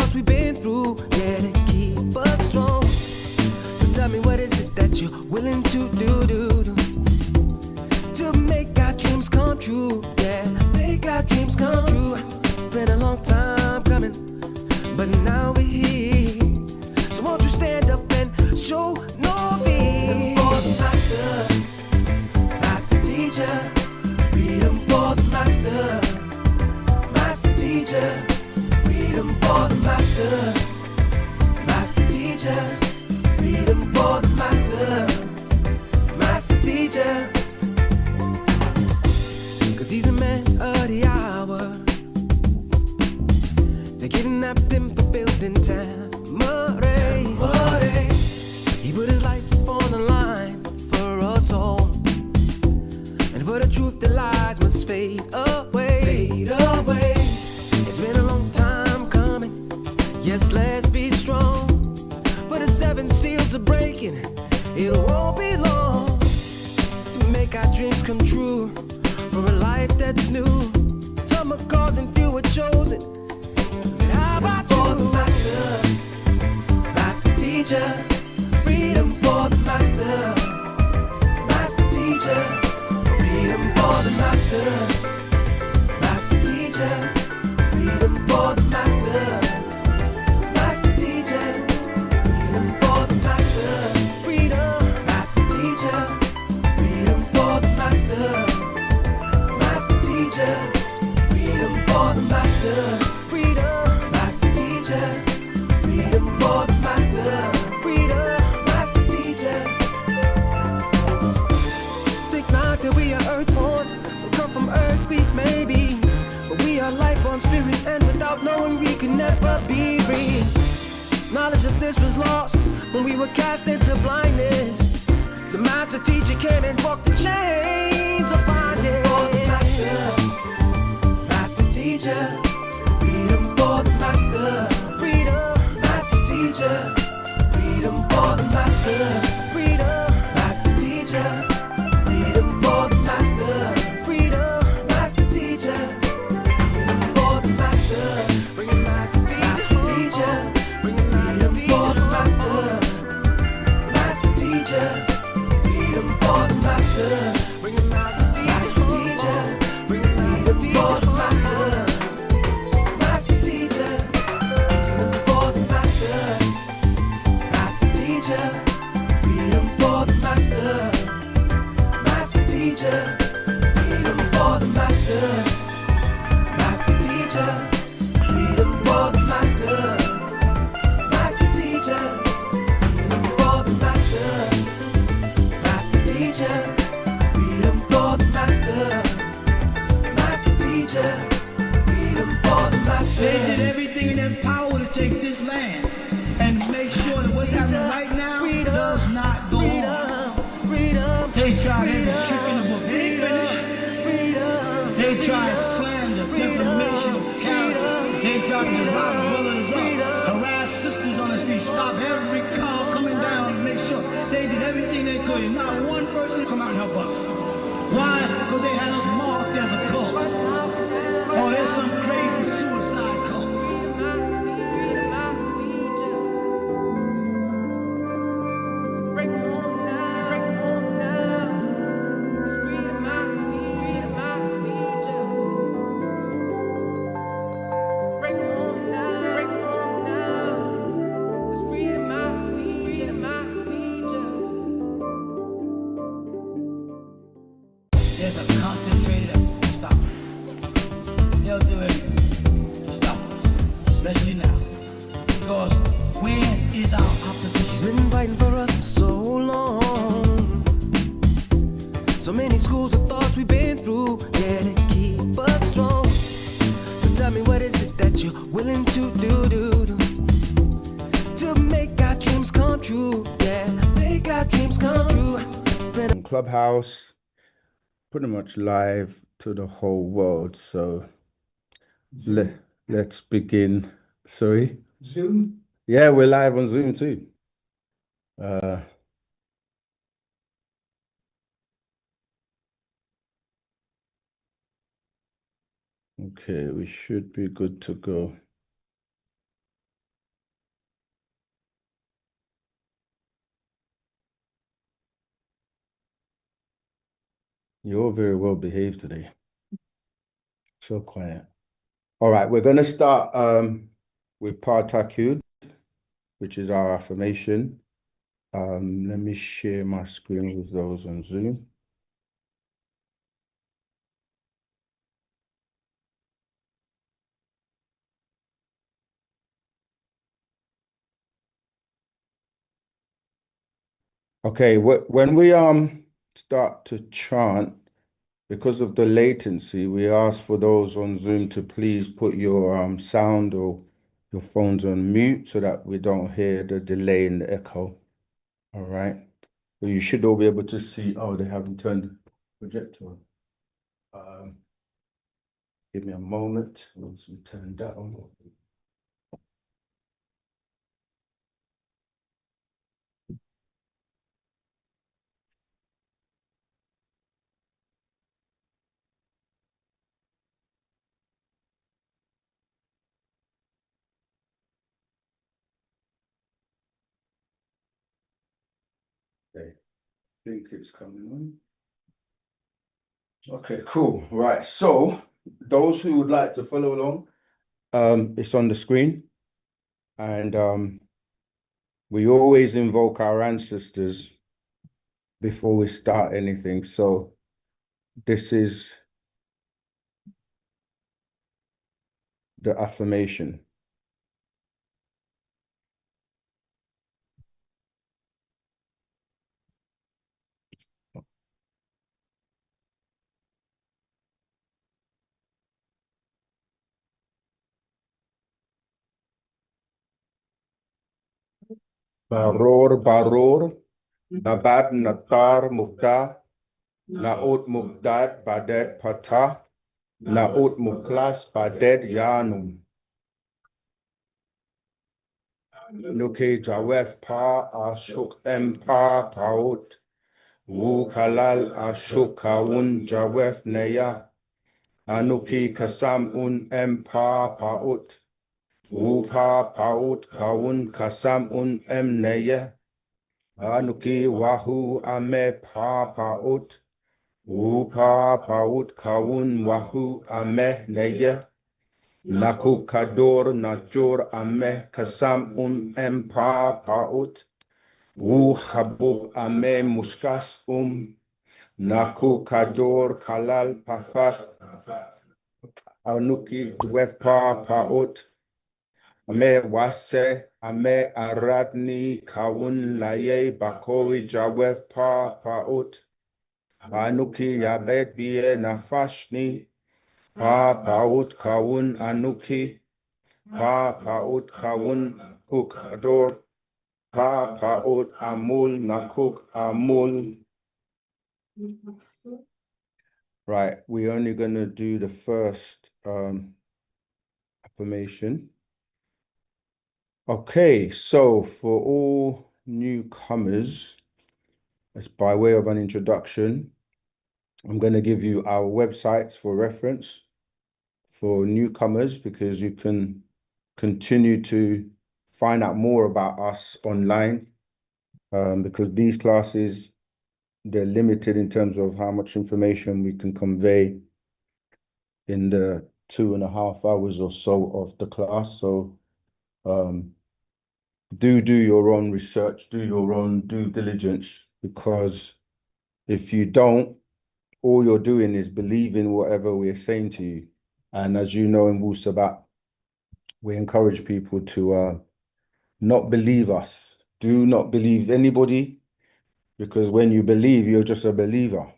thoughts we've been through, yeah, to keep us strong. So tell me, what is it that you're willing to do to make our dreams come true? Yeah, make our dreams come true. Been a long time coming, but now we're here. So won't you stand up and show no fear? For the master, master teacher, freedom for the master, master teacher, freedom for the master, master teacher, freedom for the master, master teacher. 'Cause he's a man of the hour. They kidnapped him for building Tamare. He put his life on the line for us all, and for the truth the lies must fade away. Fade away. It's been a long time coming. Yes, let's be strong. For the 7 seals are breaking. It won't be long to make our dreams come true. For a life that's new. Some are called and few are chosen. How about you? For the master, master teacher, freedom for the master, master teacher, freedom for the master, master teacher, freedom for the master, master teacher, freedom for the master, freedom, master teacher, freedom for the master, master teacher, freedom for the master, freedom, master teacher, freedom for the master, freedom, master teacher. Think not that we are earthborn, so come from earth we may be, but we are life-born spirit, and without knowing we can never be free. Knowledge of this was lost when we were cast into blindness. The master teacher came and broke the chains of bondage. For the master, master teacher, freedom for the master, freedom, master teacher, freedom for the master, freedom, master teacher, freedom for the master, freedom, master teacher, freedom for the master, bring a master teacher, bring a freedom for the master, master teacher, freedom for the master, bring a master teacher, bring a freedom for the master, master teacher, freedom for the master, master teacher, freedom for the master, master teacher, freedom for the master, master teacher, freedom for the master, master teacher, freedom for the master, master teacher, freedom for the master, master teacher, freedom for the master. They did everything in their power to take this land and make sure that what's happening right now does not go on. Freedom, They tried every trick in the book. They ain't finished. freedom, They tried slander, defamation of character. They tried to lock brothers up, harass sisters on the street, stop every car coming down to make sure they did everything they could. And not one person come out and help us. Why? Because they had us marked as a cult. Oh, there's some crazy suicide cult. Bring home now, bring home now. It's freedom, master teacher, freedom, master teacher. Bring home now, bring home now. It's freedom, master teacher, freedom, master teacher. There's a concentrated effort to stop it. They'll do everything to stop us, especially now. Because where is our He's opposition? been fighting for us for so long. So many schools of thoughts we've been through, yeah, to keep us strong. So tell me, what is it that you're willing to do to make our dreams come true? Yeah, make our dreams come true. Clubhouse, pretty much live to the whole world. So let's begin. Sorry? Zoom? Yeah, we're live on Zoom too. Okay, we should be good to go. You're very well behaved today. So quiet. All right, we're going to start with Partakud, which is our affirmation. Let me share my screen with those on Zoom. Okay, when we start to chant, because of the latency, we ask for those on Zoom to please put your sound or your phones on mute so that we don't hear the delay and the echo. All right. So you should all be able to see. Oh, they haven't turned the projector on. Give me a moment. Once we turn that on. Okay. I think it's coming on. Okay, cool. Right. So those who would like to follow along, it's on the screen. And we always invoke our ancestors before we start anything. So this is the affirmation. Baror, baror, nabad, natar, mukda, naut, mukdad, badet, patah, naut, muklas, badet, yanum. Nuke, jawef, pa, ashuk, pa, paut, wu, kalal, ashuk, kawun, jawef, neya, anuki, kasam, pa, paut, wu, pa, paut, kawun, kasam, neya, anuki, wahu, ame, pa, paut, Wupa paut kawun wahu ameh neye. Naku kador najor ameh kasam empa paut. Wu habub ameh muskas Naku kador kalal pafach. Anuki dwefpa paut. Ameh wase ameh aradni kawun laye bakori jawef pa paut. Anuki yabet biye nafashni. Pa paut kawun anuki. Pa paut kawun huk ador. Pa paut amul nakuk amul. Right, we're only going to do the first affirmation. Okay, so for all newcomers, as by way of an introduction, I'm going to give you our websites for reference for newcomers, because you can continue to find out more about us online, because these classes, they're limited in terms of how much information we can convey in the 2.5 hours or so of the class. So do your own research, do your own due diligence, because if you don't, all you're doing is believing whatever we're saying to you. And as you know, in Wu Sabat, we encourage people to not believe us. Do not believe anybody, because when you believe, you're just a believer.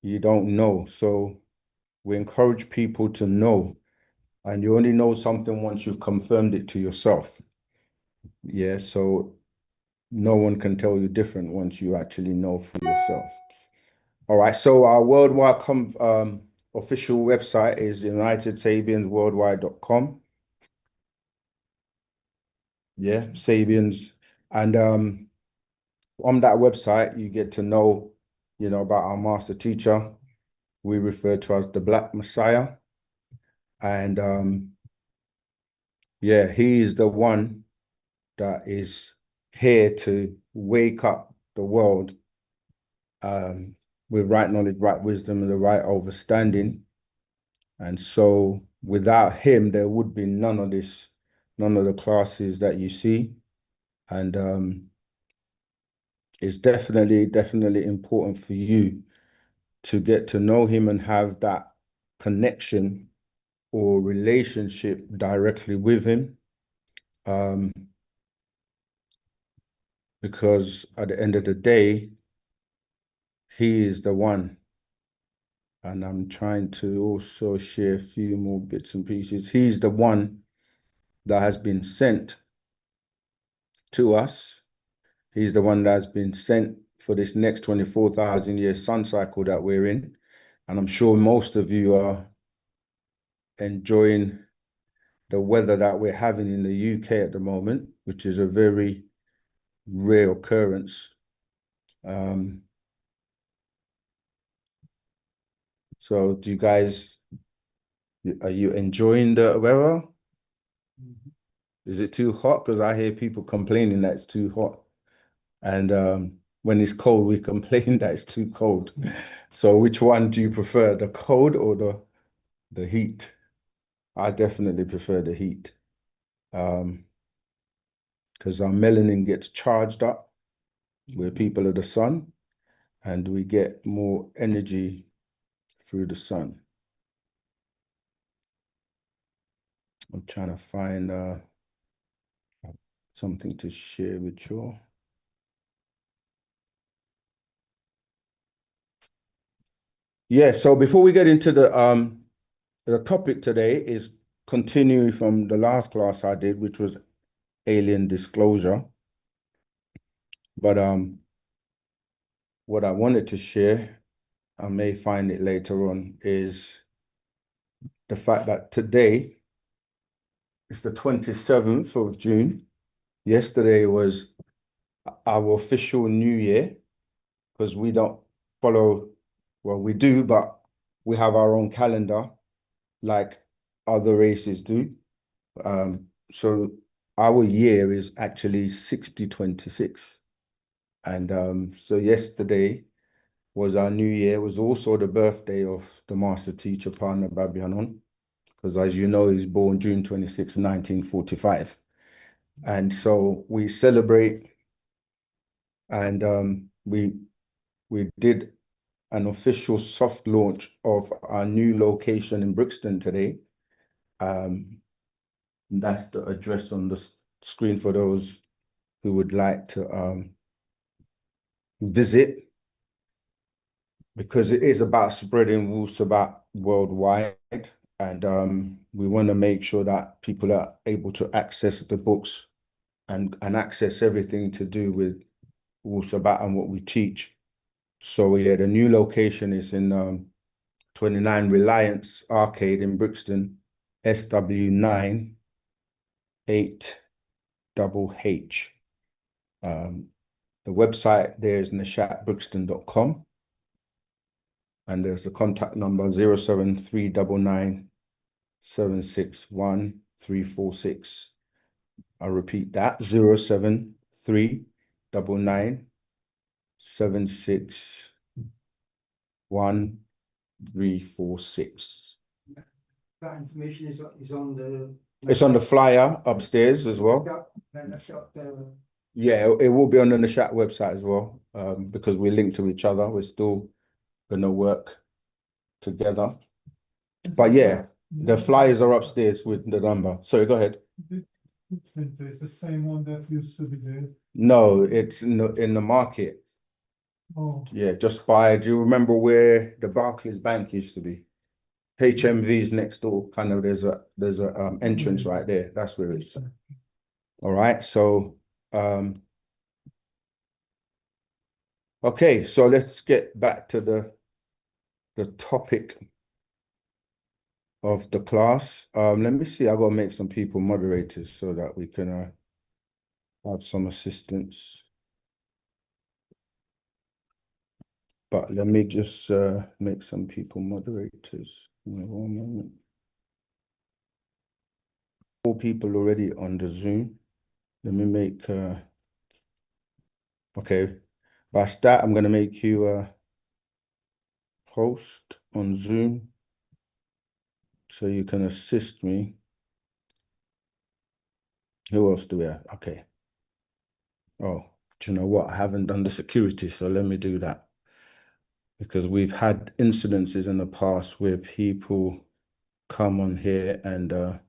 You don't know. So we encourage people to know, and you only know something once you've confirmed it to yourself. Yeah, so no one can tell you different once you actually know for yourself. All right, so our worldwide official website is unitedsabiansworldwide.com. Yeah, Sabians. And on that website, you get to know, about our master teacher. We refer to as the Black Messiah. And yeah, he is the one that is here to wake up the world, with right knowledge, right wisdom, and the right understanding. And so without him, there would be none of this, none of the classes that you see. And it's definitely important for you to get to know him and have that connection or relationship directly with him. Because at the end of the day, he is the one. And I'm trying to also share a few more bits and pieces. He's the one that has been sent to us. He's the one that's been sent for this next 24,000 year sun cycle that we're in. And I'm sure most of you are enjoying the weather that we're having in the UK at the moment, which is a very rare occurrence. So do you guys, are you enjoying the weather? Is it too hot? Because I hear people complaining that it's too hot. And when it's cold, we complain that it's too cold. So which one do you prefer, the cold or the heat? I definitely prefer the heat. Because our melanin gets charged up. We're people of the sun, and we get more energy through the sun. I'm trying to find something to share with you. Yeah, so before we get into the topic today is continuing from the last class I did, which was alien disclosure. But what I wanted to share, I may find it later on, is the fact that today is the 27th of June. Yesterday was our official New Year, because we don't follow, well, we do, but we have our own calendar like other races do. So our year is actually 6026. And so yesterday was our New Year. It was also the birthday of the master teacher, Partner Babyanon, because as you know, he's born June 26, 1945. And so we celebrate, and we did an official soft launch of our new location in Brixton today. That's the address on the screen for those who would like to visit, because it is about spreading Wu Sabat worldwide. And we want to make sure that people are able to access the books and access everything to do with Wu Sabat and what we teach. So yeah, the new location is in 29 Reliance Arcade in Brixton, SW9 8HH. The website there is nashatbrixton.com, and there's the contact number 07399 761 346. I'll repeat that, 07399 761 346. That information is on the. It's on the flyer upstairs as well. Yeah, it will be on the Nashat website as well, because we're linked to each other. We're still gonna work together. But yeah, the flyers are upstairs with the number. Sorry, go ahead. It's the same one that used to be there. No, it's in the market. Oh, Yeah, just by, do you remember where the Barclays Bank used to be? HMV's next door, kind of, there's a entrance right there. That's where it is. All right, so okay, so let's get back to the topic of the class. Let me see, I gotta make some people moderators so that we can have some assistance. But let me just make some people moderators. Give me 1 moment. 4 people already on the Zoom. Let me make okay. By start, I'm gonna make you host on Zoom so you can assist me. Who else do we have? Okay. Oh, do you know what? I haven't done the security, so let me do that. Because we've had incidences in the past where people come on here and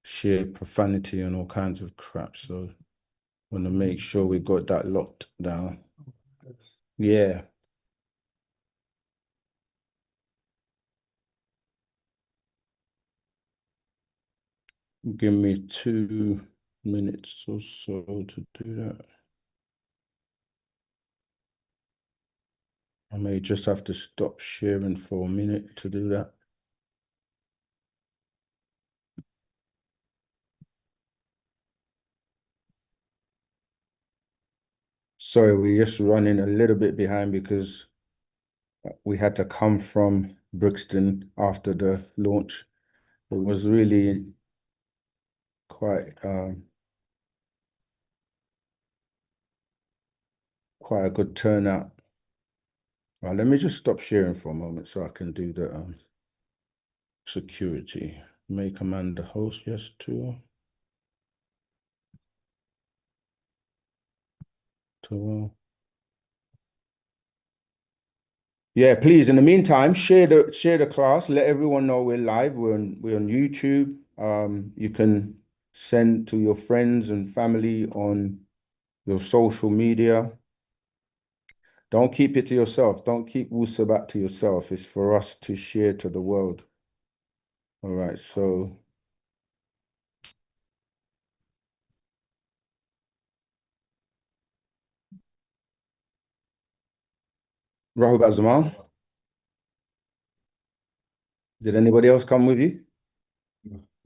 share profanity and all kinds of crap. So want to make sure we got that locked down. Yeah. Give me 2 minutes or so to do that. I may just have to stop sharing for a minute to do that. Sorry, we're just running a little bit behind because we had to come from Brixton after the launch. It was really quite quite a good turnout. Well, let me just stop sharing for a moment so I can do the security. Make command the host, yes, to yeah, please. In the meantime, share the class. Let everyone know we're live. We're on YouTube. You can send to your friends and family on your social media. Don't keep it to yourself. Don't keep Wusabat to yourself. It's for us to share to the world. All right, so Rahubat Zaman, did anybody else come with you?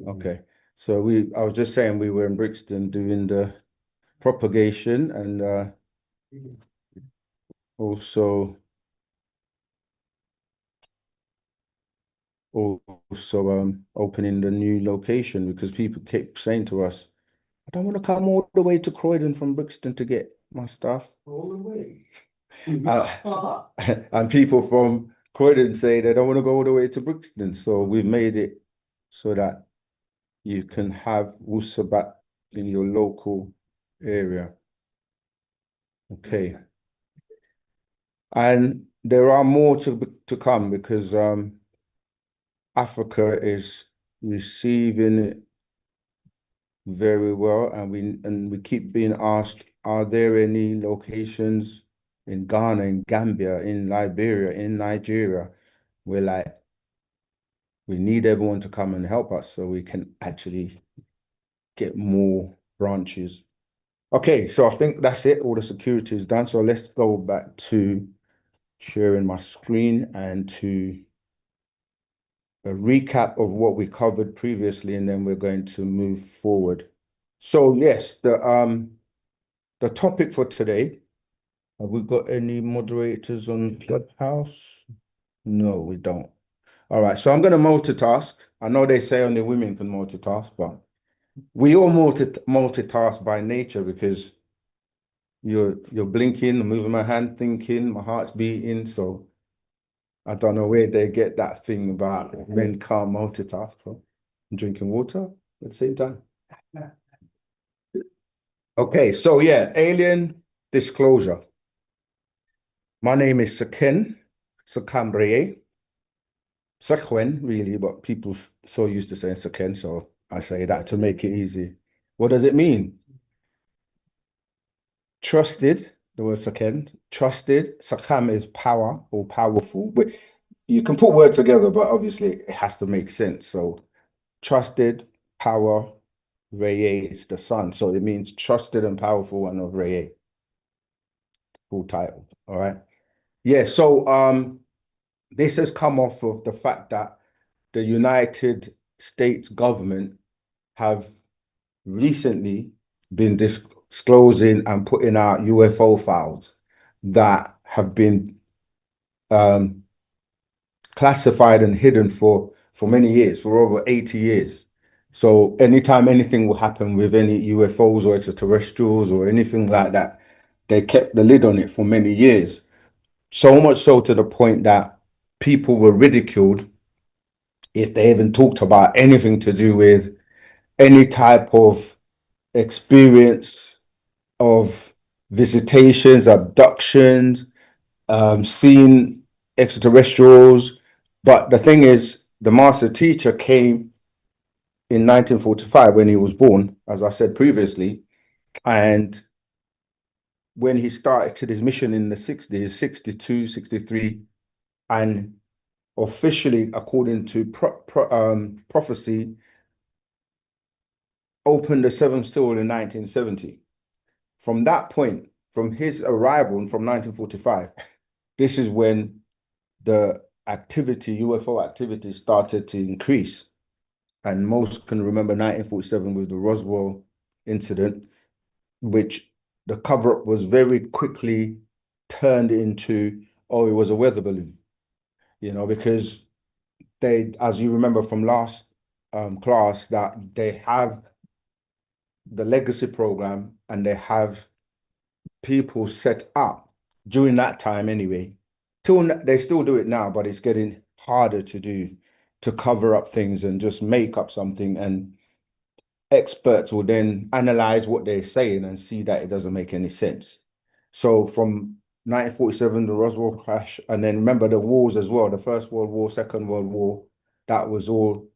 Okay. So I was just saying we were in Brixton doing the propagation and also opening the new location because people kept saying to us, I don't want to come all the way to Croydon from Brixton to get my stuff. All the way. And people from Croydon say they don't want to go all the way to Brixton. So we've made it so that you can have Wusabat in your local area. Okay. And there are more to come because Africa is receiving it very well, and we keep being asked, are there any locations in Ghana, in Gambia, in Liberia, in Nigeria? We're like, we need everyone to come and help us so we can actually get more branches. Okay, so I think that's it. All the security is done. So let's go back to sharing my screen and to a recap of what we covered previously, and then we're going to move forward. So yes, the topic for today, have we got any moderators on Clubhouse? No, we don't. All right, so I'm going to multitask. I know they say only women can multitask, but we all multitask by nature because you're blinking, I'm moving my hand, thinking, my heart's beating. So I don't know where they get that thing about men can't multitask from. I'm drinking water at the same time. Okay, so yeah, alien disclosure. My name is Seqen, Seqen, really, but people so used to saying Seqen, so I say that to make it easy. What does it mean? Trusted, the word Seqen, trusted. Sakam is power or powerful. But you can put words together, but obviously it has to make sense. So trusted, power, Reye is the sun. So it means trusted and powerful one of Reye. Full title. All right. Yeah, so this has come off of the fact that the United States government have recently been disclosing and putting out UFO files that have been classified and hidden for many years, for over 80 years. So anytime anything will happen with any UFOs or extraterrestrials or anything like that, they kept the lid on it for many years. So much so to the point that people were ridiculed if they even talked about anything to do with any type of experience of visitations, abductions, seeing extraterrestrials. But the thing is, the master teacher came in 1945 when he was born, as I said previously, and when he started his mission in the 60s, 62, 63, and officially, according to prophecy, opened the seventh seal in 1970. From that point, from his arrival from 1945, this is when the activity, UFO activity, started to increase. And most can remember 1947 with the Roswell incident, which the cover-up was very quickly turned into, oh, it was a weather balloon, because they, as you remember from last class, that they have the legacy program and they have people set up during that time anyway. They still do it now, but it's getting harder to do, to cover up things and just make up something. And experts will then analyze what they're saying and see that it doesn't make any sense. So from 1947, the Roswell crash, and then remember the wars as well, the First World War, Second World War, that was all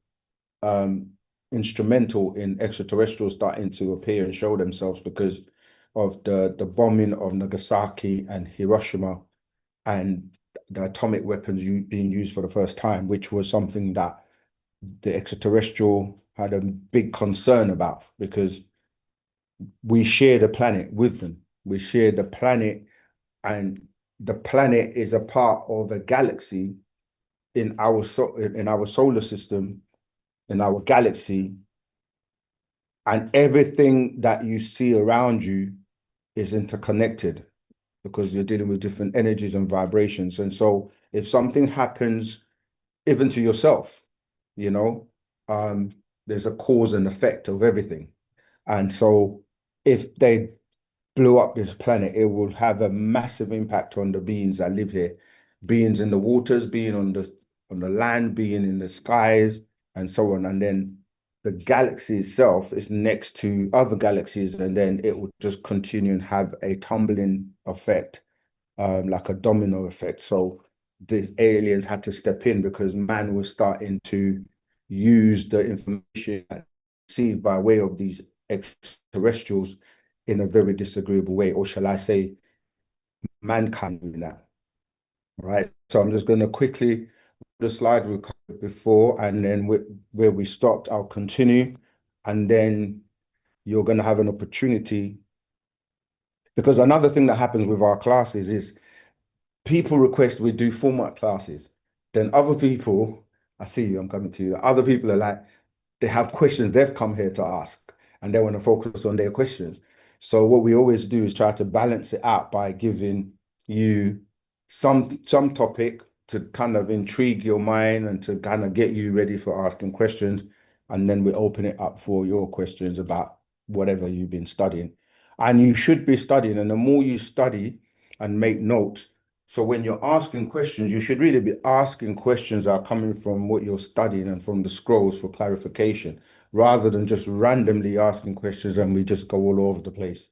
instrumental in extraterrestrials starting to appear and show themselves because of the bombing of Nagasaki and Hiroshima and the atomic weapons being used for the first time, which was something that the extraterrestrial had a big concern about because we share the planet with them. We share the planet, and the planet is a part of a galaxy in our solar system, in our galaxy, and everything that you see around you is interconnected because you're dealing with different energies and vibrations. And so if something happens, even to yourself, there's a cause and effect of everything. And so if they blew up this planet, it will have a massive impact on the beings that live here, beings in the waters, being on the land, being in the skies, and so on. And then the galaxy itself is next to other galaxies, and then it will just continue and have a tumbling effect, like a domino effect. So the aliens had to step in because man was starting to use the information received by way of these extraterrestrials in a very disagreeable way, or shall I say, mankind doing that. Right. So I'm just going to quickly the slide before, and then where we stopped, I'll continue, and then you're going to have an opportunity. Because another thing that happens with our classes is people request we do format classes. Then other people, I see you, I'm coming to you. Other people are like, they have questions they've come here to ask, and they want to focus on their questions. So what we always do is try to balance it out by giving you some topic to kind of intrigue your mind and to kind of get you ready for asking questions. And then we open it up for your questions about whatever you've been studying. And you should be studying, and the more you study and make notes, so when you're asking questions, you should really be asking questions that are coming from what you're studying and from the scrolls for clarification, rather than just randomly asking questions and we just go all over the place.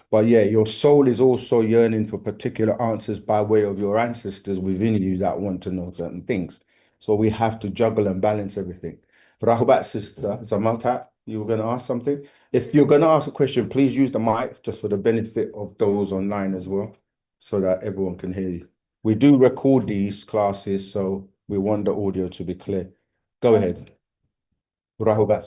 But yeah, your soul is also yearning for particular answers by way of your ancestors within you that want to know certain things. So we have to juggle and balance everything. Rahubat sister Zamaltat, you were going to ask something? If you're going to ask a question, please use the mic just for the benefit of those online as well, so that everyone can hear you. We do record these classes, so we want the audio to be clear. Go ahead. Rahubat.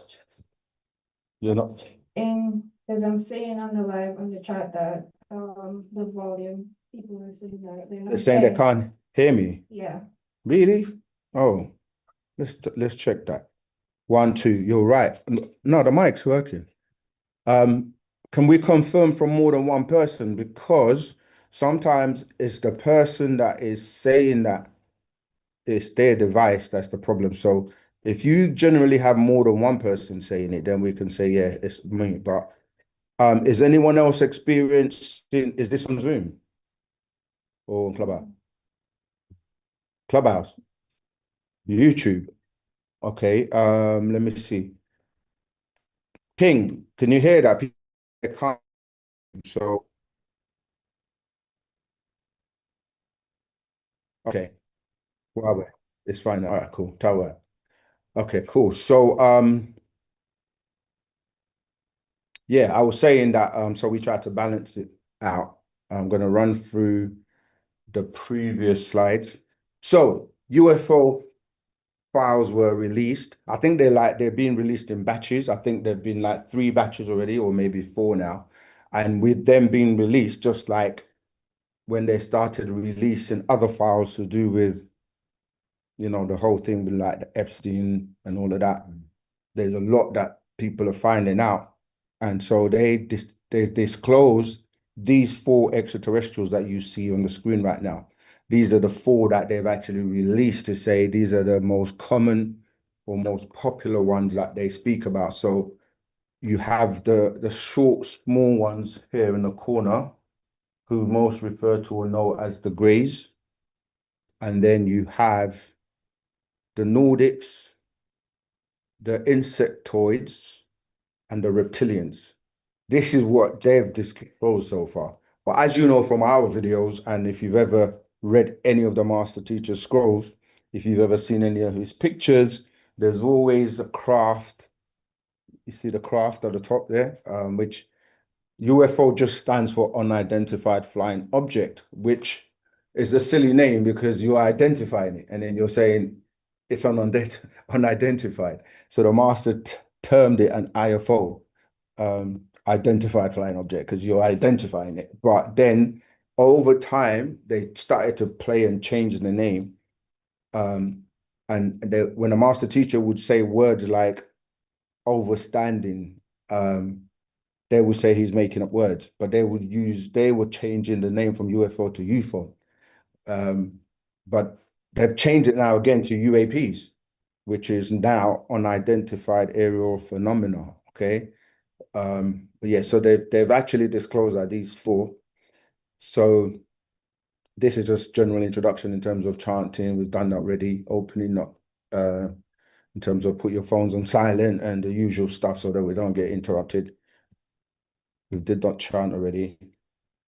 You're not. And as I'm saying on the live on the chat that the volume, people are saying that they're They're not saying they getting. can't hear me. Yeah. Really? Oh, let's check that. 1, 2. You're right. No, the mic's working. Can we confirm from more than one person? Because sometimes it's the person that is saying that it's their device that's the problem. So if you generally have more than one person saying it, then we can say, yeah, it's me. But is anyone else experiencing, is this on Zoom or on Clubhouse? Clubhouse. YouTube. Okay. Let me see. King, can you hear that? People can't. So, okay. Well, it's fine. All right, cool. Tower. Okay, cool. So, yeah, I was saying that so we tried to balance it out. I'm gonna run through the previous slides. So UFO files were released. I think they're being released in batches. I think there've been like 3 batches already, or maybe 4 now. And with them being released, just like when they started releasing other files to do with, the whole thing with like the Epstein and all of that, there's a lot that people are finding out. And so they disclosed these 4 extraterrestrials that you see on the screen right now. These are the 4 that they've actually released to say these are the most common or most popular ones that they speak about. So you have the short, small ones here in the corner, who most refer to or know as the Greys. And then you have the Nordics, the insectoids, and the reptilians. This is what they've disclosed so far. But as you know from our videos, and if you've ever read any of the Master Teacher Scrolls, if you've ever seen any of his pictures, there's always a craft. You see the craft at the top there, which UFO just stands for unidentified flying object, which is a silly name because you're identifying it and then you're saying it's unidentified. So the master termed it an IFO, identified flying object, because you're identifying it. But then over time, they started to play and change the name. And when a master teacher would say words like overstanding, they would say he's making up words, but they were changing the name from UFO to UFO. But they've changed it now again to UAPs, which is now unidentified aerial phenomena. Okay. But yeah, so they've actually disclosed that these 4. So this is just general introduction in terms of chanting. We've done that already, opening up in terms of put your phones on silent and the usual stuff so that we don't get interrupted. We did that chant already.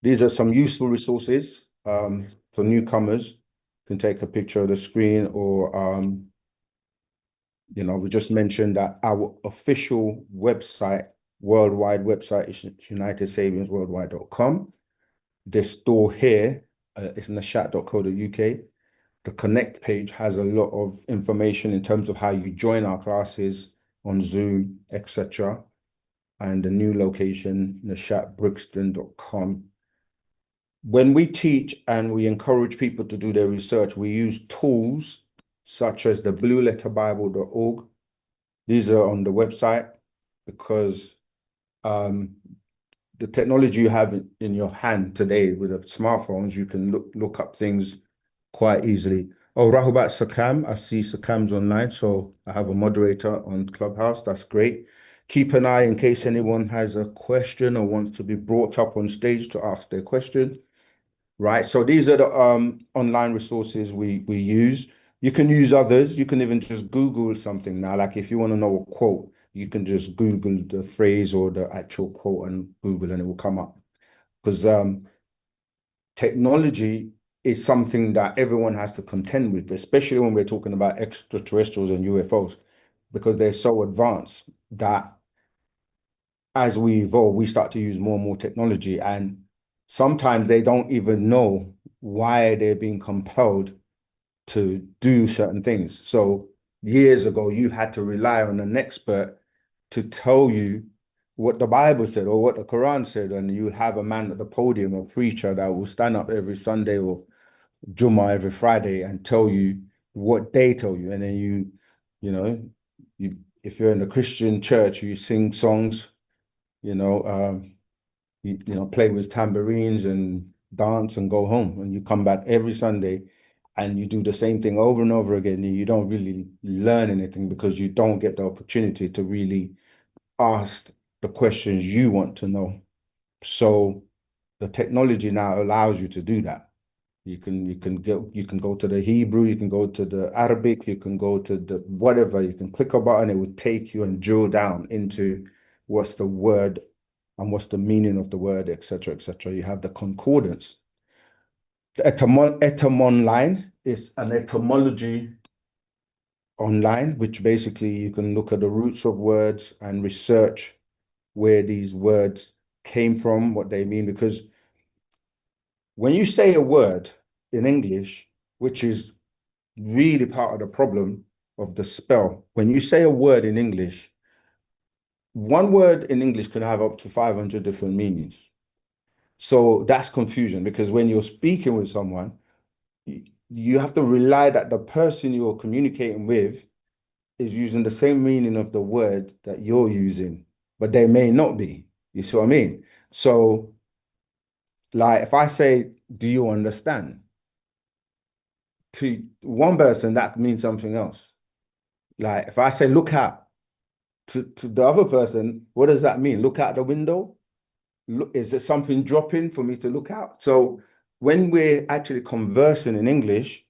These are some useful resources for newcomers. You can take a picture of the screen, or we just mentioned that our official website, worldwide website, is unitedsaviansworldwide.com. This store here is nashat.co.uk. The connect page has a lot of information in terms of how you join our classes on Zoom, etc. And the new location, nashatbrixton.com. When we teach and we encourage people to do their research, we use tools such as the blueletterbible.org. These are on the website because the technology you have in your hand today with the smartphones, you can look up things quite easily. Oh, Rahubat Sakam, I see Sakam's online, so I have a moderator on Clubhouse. That's great. Keep an eye in case anyone has a question or wants to be brought up on stage to ask their question. Right, so these are the online resources we use. You can use others. You can even just Google something now. Like if you want to know a quote, you can just Google the phrase or the actual quote and Google, and it will come up. Because technology is something that everyone has to contend with, especially when we're talking about extraterrestrials and UFOs, because they're so advanced that as we evolve, we start to use more and more technology, and sometimes they don't even know why they're being compelled to do certain things. So years ago, you had to rely on an expert to tell you what the Bible said or what the Quran said, and you have a man at the podium, a preacher that will stand up every Sunday or Jummah every Friday and tell you what they tell you, and then you know, if you're in a Christian church, you sing songs, play with tambourines and dance and go home. And you come back every Sunday and you do the same thing over and over again. And you don't really learn anything because you don't get the opportunity to really ask the questions you want to know. So the technology now allows you to do that. You can go to the Hebrew, you can go to the Arabic, you can go to the whatever, you can click a button, it will take you and drill down into what's the word and what's the meaning of the word, etc., etc. You have the concordance. The etymon line is an etymology online, which basically you can look at the roots of words and research where these words came from, what they mean, because when you say a word in English, which is really part of the problem of the spell, when you say a word in English, one word in English can have up to 500 different meanings. So that's confusion, because when you're speaking with someone, you have to rely that the person you're communicating with is using the same meaning of the word that you're using, but they may not be. You see what I mean? So, like, if I say, do you understand? To one person, that means something else. Like, if I say, look out, to the other person, what does that mean? Look out the window? Look, is there something dropping for me to look out? So, when we're actually conversing in English,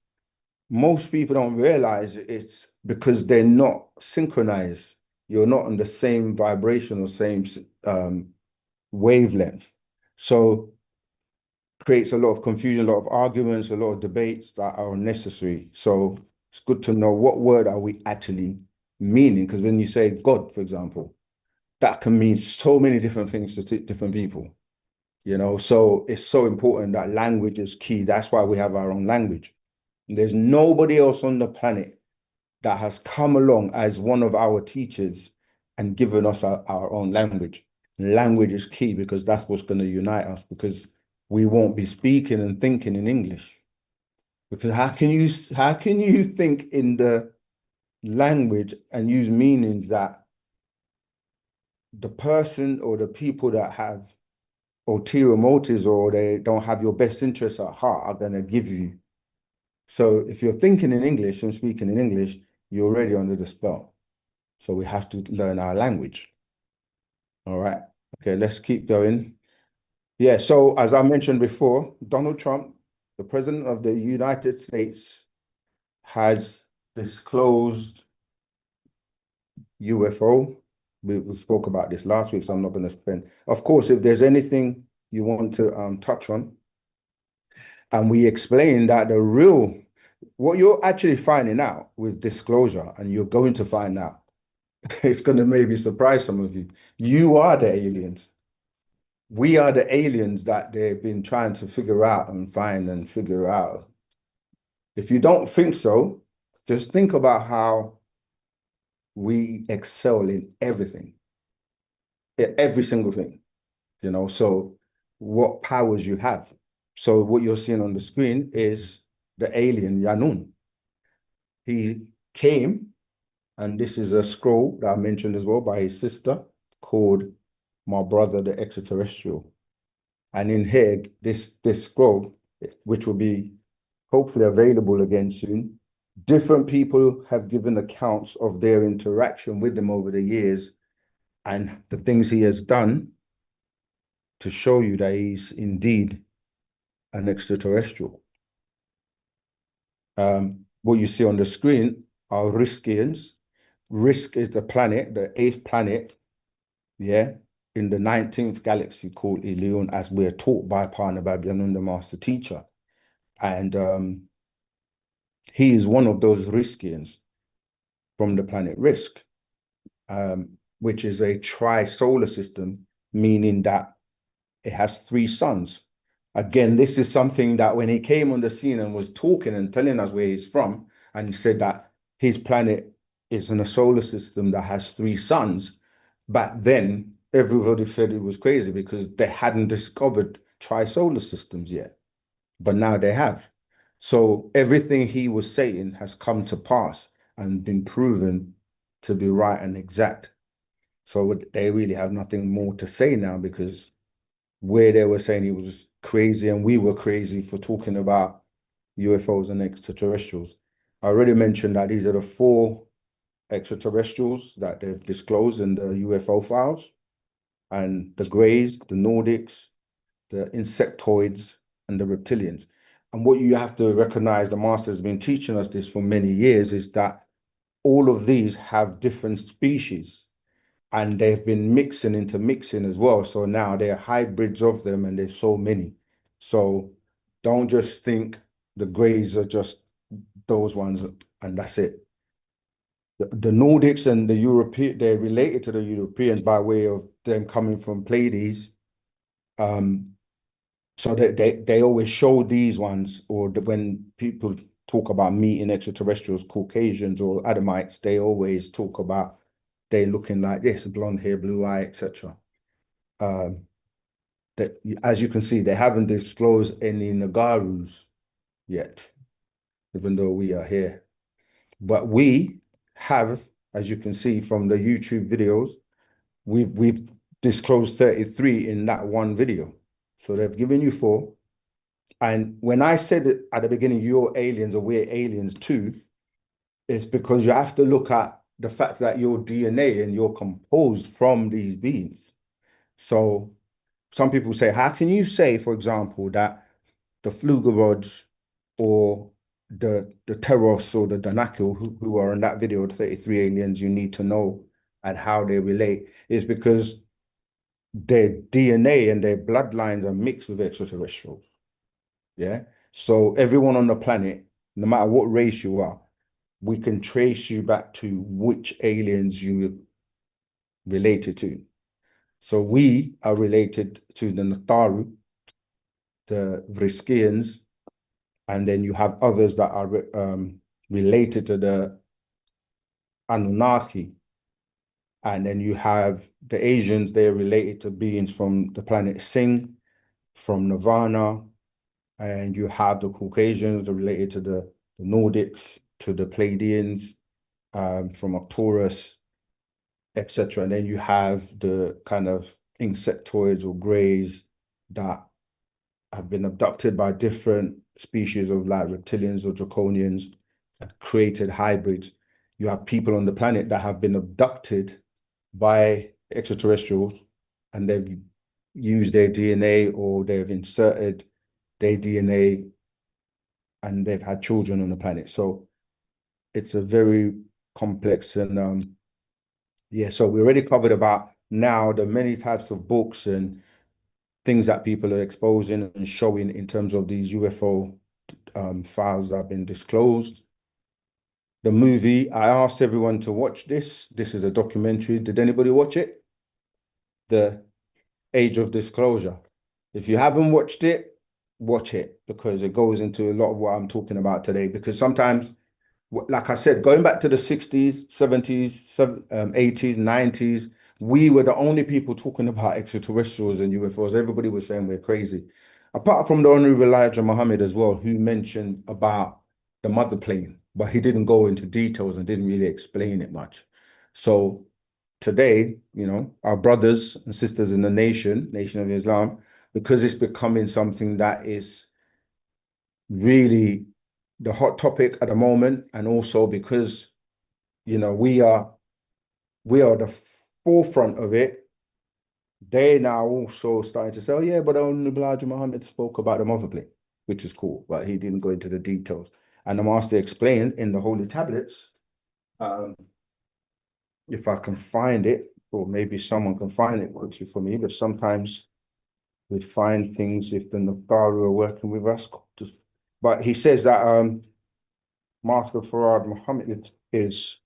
most people don't realize it's because they're not synchronized. You're not on the same vibration or same wavelength. So creates a lot of confusion, a lot of arguments, a lot of debates that are unnecessary. So it's good to know what word are we actually meaning, because when you say God, for example, that can mean so many different things to different people, you know? So it's so important that language is key. That's why we have our own language. There's nobody else on the planet that has come along as one of our teachers and given us our own language. Language is key because that's what's going to unite us, because we won't be speaking and thinking in English. Because how can you think in the language and use meanings that the person or the people that have ulterior motives or they don't have your best interests at heart are going to give you? So if you're thinking in English and speaking in English, you're already under the spell. So we have to learn our language. All right. Okay, let's keep going. Yeah, so as I mentioned before, Donald Trump, the president of the United States, has disclosed UFO. We spoke about this last week, so I'm not going to spend. Of course, if there's anything you want to touch on, and we explain that what you're actually finding out with disclosure, and you're going to find out, it's going to maybe surprise some of you. You are the aliens. We are the aliens that they've been trying to figure out and find and figure out. If you don't think so, just think about how we excel in everything, in every single thing, you know, so what powers you have. So what you're seeing on the screen is the alien Yanun. He came, and this is a scroll that I mentioned as well by his sister called My Brother the Extraterrestrial. And in here, this scroll, which will be hopefully available again soon, different people have given accounts of their interaction with him over the years and the things he has done to show you that he's indeed an extraterrestrial. What you see on the screen are Riskians. Risk is the planet, the 8th planet, yeah, in the 19th galaxy called Ilion, as we're taught by Parnabab the master teacher. And he is one of those Riskians from the planet Risk, which is a tri-solar system, meaning that it has 3 suns. Again, this is something that when he came on the scene and was talking and telling us where he's from, and he said that his planet is in a solar system that has 3 suns, back then everybody said it was crazy because they hadn't discovered tri-solar systems yet, but now they have. So everything he was saying has come to pass and been proven to be right and exact. So they really have nothing more to say now, because where they were saying he was crazy and we were crazy for talking about UFOs and extraterrestrials. I already mentioned that these are the 4 extraterrestrials that they've disclosed in the UFO files, and the Greys, the Nordics, the insectoids, and the reptilians. And what you have to recognize, the master has been teaching us this for many years, is that all of these have different species and they've been intermixing as well. So now they're hybrids of them and there's so many. So don't just think the greys are just those ones and that's it. The Nordics and the European, they're related to the Europeans by way of them coming from Pleiades. So they always show these ones, or when people talk about meeting extraterrestrials, Caucasians or Adamites, they always talk about they looking like this, blonde hair, blue eye, etc. That, as you can see, they haven't disclosed any Nagarus yet, even though we are here. But we have, as you can see from the YouTube videos, we've disclosed 33 in that one video. So they've given you 4. And when I said it at the beginning, you're aliens or we're aliens too, it's because you have to look at the fact that your DNA and you're composed from these beings. So some people say, how can you say, for example, that the Flugerods or the Teros or the Danakil who are in that video, the 33 aliens you need to know and how they relate, is because their DNA and their bloodlines are mixed with extraterrestrials. Yeah. So everyone on the planet, no matter what race you are, we can trace you back to which aliens you related to. So we are related to the Natharu, the Vriskians, and then you have others that are related to the Anunnaki. And then you have the Asians, they're related to beings from the planet Sing, from Nirvana, and you have the Caucasians, they're related to the Nordics, to the Pleiadians, from Arcturus, etc. And then you have the kind of insectoids or greys that have been abducted by different species of like reptilians or draconians and created hybrids. You have people on the planet that have been abducted by extraterrestrials and they've used their DNA or they've inserted their DNA and they've had children on the planet. So it's a very complex and yeah, so we already covered about now the many types of books and things that people are exposing and showing in terms of these UFO files that have been disclosed. The movie, I asked everyone to watch this. This is a documentary. Did anybody watch it? The Age of Disclosure. If you haven't watched it, watch it because it goes into a lot of what I'm talking about today. Because sometimes, like I said, going back to the 60s, 70s, 80s, 90s, we were the only people talking about extraterrestrials and UFOs. Everybody was saying we're crazy. Apart from the Honorable Elijah Muhammad as well, who mentioned about the mother plane, but he didn't go into details and didn't really explain it much. So today, you know, our brothers and sisters in the Nation of Islam, because it's becoming something that is really the hot topic at the moment, and also because, you know, we are the forefront of it. They now also starting to say, oh yeah, but only Elijah Muhammad spoke about the mother plane, which is cool, but he didn't go into the details. And the master explained in the holy tablets, if I can find it, or maybe someone can find it quickly for me, but sometimes we find things if the Natharu are working with us. But he says that Master Farad Muhammad is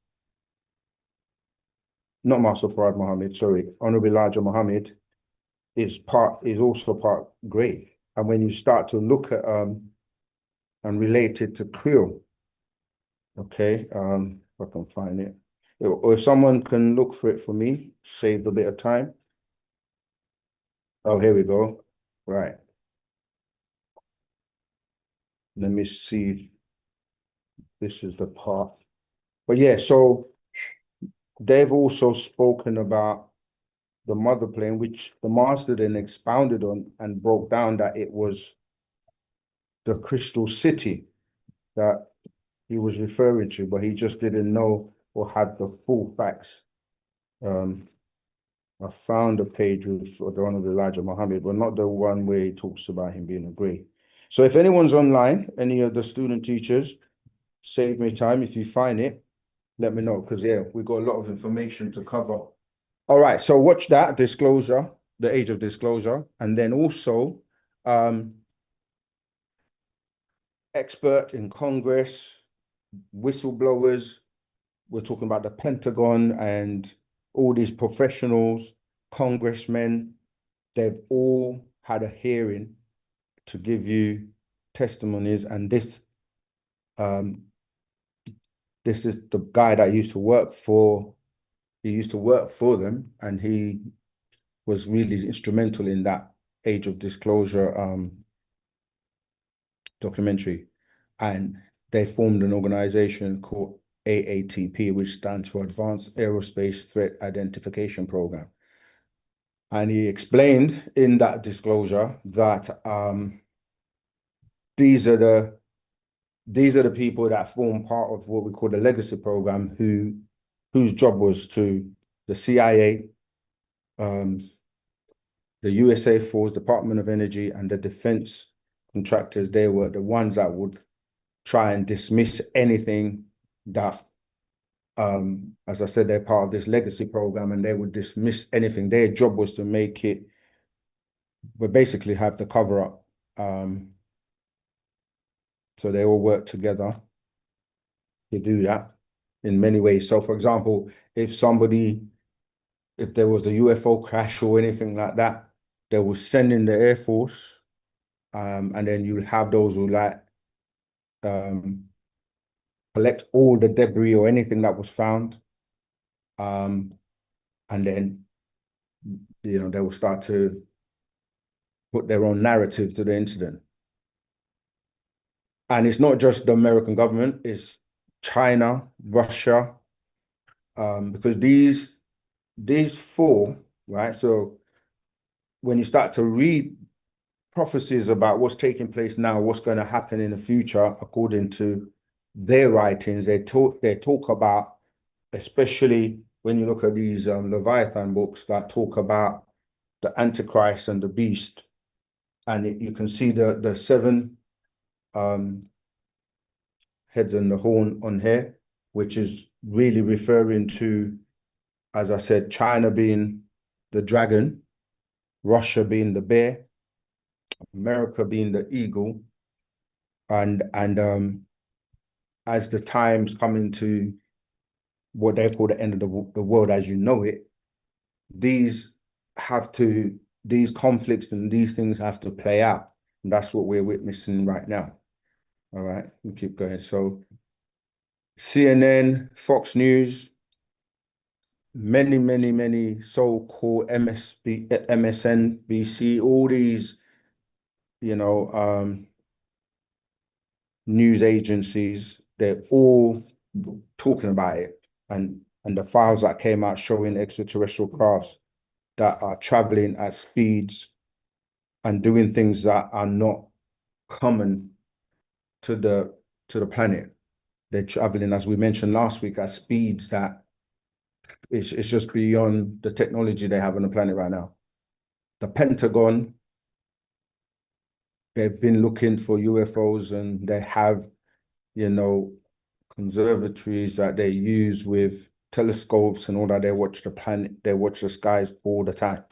not Master Farad Muhammad, sorry, Honorable Elijah Muhammad is also part grey. And when you start to look at and relate it to Creole, okay, if I can find it. Or if someone can look for it for me, save a bit of time. Oh, here we go. Right. Let me see if this is the part. But yeah, so they've also spoken about the mother plane, which the master then expounded on and broke down that it was the crystal city that he was referring to, but he just didn't know or had the full facts. I found a page with the Honorable Elijah Muhammad, but not the one where he talks about him being a grey. So if anyone's online, any of the student teachers, save me time. If you find it, let me know, because yeah, we've got a lot of information to cover. All right, so watch that disclosure, the age of disclosure, and then also expert in Congress, whistleblowers. We're talking about the Pentagon and all these professionals, congressmen. They've all had a hearing to give you testimonies, and this is the guy that used to work for. He used to work for them, and he was really instrumental in that age of disclosure documentary. And they formed an organization called AATP, which stands for Advanced Aerospace Threat Identification Program. And he explained in that disclosure that these are the people that form part of what we call the legacy program, whose job was to the CIA, the USA Force, Department of Energy, and the defense contractors. They were the ones that would try and dismiss anything that, as I said, they're part of this legacy program, and they would dismiss anything. Their job was to make it, but basically have the cover up. So they all work together to do that in many ways. So for example, if there was a UFO crash or anything like that, they will send in the Air Force, and then you'll have those who collect all the debris or anything that was found. And then, they will start to put their own narrative to the incident. And it's not just the American government, it's China, Russia, because these four, right? So when you start to read prophecies about what's taking place now, what's going to happen in the future, according to their writings, they talk about, especially when you look at these Leviathan books that talk about the Antichrist and the beast, and you can see the seven heads and the horn on here, which is really referring to, as I said, China being the dragon, Russia being the bear, America being the eagle, and as the times come into what they call the end of the world as you know it, these conflicts and these things have to play out. And that's what we're witnessing right now. All right, we keep going. So CNN, Fox News, many so-called MSNBC, all these, news agencies, they're all talking about it. And the files that came out showing extraterrestrial crafts that are traveling at speeds and doing things that are not common to the planet. They're traveling, as we mentioned last week, at speeds that it's just beyond the technology they have on the planet right now. The Pentagon, they've been looking for UFOs, and they have, conservatories that they use with telescopes and all that. They watch the planet, they watch the skies all the time.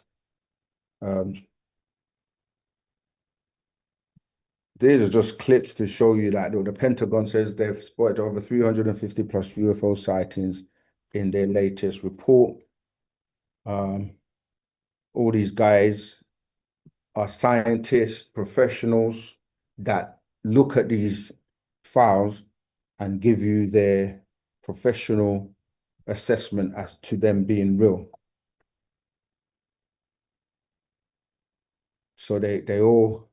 These are just clips to show you that the Pentagon says they've spotted over 350 plus UFO sightings in their latest report. All these guys are scientists, professionals that look at these files and give you their professional assessment as to them being real. So they all,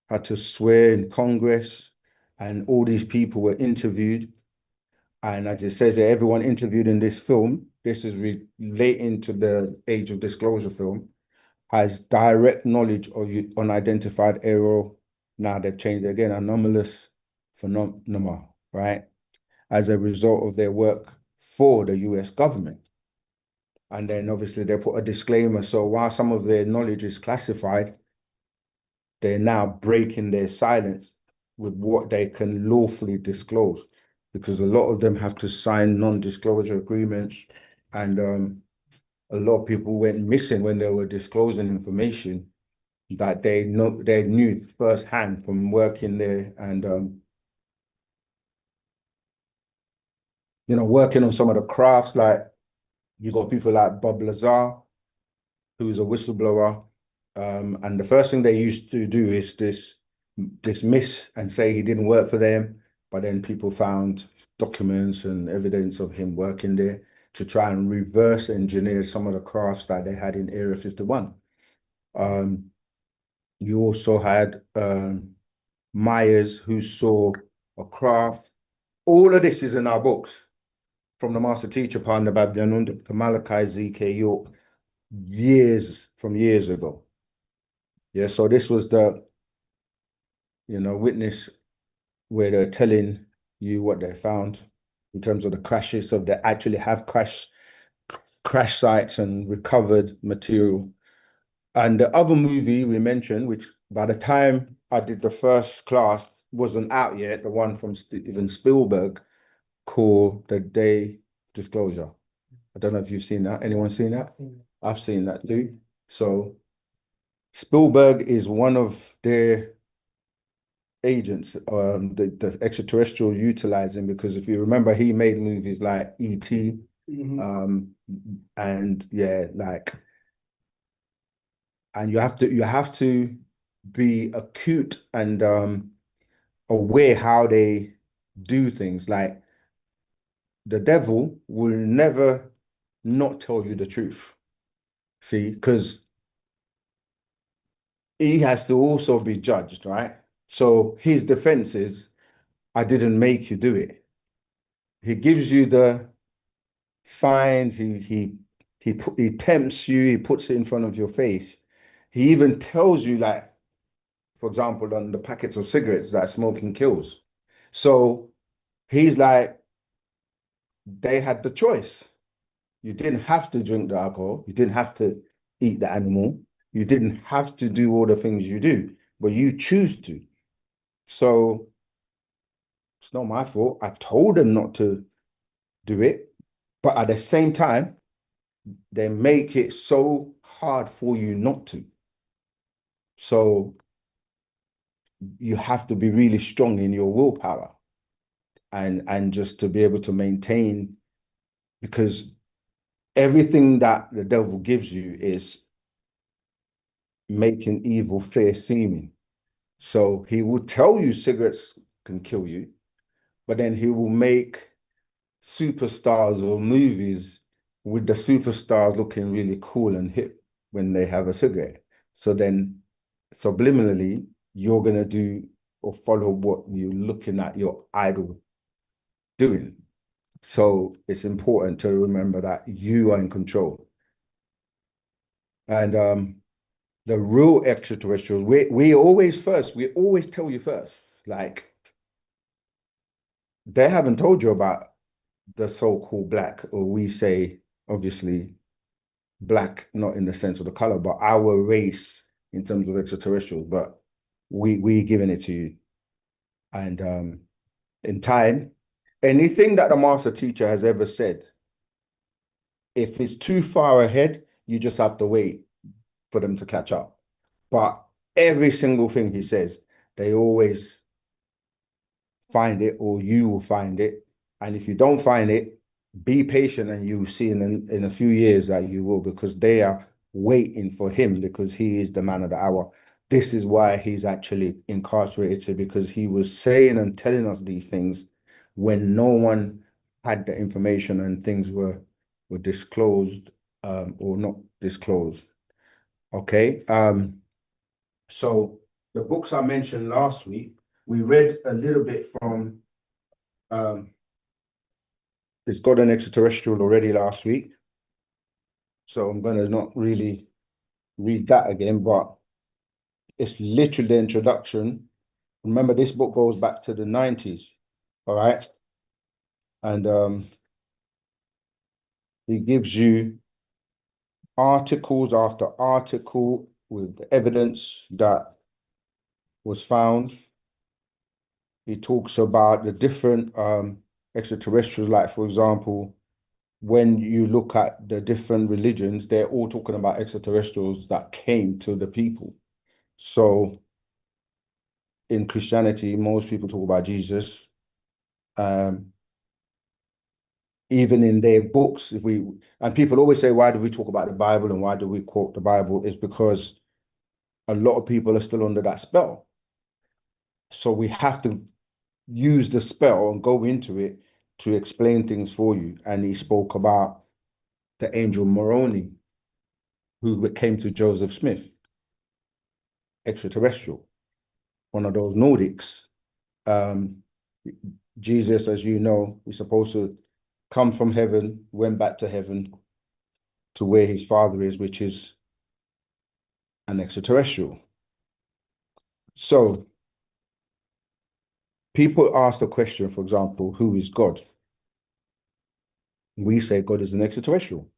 had to swear in Congress, and all these people were interviewed. And as it says that everyone interviewed in this film, this is relating to the age of disclosure film, has direct knowledge of unidentified aerial, now they've changed it again, anomalous phenomena, right? As a result of their work for the US government. And then obviously they put a disclaimer. So while some of their knowledge is classified, they're now breaking their silence with what they can lawfully disclose, because a lot of them have to sign non-disclosure agreements, and a lot of people went missing when they were disclosing information that they knew firsthand from working there, and working on some of the crafts. Like, you got people like Bob Lazar, who's a whistleblower, and the first thing they used to do is dismiss and say he didn't work for them, but then people found documents and evidence of him working there to try and reverse engineer some of the crafts that they had in Area 51. You also had Myers, who saw a craft. All of this is in our books, from the Master Teacher, Panda Babylon, to Malachi Z.K. York, years ago. Yeah, so this was the, witness where they're telling you what they found in terms of the crashes. So they actually have crash sites and recovered material. And the other movie we mentioned, which by the time I did the first class wasn't out yet, the one from Steven Spielberg, called The Day of Disclosure. I don't know if you've seen that. Anyone seen that? I've seen that too. So Spielberg is one of their agents, the extraterrestrials utilizing, because if you remember, he made movies like E.T. And yeah, like, and you have to be acute and aware how they do things. Like, the devil will never not tell you the truth. See, because he has to also be judged, right? So his defense is, I didn't make you do it. He gives you the signs, he tempts you, he puts it in front of your face. He even tells you, like, for example, on the packets of cigarettes, that smoking kills. So he's like, they had the choice. You didn't have to drink the alcohol. You didn't have to eat the animal. You didn't have to do all the things you do, but you choose to. So it's not my fault. I told them not to do it, but at the same time, they make it so hard for you not to. So you have to be really strong in your willpower and just to be able to maintain, because everything that the devil gives you is making evil fair seeming. So he will tell you cigarettes can kill you, but then he will make superstars or movies with the superstars looking really cool and hip when they have a cigarette. So then subliminally, you're going to do or follow what you're looking at your idol doing. So it's important to remember that you are in control. And the real extraterrestrials, we always tell you first. Like, they haven't told you about the so-called black, or we say, obviously, black, not in the sense of the color, but our race in terms of extraterrestrials, but we giving it to you. And in time, anything that the master teacher has ever said, if it's too far ahead, you just have to wait for them to catch up. But every single thing he says, they always find it, or you will find it. And if you don't find it, be patient, and you'll see in a few years that you will, because they are waiting for him, because he is the man of the hour. This is why he's actually incarcerated, because he was saying and telling us these things when no one had the information and things were disclosed or not disclosed. Okay. So the books I mentioned last week, we read a little bit from It's God and Extraterrestrial already last week. So I'm going to not really read that again, but it's literally the introduction. Remember, this book goes back to the 90s. All right. And it gives you articles after article with the evidence that was found. He talks about the different extraterrestrials, like for example, when you look at the different religions, they're all talking about extraterrestrials that came to the people. So in Christianity, most people talk about Jesus. Even in their books, and people always say, why do we talk about the Bible and why do we quote the Bible? It's because a lot of people are still under that spell. So we have to use the spell and go into it to explain things for you. And he spoke about the angel Moroni, who came to Joseph Smith, extraterrestrial, one of those Nordics. Jesus, as you know, is supposed to come from heaven, went back to heaven to where his father is, which is an extraterrestrial. So people ask the question, for example, who is God? We say God is an extraterrestrial.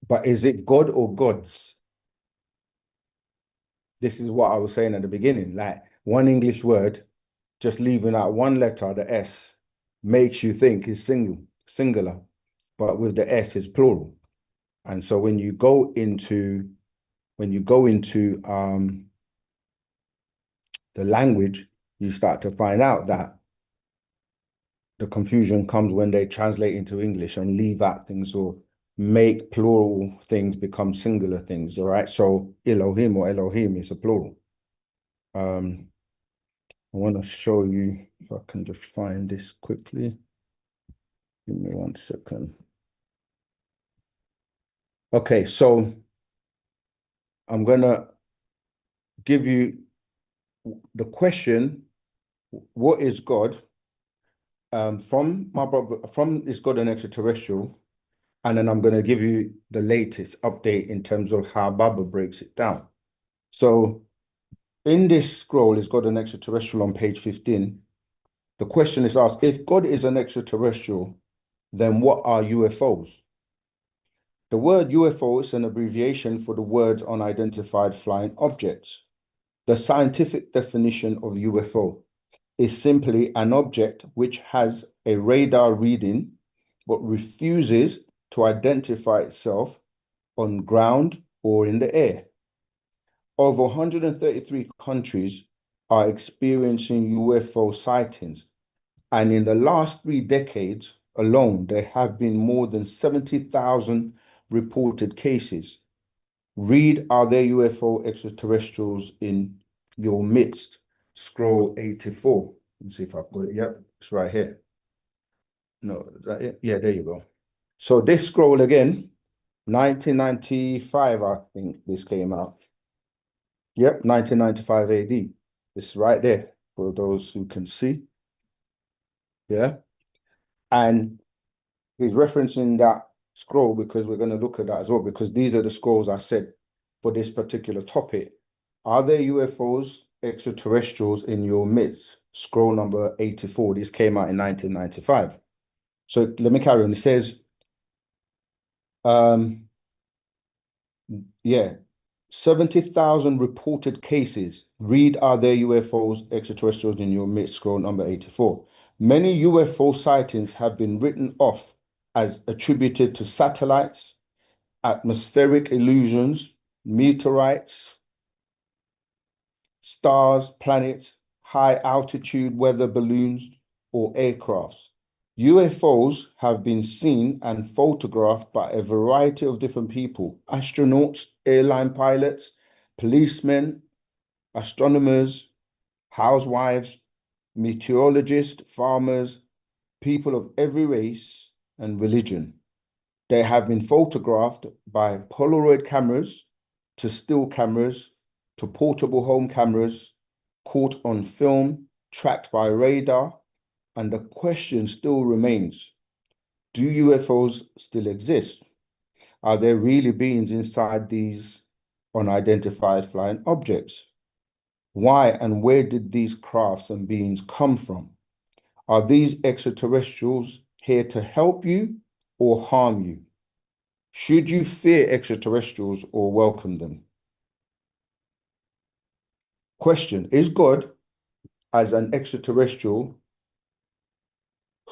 But is it God or gods? This is what I was saying at the beginning. Like one English word, just leaving out one letter, the S, makes you think it's singular, but with the S it's plural. And so when you go into the language, you start to find out that the confusion comes when they translate into English and leave out things or make plural things become singular things. All right. So Elohim or Elohim is a plural. I want to show you if I can just find this quickly. Give me 1 second. Okay, so I'm gonna give you the question, what is God? From my brother, is God an extraterrestrial? And then I'm gonna give you the latest update in terms of how Baba breaks it down. So in this scroll, is God an extraterrestrial on page 15? The question is asked, if God is an extraterrestrial, then what are UFOs? The word UFO is an abbreviation for the words unidentified flying objects. The scientific definition of UFO is simply an object which has a radar reading but refuses to identify itself on ground or in the air. Over 133 countries are experiencing UFO sightings, and in the last 3 decades alone, there have been more than 70,000 reported cases. Read, are there UFO extraterrestrials in your midst? Scroll 84. Let's see if I've got it. Yep, it's right here. No, is that it? Yeah, there you go. So this scroll again, 1995, I think this came out. Yep, 1995 AD. It's right there for those who can see. Yeah. And he's referencing that scroll because we're going to look at that as well, because these are the scrolls I said for this particular topic. Are there UFOs, extraterrestrials in your midst? Scroll number 84. This came out in 1995. So let me carry on. It says, yeah, 70,000 reported cases. Read, are there UFOs, extraterrestrials in your midst? Scroll number 84. Many UFO sightings have been written off as attributed to satellites, atmospheric illusions, meteorites, stars, planets, high altitude weather balloons, or aircrafts. UFOs have been seen and photographed by a variety of different people: astronauts, airline pilots, policemen, astronomers, housewives, meteorologists, farmers, people of every race and religion. They have been photographed by Polaroid cameras to still cameras to portable home cameras, caught on film, tracked by radar, and the question still remains, do UFOs still exist? Are there really beings inside these unidentified flying objects? Why and where did these crafts and beings come from? Are these extraterrestrials here to help you or harm you? Should you fear extraterrestrials or welcome them? Question, is God as an extraterrestrial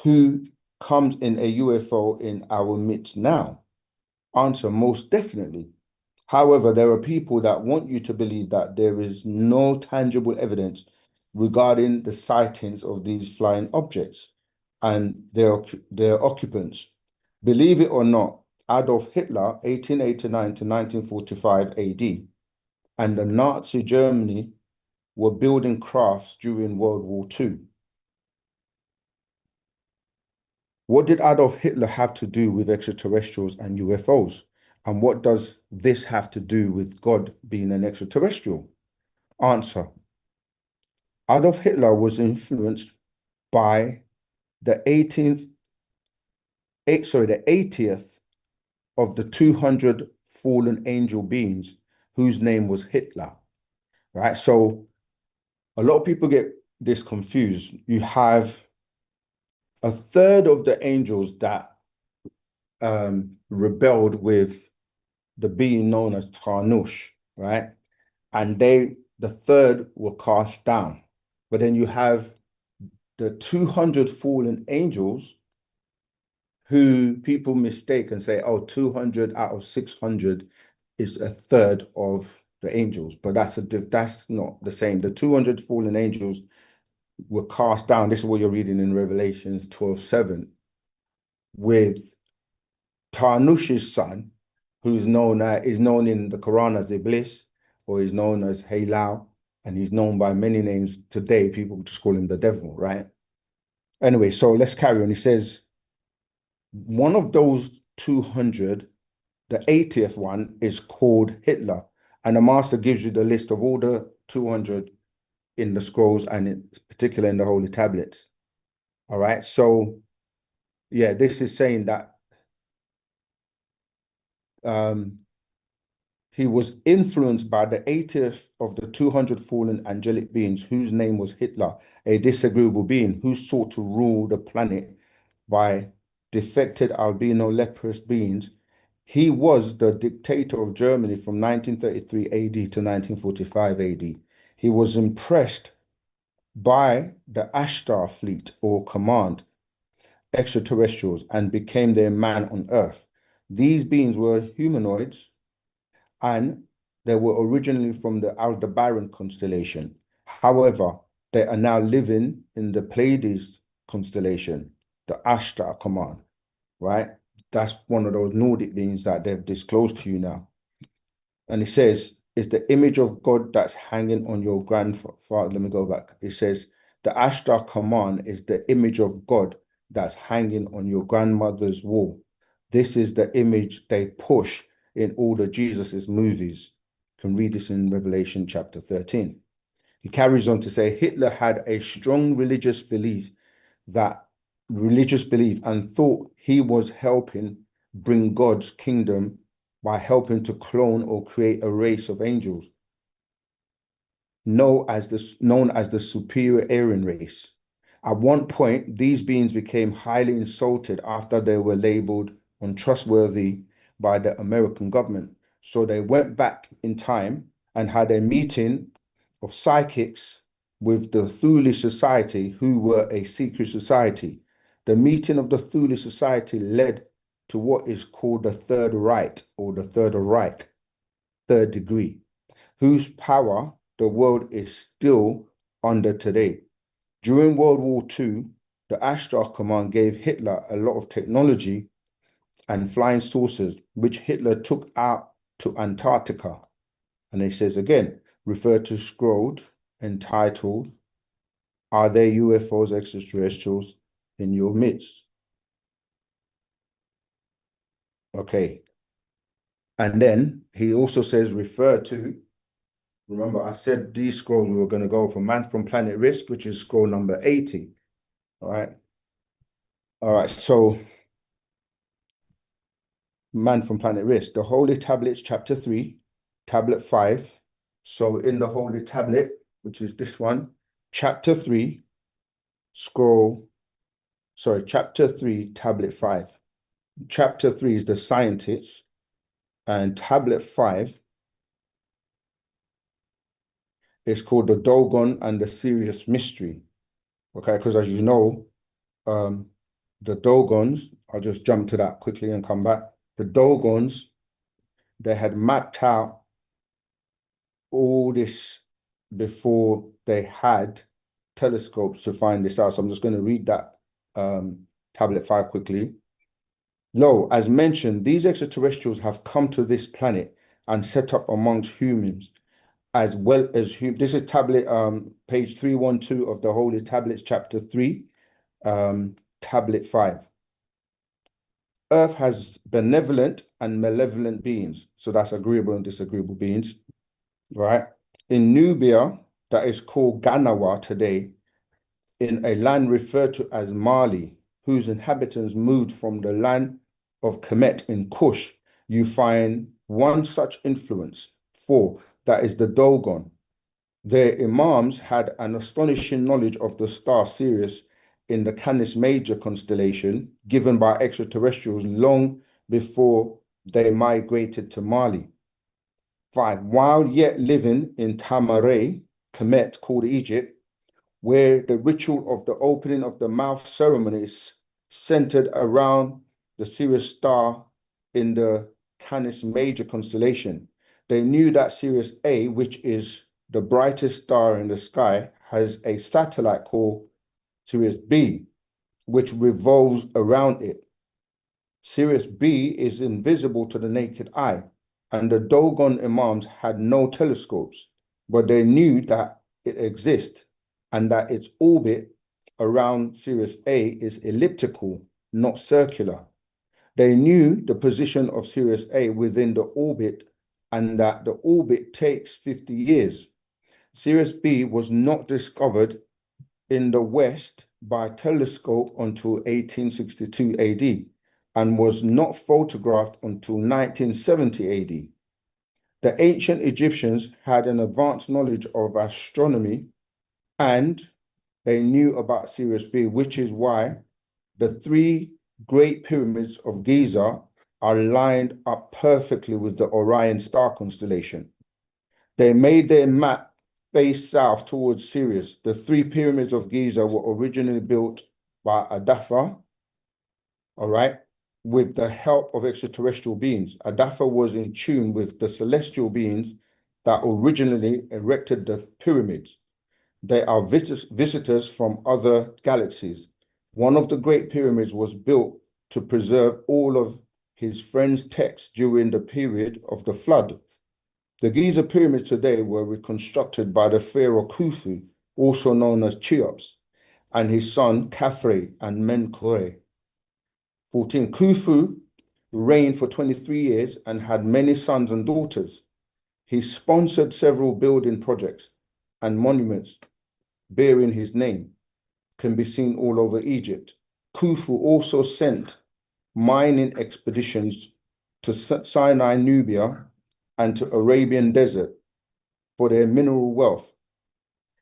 who comes in a UFO in our midst now? Answer, most definitely. However, there are people that want you to believe that there is no tangible evidence regarding the sightings of these flying objects and their occupants. Believe it or not, Adolf Hitler, 1889 to 1945 AD, and the Nazi Germany were building crafts during World War II. What did Adolf Hitler have to do with extraterrestrials and UFOs? And what does this have to do with God being an extraterrestrial? Answer. Adolf Hitler was influenced by the 80th of the 200 fallen angel beings whose name was Hitler, right? So a lot of people get this confused. You have a third of the angels that rebelled with the being known as Tarnush, right? And the third were cast down. But then you have the 200 fallen angels who people mistake and say, oh, 200 out of 600 is a third of the angels. But that's not the same. The 200 fallen angels were cast down. This is what you're reading in Revelations 12:7, with Tarnush's son, who's is known in the Quran as Iblis, or is known as Halal, and he's known by many names today. People just call him the devil, right? Anyway, so let's carry on. He says, one of those 200, the 80th one, is called Hitler. And the master gives you the list of all the 200 in the scrolls, and in particular in the holy tablets. All right. So, yeah, this is saying that he was influenced by the 80th of the 200 fallen angelic beings whose name was Hitler, a disagreeable being who sought to rule the planet by defected albino leprous beings. He was the dictator of Germany from 1933 AD to 1945 AD. He was impressed by the Ashtar fleet or command extraterrestrials and became their man on Earth. These beings were humanoids, and they were originally from the Aldebaran constellation. However, they are now living in the Pleiades constellation, the Ashtar command, right? That's one of those Nordic beings that they've disclosed to you now. And it says, it's the image of God that's hanging on your grandfather. Let me go back. It says, the Ashtar command is the image of God that's hanging on your grandmother's wall. This is the image they push in all the Jesus's movies. You can read this in Revelation chapter 13. He carries on to say Hitler had a strong religious belief and thought he was helping bring God's kingdom by helping to clone or create a race of angels known as the superior Aryan race. At one point, these beings became highly insulted after they were labeled untrustworthy by the American government. So they went back in time and had a meeting of psychics with the Thule Society, who were a secret society. The meeting of the Thule Society led to what is called the Third Reich, or the Third Reich, third degree, whose power the world is still under today. During World War II, the Ashtar Command gave Hitler a lot of technology and flying saucers, which Hitler took out to Antarctica. And it says again, refer to scroll entitled, Are There UFOs Extraterrestrials in Your Midst? Okay. And then he also says, refer to, remember I said these scrolls we were going to go from Man from Planet Risk, which is scroll number 80. All right. All right. So Man from Planet Risk, the Holy Tablets, chapter 3, tablet 5. So in the Holy Tablet, which is this one, chapter 3, chapter 3, tablet 5. Chapter 3 is the scientists, and tablet 5 It's called the Dogon and the Serious Mystery. Okay, because as you know, the Dogons, I'll just jump to that quickly and come back. The Dogons, they had mapped out all this before they had telescopes to find this out. So I'm just going to read that tablet 5 quickly. Lo, as mentioned, these extraterrestrials have come to this planet and set up amongst humans, as well as this is tablet page 312 of the Holy Tablets, chapter 3, tablet 5. Earth has benevolent and malevolent beings. So that's agreeable and disagreeable beings, right? In Nubia, that is called Ganawa today, in a land referred to as Mali, whose inhabitants moved from the land of Kemet in Kush, you find one such influence. 4, that is the Dogon. Their imams had an astonishing knowledge of the star Sirius in the Canis Major constellation, given by extraterrestrials long before they migrated to Mali. 5, while yet living in Tamaray, Kemet, called Egypt, where the ritual of the opening of the mouth ceremony is centered around the Sirius star in the Canis Major constellation. They knew that Sirius A, which is the brightest star in the sky, has a satellite called Sirius B, which revolves around it. Sirius B is invisible to the naked eye, and the Dogon imams had no telescopes, but they knew that it exists and that its orbit around Sirius A is elliptical, not circular. They knew the position of Sirius A within the orbit and that the orbit takes 50 years. Sirius B was not discovered in the West by telescope until 1862 AD and was not photographed until 1970 AD. The ancient Egyptians had an advanced knowledge of astronomy and they knew about Sirius B, which is why the 3 great pyramids of Giza are lined up perfectly with the Orion star constellation. They made their map face south towards Sirius. The 3 pyramids of Giza were originally built by Adafa, all right, with the help of extraterrestrial beings. Adafa was in tune with the celestial beings that originally erected the pyramids. They are visitors from other galaxies. One of the great pyramids was built to preserve all of his friends' texts during the period of the flood. The Giza pyramids today were reconstructed by the pharaoh Khufu, also known as Cheops, and his son Khafre and Menkaure. 14. Khufu reigned for 23 years and had many sons and daughters. He sponsored several building projects, and monuments bearing his name can be seen all over Egypt. Khufu also sent mining expeditions to Sinai, Nubia, and to Arabian desert for their mineral wealth.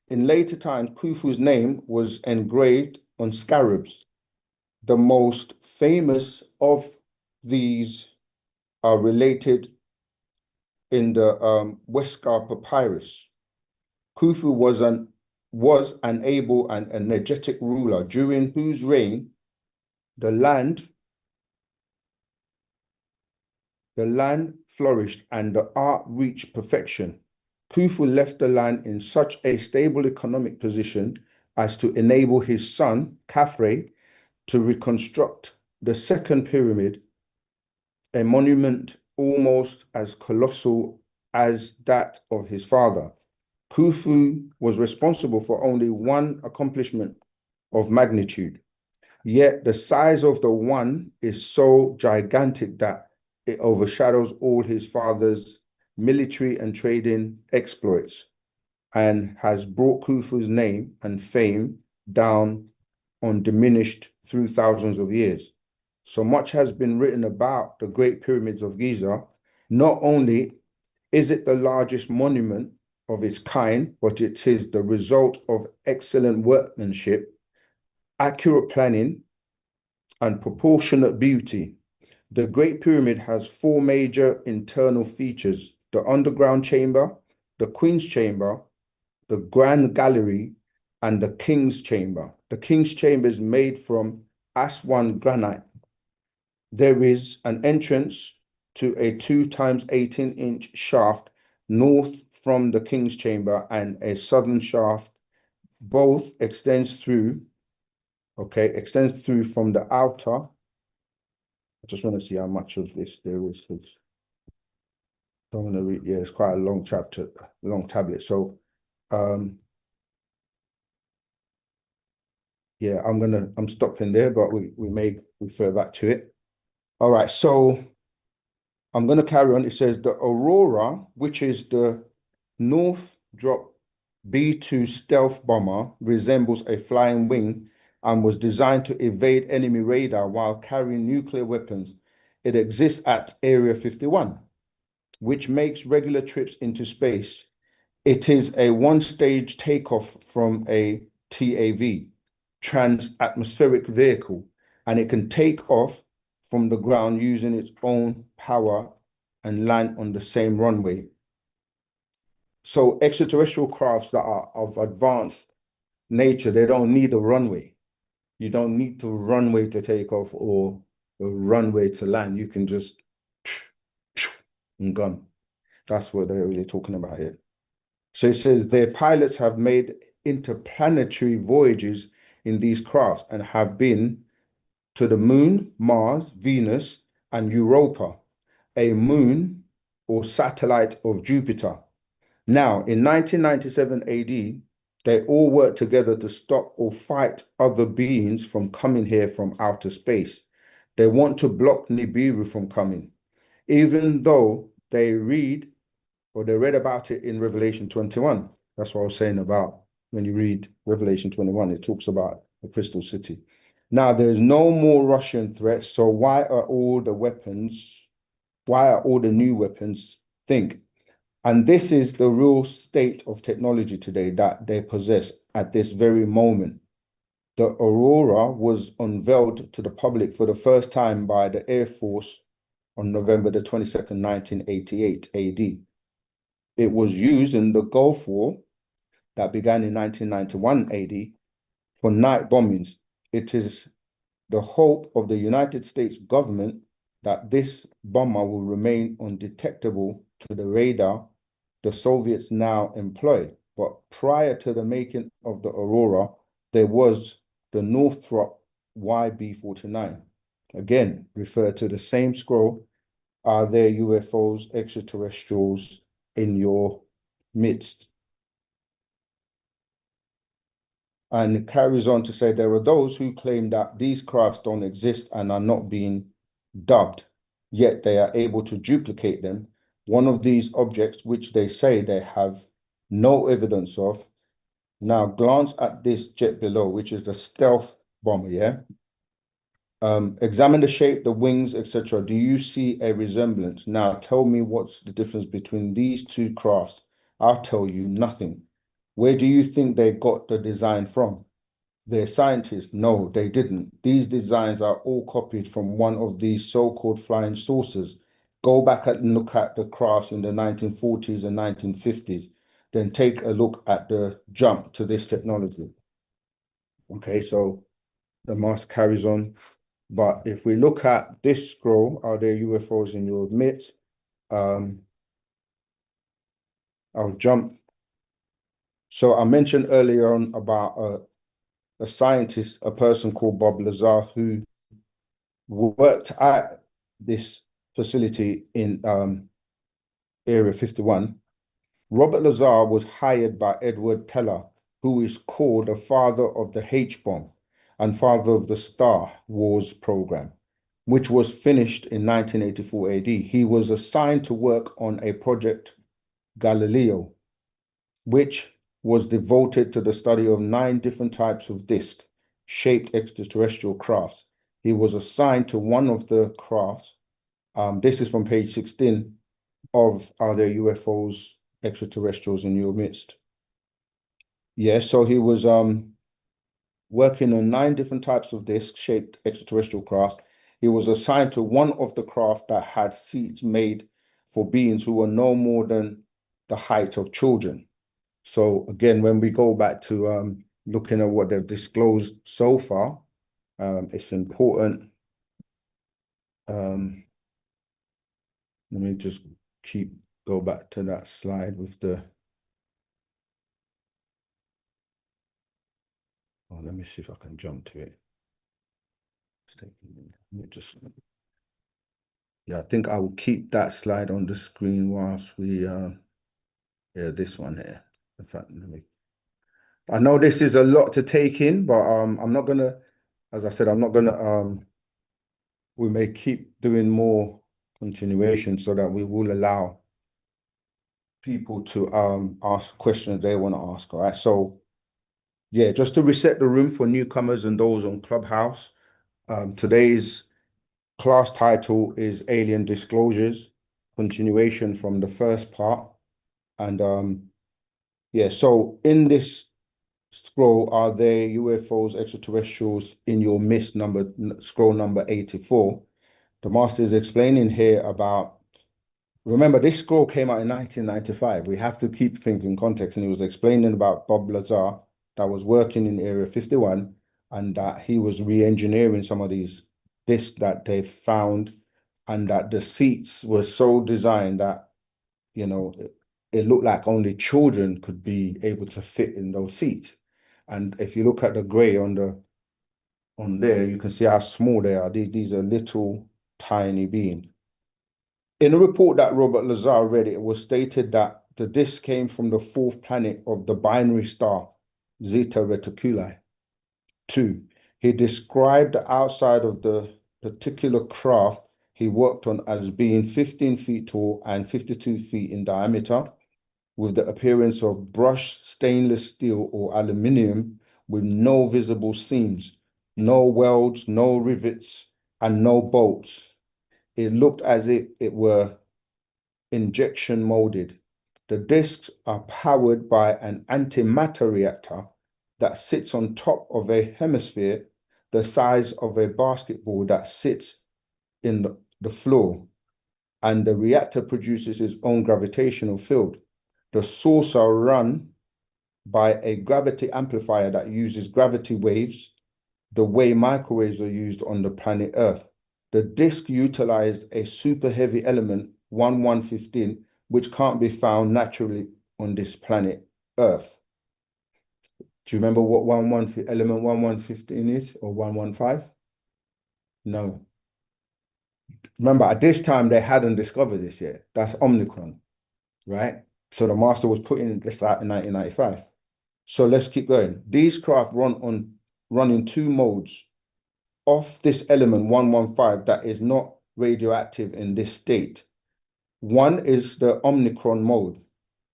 In later times, Khufu's name was engraved on scarabs. The most famous of these are related in the Westgar Papyrus. Khufu was an able and energetic ruler during whose reign the land flourished and the art reached perfection. Khufu left the land in such a stable economic position as to enable his son, Khafre, to reconstruct the second pyramid, a monument almost as colossal as that of his father. Khufu was responsible for only one accomplishment of magnitude, yet the size of the one is so gigantic that it overshadows all his father's military and trading exploits and has brought Khufu's name and fame down undiminished through thousands of years. So much has been written about the Great Pyramids of Giza. Not only is it the largest monument of its kind, but it is the result of excellent workmanship, accurate planning, and proportionate beauty. The Great Pyramid has 4 major internal features: the underground chamber, the Queen's Chamber, the Grand Gallery, and the King's Chamber. The King's Chamber is made from Aswan granite. There is an entrance to a 2 times 18-inch shaft north from the King's Chamber, and a southern shaft. Both extends through, extends through from the outer. I just want to see how much of this there is, because I don't want to read. Yeah, it's quite a long chapter, long tablet. So, yeah, I'm stopping there, but we may refer back to it. All right, so I'm going to carry on. It says the Aurora, which is the North Drop B-2 stealth bomber, resembles a flying wing and was designed to evade enemy radar while carrying nuclear weapons. It exists at Area 51, which makes regular trips into space. It is a one-stage takeoff from a TAV, trans-atmospheric vehicle, and it can take off from the ground using its own power and land on the same runway. So extraterrestrial crafts that are of advanced nature, they don't need a runway. You don't need the runway to take off or a runway to land. You can just and gone. That's what they're really talking about here. So it says their pilots have made interplanetary voyages in these crafts and have been to the moon, Mars, Venus, and Europa, a moon or satellite of Jupiter. Now, in 1997 AD, they all worked together to stop or fight other beings from coming here from outer space. They want to block Nibiru from coming, even though they read about it in Revelation 21. That's what I was saying about when you read Revelation 21, it talks about the crystal city. Now, there's no more Russian threats, so why are all the new weapons think? And this is the real state of technology today that they possess at this very moment. The Aurora was unveiled to the public for the first time by the Air Force on November the 22nd, 1988 AD. It was used in the Gulf War that began in 1991 AD for night bombings. It is the hope of the United States government that this bomber will remain undetectable to the radar the Soviets now employ. But prior to the making of the Aurora, there was the Northrop YB-49. Again, refer to the same scroll. Are there UFOs, extraterrestrials in your midst? And it carries on to say there are those who claim that these crafts don't exist and are not being dubbed, yet they are able to duplicate them. One of these objects, which they say they have no evidence of. Now glance at this jet below, which is the stealth bomber, yeah? Examine the shape, the wings, etc. Do you see a resemblance? Now tell me what's the difference between these two crafts. I'll tell you nothing. Where do you think they got the design from? They're scientists. No, they didn't. These designs are all copied from one of these so-called flying saucers. Go back and look at the crafts in the 1940s and 1950s. Then take a look at the jump to this technology. Okay, so the mask carries on. But if we look at this scroll, are there UFOs in your midst? I'll jump. So I mentioned earlier on about a scientist, a person called Bob Lazar, who worked at this facility in Area 51. Robert Lazar was hired by Edward Teller, who is called the father of the H-bomb and father of the Star Wars program, which was finished in 1984 AD. He was assigned to work on a project Galileo, which was devoted to the study of 9 different types of disc-shaped extraterrestrial crafts. He was assigned to one of the crafts. This is from page 16 of Are There UFOs, Extraterrestrials in Your Midst? Yeah, so he was working on 9 different types of disc-shaped extraterrestrial craft. He was assigned to one of the craft that had seats made for beings who were no more than the height of children. So again, when we go back to looking at what they've disclosed so far, it's important. Let me just go back to that slide with the. Oh, let me see if I can jump to it. Let me just. Yeah, I think I will keep that slide on the screen whilst we this one here. In fact, I know this is a lot to take in, but I'm not gonna, as I said, I'm not gonna we may keep doing more continuation so that we will allow people to ask questions they want to ask. All right. So yeah, just to reset the room for newcomers and those on Clubhouse. Today's class title is Alien Disclosures, continuation from the first part. And yeah, so in this scroll, are there UFOs, extraterrestrials in your midst, scroll number 84? The master is explaining here about, remember this scroll came out in 1995. We have to keep things in context. And he was explaining about Bob Lazar that was working in Area 51 and that he was re-engineering some of these discs that they found, and that the seats were so designed that, you know, it looked like only children could be able to fit in those seats. And if you look at the gray on there, you can see how small they are. These are little tiny beings. In a report that Robert Lazar read, it was stated that the disk came from the fourth planet of the binary star Zeta Reticuli 2. He described the outside of the particular craft he worked on as being 15 feet tall and 52 feet in diameter, with the appearance of brushed stainless steel or aluminium with no visible seams, no welds, no rivets, and no bolts. It looked as if it were injection molded. The discs are powered by an antimatter reactor that sits on top of a hemisphere the size of a basketball that sits in the floor, and the reactor produces its own gravitational field. The source are run by a gravity amplifier that uses gravity waves the way microwaves are used on the planet Earth. The disk utilized a super heavy element, 1115, which can't be found naturally on this planet Earth. Do you remember what element 1115 is, or 115? No. Remember, at this time, they hadn't discovered this yet. That's Omicron, right? So the master was putting this out in 1995. So let's keep going. These craft run in two modes. Of this element 115 that is not radioactive in this state. One is the Omicron mode,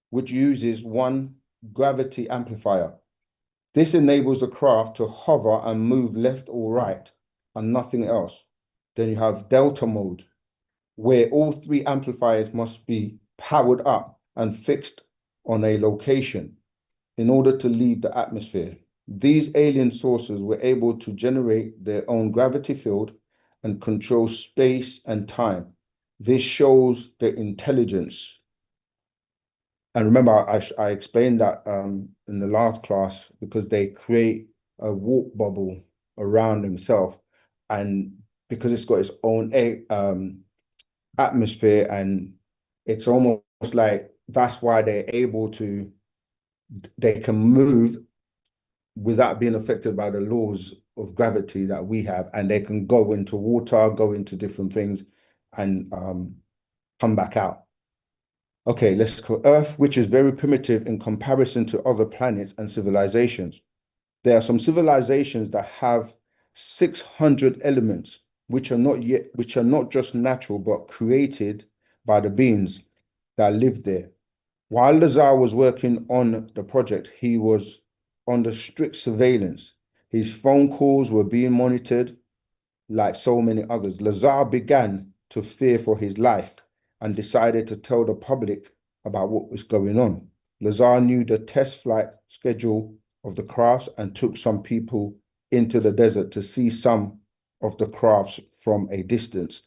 which uses one gravity amplifier. This enables the craft to hover and move left or right and nothing else. Then you have Delta mode, where all three amplifiers must be powered up and fixed on a location in order to leave the atmosphere. These alien sources were able to generate their own gravity field and control space and time. This shows the intelligence. And remember, I explained that in the last class, because they create a warp bubble around themselves, and because it's got its own atmosphere, and it's almost like that's why they can move without being affected by the laws of gravity that we have, and they can go into water, go into different things, and come back out. Okay, let's go. Earth, which is very primitive in comparison to other planets and civilizations. There are some civilizations that have 600 elements, which are not just natural, but created by the beings that live there. While Lazar was working on the project, he was under strict surveillance. His phone calls were being monitored like so many others. Lazar began to fear for his life and decided to tell the public about what was going on. Lazar knew the test flight schedule of the crafts and took some people into the desert to see some of the crafts from a distance.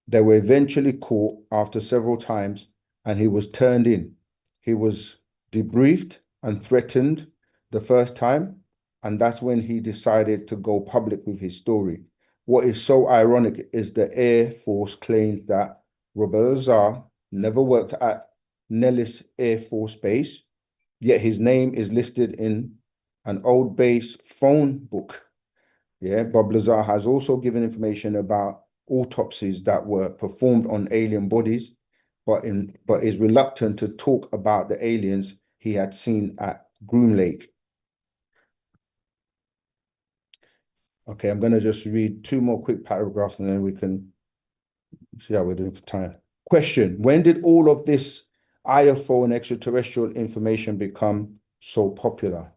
They were eventually caught after several times, and he was turned in. He was debriefed and threatened the first time, and that's when he decided to go public with his story. What is so ironic is the Air Force claims that Robert Lazar never worked at Nellis Air Force Base, yet his name is listed in an old base phone book. Yeah, Bob Lazar has also given information about autopsies that were performed on alien bodies, but is reluctant to talk about the aliens he had seen at Groom Lake. Okay, I'm going to just read two more quick paragraphs and then we can see how we're doing for time. Question: when did all of this UFO and extraterrestrial information become so popular?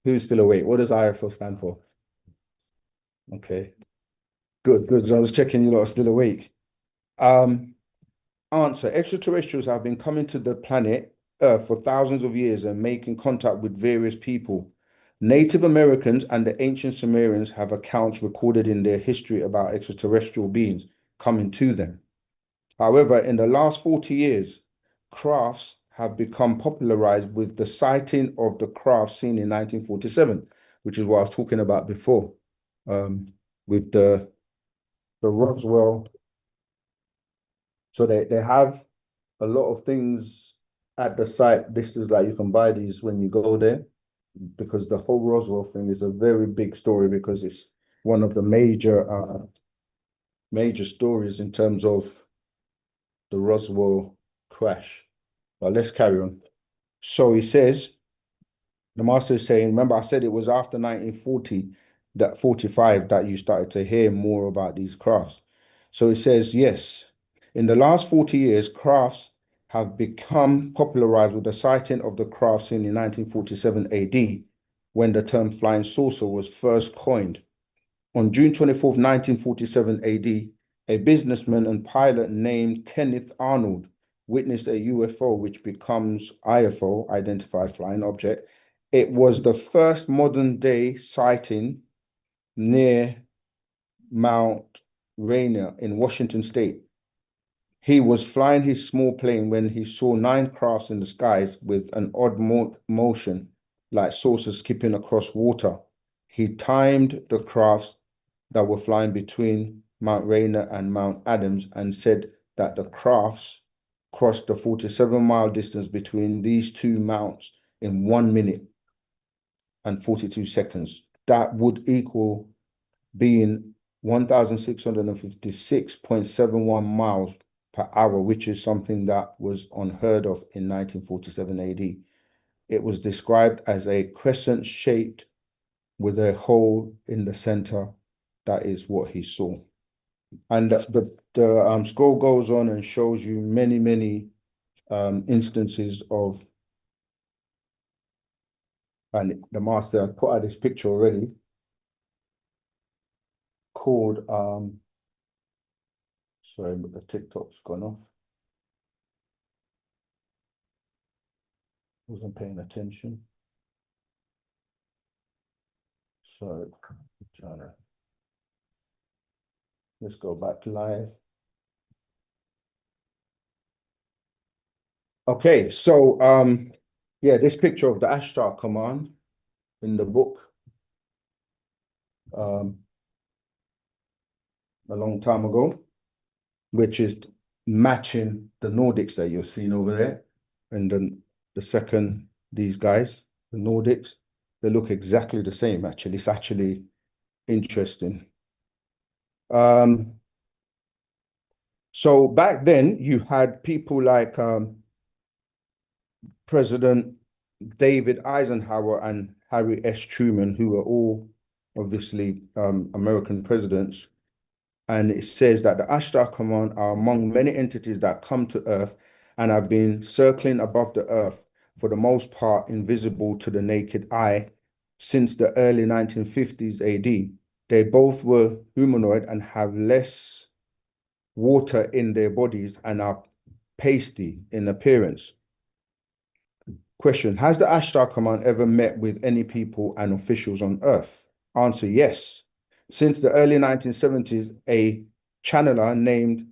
Who's still awake? What does UFO stand for? Okay, good. I was checking you lot are still awake. Answer: extraterrestrials have been coming to the planet Earth for thousands of years and making contact with various people. Native Americans and the ancient Sumerians have accounts recorded in their history about extraterrestrial beings coming to them. However, in the last 40 years, crafts have become popularized with the sighting of the craft seen in 1947, which is what I was talking about before, with the Roswell. So they have a lot of things at the site. This is like you can buy these when you go there, because the whole Roswell thing is a very big story, because it's one of the major stories in terms of the Roswell crash. But let's carry on. So he says, the master is saying, remember I said it was after 1940, that 45, that you started to hear more about these crafts. So he says, yes, in the last 40 years, crafts have become popularized with the sighting of the craft seen in 1947 AD, when the term flying saucer was first coined. On June 24th, 1947 AD, a businessman and pilot named Kenneth Arnold witnessed a UFO, which becomes IFO, Identified Flying Object. It was the first modern day sighting near Mount Rainier in Washington State. He was flying his small plane when he saw 9 crafts in the skies with an odd motion, like saucers skipping across water. He timed the crafts that were flying between Mount Rainier and Mount Adams and said that the crafts crossed the 47-mile distance between these two mounts in 1 minute and 42 seconds. That would equal being 1,656.71 miles per hour, which is something that was unheard of in 1947 AD. It was described as a crescent shaped with a hole in the center. That is what he saw. And the scroll goes on and shows you many instances of, and the master put out this picture already, called, sorry, but the TikTok's gone off. Wasn't paying attention. So, let's go back to live. Okay, so yeah, this picture of the Ashtar Command in the book a long time ago, which is matching the Nordics that you're seeing over there. And then the second, these guys, the Nordics, they look exactly the same, actually. It's actually interesting. So back then you had people like President David Eisenhower and Harry S. Truman, who were all obviously American presidents. And it says that the Ashtar Command are among many entities that come to Earth and have been circling above the Earth, for the most part invisible to the naked eye, since the early 1950s AD. They both were humanoid and have less water in their bodies and are pasty in appearance. Question: has the Ashtar Command ever met with any people and officials on Earth? Answer: yes. Since the early 1970s, a channeler named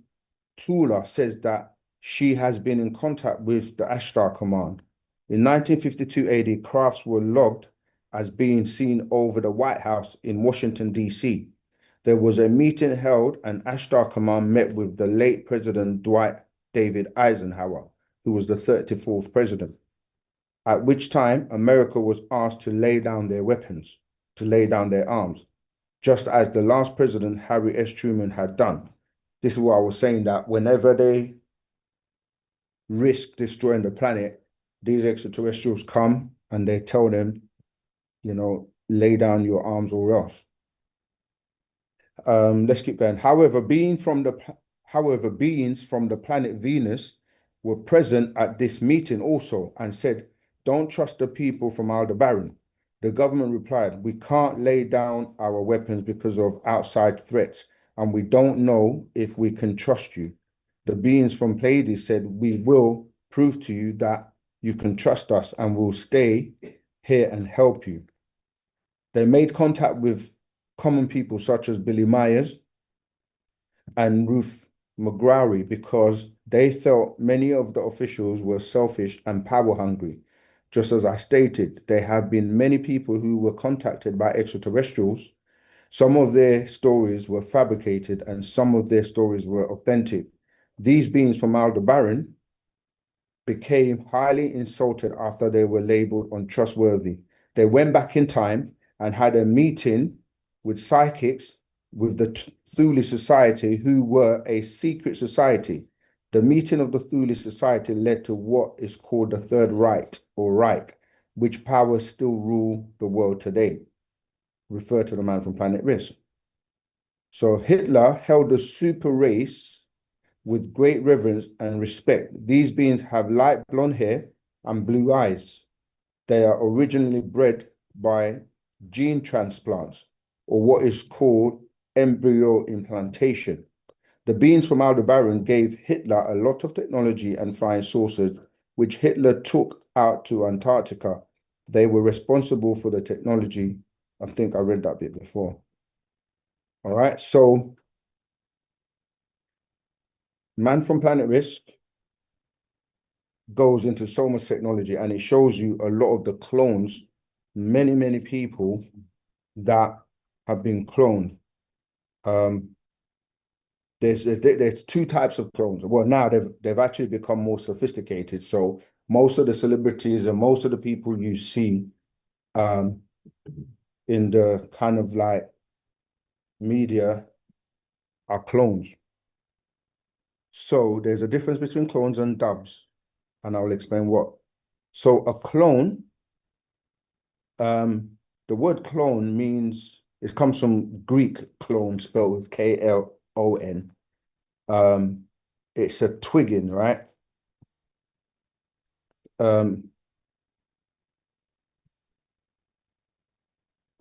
Tula says that she has been in contact with the Ashtar Command. In 1952 AD, crafts were logged as being seen over the White House in Washington, D.C. There was a meeting held, and Ashtar Command met with the late President Dwight David Eisenhower, who was the 34th president, at which time America was asked to lay down their weapons, to lay down their arms, just as the last president, Harry S. Truman, had done. This is what I was saying, that whenever they risk destroying the planet, these extraterrestrials come and they tell them, you know, lay down your arms or else. Let's keep going. However, beings from the planet Venus were present at this meeting also and said, don't trust the people from Aldebaran. The government replied, we can't lay down our weapons because of outside threats, and we don't know if we can trust you. The beings from Pleiades said, we will prove to you that you can trust us and we'll stay here and help you. They made contact with common people such as Billy Myers and Ruth McGrory because they felt many of the officials were selfish and power hungry. Just as I stated, there have been many people who were contacted by extraterrestrials. Some of their stories were fabricated and some of their stories were authentic. These beings from Aldebaran became highly insulted after they were labeled untrustworthy. They went back in time and had a meeting with psychics with the Thule Society, who were a secret society. The meeting of the Thule Society led to what is called the Third Reich, or Reich, which powers still rule the world today. Refer to the man from Planet Risk. So Hitler held a super race with great reverence and respect. These beings have light blonde hair and blue eyes. They are originally bred by gene transplants, or what is called embryo implantation. The beings from Aldebaran gave Hitler a lot of technology and flying saucers, which Hitler took out to Antarctica. They were responsible for the technology. I think I read that bit before. All right, so Man from Planet Risk goes into so much technology, and it shows you a lot of the clones, many people that have been cloned. There's two types of clones. Well, now they've actually become more sophisticated. So most of the celebrities and most of the people you see in the kind of like media are clones. So there's a difference between clones and dubs, and I'll explain what. So a clone, the word clone means, it comes from Greek clone, spelled with K-L-O-N. It's a twigging, right?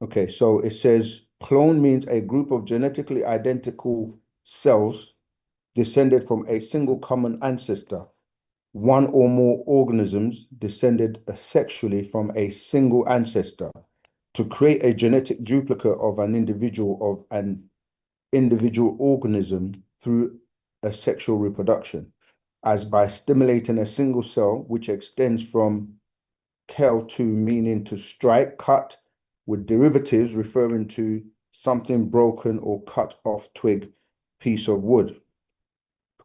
Okay, so it says clone means a group of genetically identical cells descended from a single common ancestor. One or more organisms descended asexually from a single ancestor to create a genetic duplicate of an individual organism through asexual reproduction, as by stimulating a single cell, which extends from kel to, meaning to strike, cut, with derivatives referring to something broken or cut off twig, piece of wood.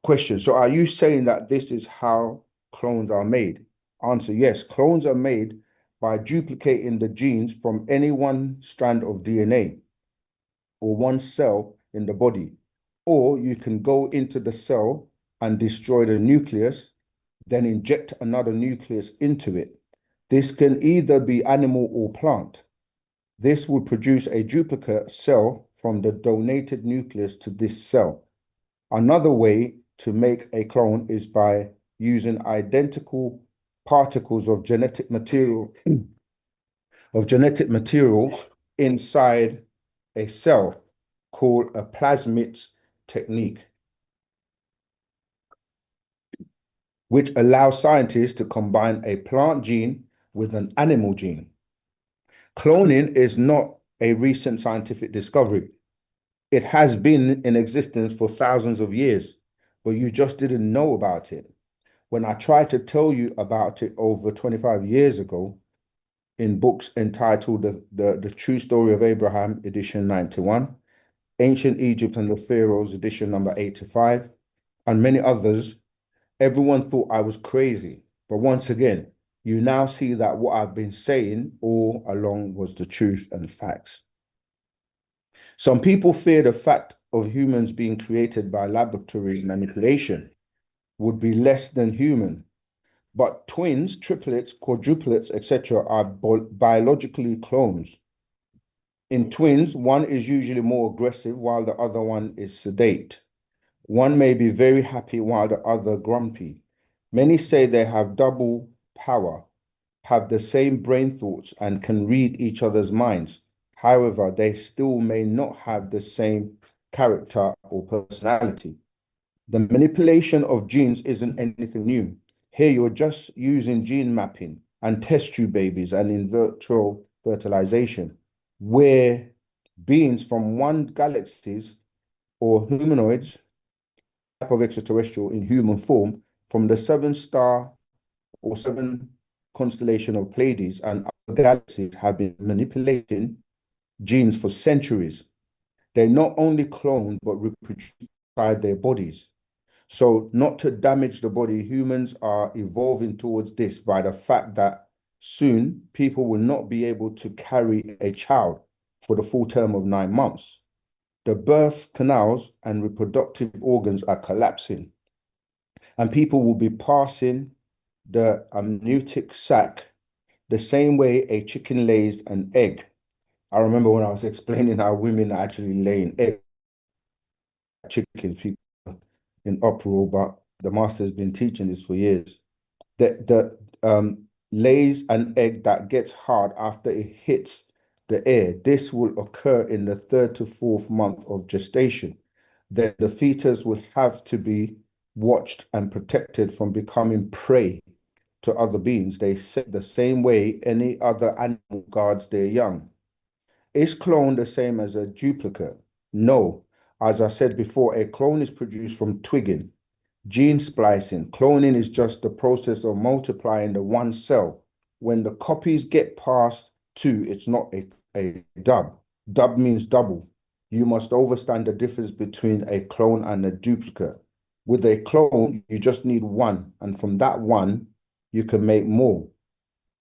Question, so are you saying that this is how clones are made? Answer, yes. Clones are made by duplicating the genes from any one strand of DNA or one cell in the body. Or you can go into the cell and destroy the nucleus, then inject another nucleus into it. This can either be animal or plant. This would produce a duplicate cell from the donated nucleus to this cell. Another way to make a clone is by using identical particles of genetic material inside a cell, called a plasmid technique, which allows scientists to combine a plant gene with an animal gene. Cloning is not a recent scientific discovery. It has been in existence for thousands of years, but you just didn't know about it. When I tried to tell you about it over 25 years ago in books entitled The True Story of Abraham, edition 91, Ancient Egypt and the Pharaohs, edition number 85, and many others, everyone thought I was crazy. But once again, you now see that what I've been saying all along was the truth and facts. Some people fear the fact of humans being created by laboratory manipulation would be less than human. But twins, triplets, quadruplets, etc. are biologically clones. In twins, one is usually more aggressive while the other one is sedate. One may be very happy while the other grumpy. Many say they have double power, have the same brain thoughts, and can read each other's minds. However, they still may not have the same character or personality. The manipulation of genes isn't anything new. Here you're just using gene mapping and test tube babies and in vitro fertilization, where beings from one galaxies or humanoids, type of extraterrestrial in human form, from the seven star or seven constellation of Pleiades and other galaxies have been manipulating genes for centuries. They not only clone but reproduce inside their bodies. So, not to damage the body, humans are evolving towards this by the fact that soon people will not be able to carry a child for the full term of 9 months. The birth canals and reproductive organs are collapsing, and people will be passing the amniotic sac the same way a chicken lays an egg. I remember when I was explaining how women are actually laying eggs, chickens, people in uproar, but the master has been teaching this for years. The lays an egg that gets hard after it hits the air. This will occur in the 3rd to 4th month of gestation. Then the fetus will have to be watched and protected from becoming prey to other beings. They say the same way any other animal guards their young. Is clone the same as a duplicate? No. As I said before, a clone is produced from twigging. Gene splicing. Cloning is just the process of multiplying the one cell. When the copies get past 2, it's not a dub. Dub means double. You must understand the difference between a clone and a duplicate. With a clone, you just need one, and from that one, you can make more.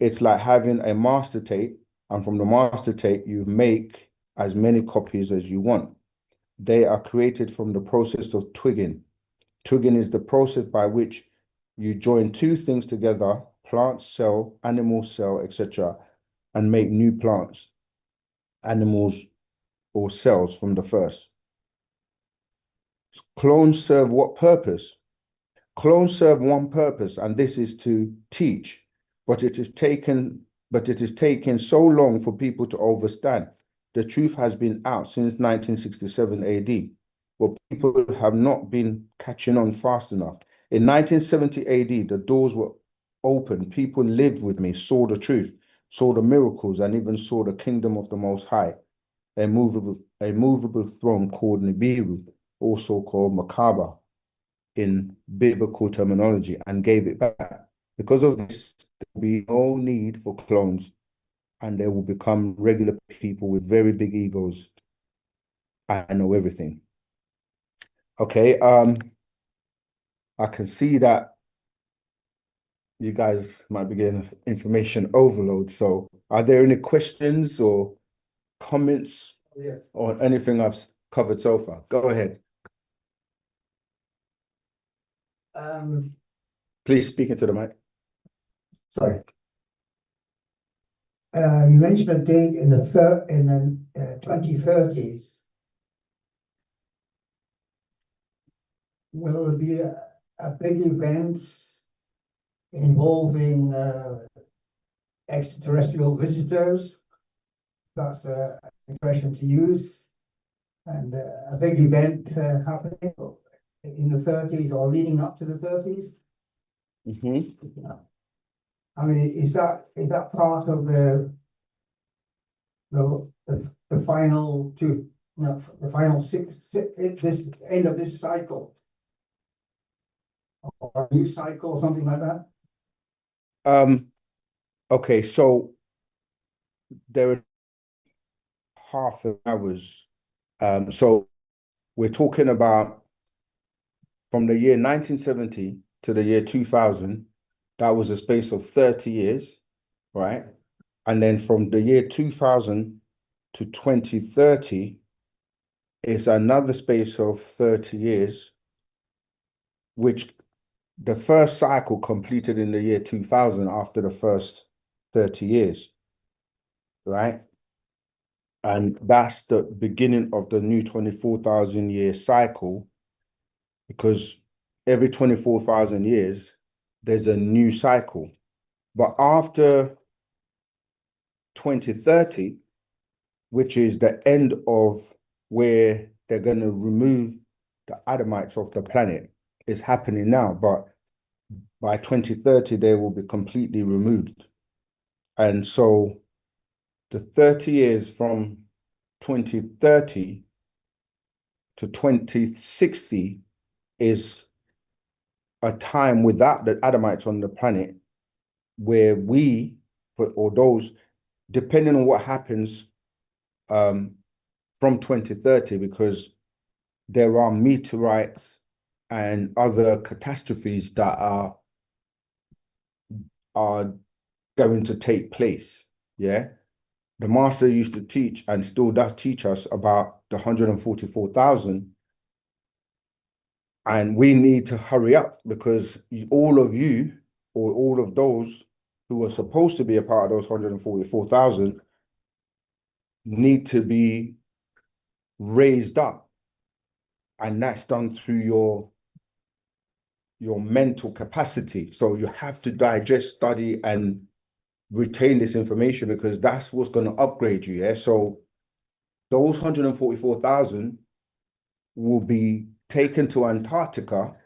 It's like having a master tape, and from the master tape, you make as many copies as you want. They are created from the process of twigging. Twigging is the process by which you join two things together, plant cell, animal cell, etc., and make new plants, animals, or cells from the first. Clones serve what purpose? Clones serve one purpose, and this is to teach, but it is taken so long for people to understand. The truth has been out since 1967 AD, but people have not been catching on fast enough. In 1970 AD, the doors were open. People lived with me, saw the truth, saw the miracles, and even saw the kingdom of the Most High, a movable throne called Nibiru, also called Makaba in biblical terminology, and gave it back. Because of this, there will be no need for clones, and they will become regular people with very big egos. I know everything. Okay, I can see that you guys might be getting information overload. So are there any questions or comments on anything I've covered so far? Go ahead. Please speak into the mic. Sorry. You mentioned a date in the 2030s. Will there be a big event involving extraterrestrial visitors? That's an impression to use. And a big event happening in the 30s or leading up to the 30s? Mm-hmm. I mean, is that part of the final the final this end of this cycle? or a news cycle or something like that? Okay, so there are half an hours. So we're talking about from the year 1970 to the year 2000, that was a space of 30 years, right? And then from the year 2000 to 2030 is another space of 30 years, which the first cycle completed in the year 2000 after the first 30 years, right? And that's the beginning of the new 24,000 year cycle, because every 24,000 years, there's a new cycle. But after 2030, which is the end of where they're going to remove the Adamites off the planet, is happening now. But by 2030, they will be completely removed. And so the 30 years from 2030 to 2060 is a time without the Adamites on the planet where we, or those, depending on what happens from 2030, because there are meteorites and other catastrophes that are going to take place. Yeah. The master used to teach and still does teach us about the 144,000. And we need to hurry up, because all of you, or all of those who are supposed to be a part of those 144,000, need to be raised up. And that's done through your mental capacity. So you have to digest, study, and retain this information, because that's what's going to upgrade you. Yeah. So those 144,000 will be taken to Antarctica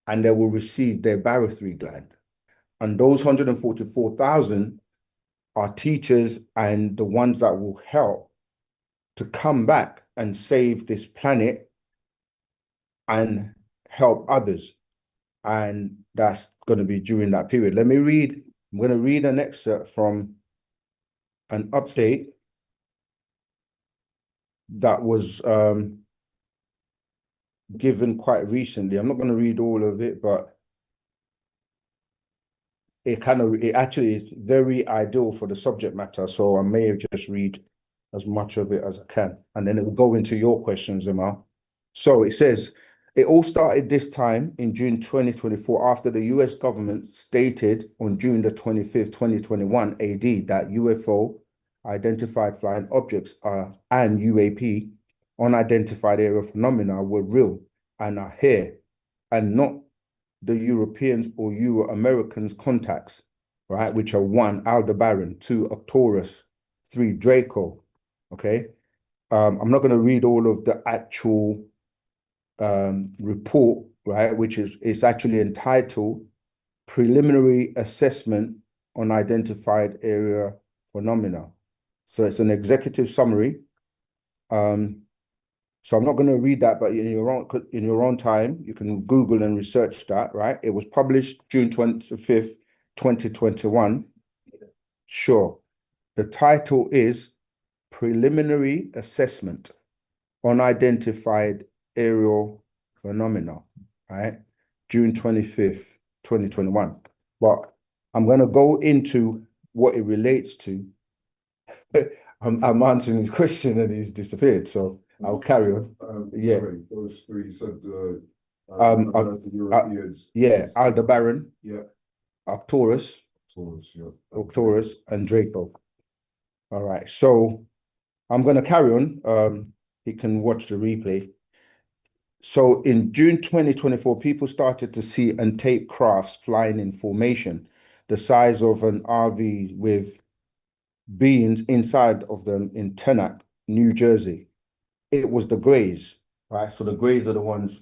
and they will receive their barothry gland. And those 144,000 are teachers and the ones that will help to come back and save this planet and help others. And that's going to be during that period. I'm going to read an excerpt from an update that was given quite recently. I'm not going to read all of it, but it actually is very ideal for the subject matter. So I may just read as much of it as I can, and then it will go into your questions, Emma. So it says, it all started this time in June 2024 after the US government stated on June the 25th, 2021 AD that UFO, identified flying objects, and UAP, unidentified aerial phenomena, were real and are here, and not the Europeans or Euro-Americans contacts, right? Which are 1, Aldebaran, 2, Arcturus, 3, Draco, okay? I'm not going to read all of the actual report, right? Which is actually entitled Preliminary Assessment on Identified Area Phenomena. So it's an executive summary. So I'm not going to read that, but in your own time, you can Google and research that, right? It was published June 25th, 2021. Sure. The title is Preliminary Assessment on Identified Aerial Phenomena, right? June 25th, 2021. But I'm going to go into what it relates to. I'm answering his question and he's disappeared, so I'll carry on. Yeah. Sorry, those three, you said the Europeans. Yeah, Aldebaran. Yeah. Arcturus. Yeah. Arcturus and Draco. All right, so I'm going to carry on. You can watch the replay. So in June 2024, people started to see and tape crafts flying in formation, the size of an RV, with beings inside of them in Teaneck, New Jersey. It was the Greys, right? So the Greys are the ones,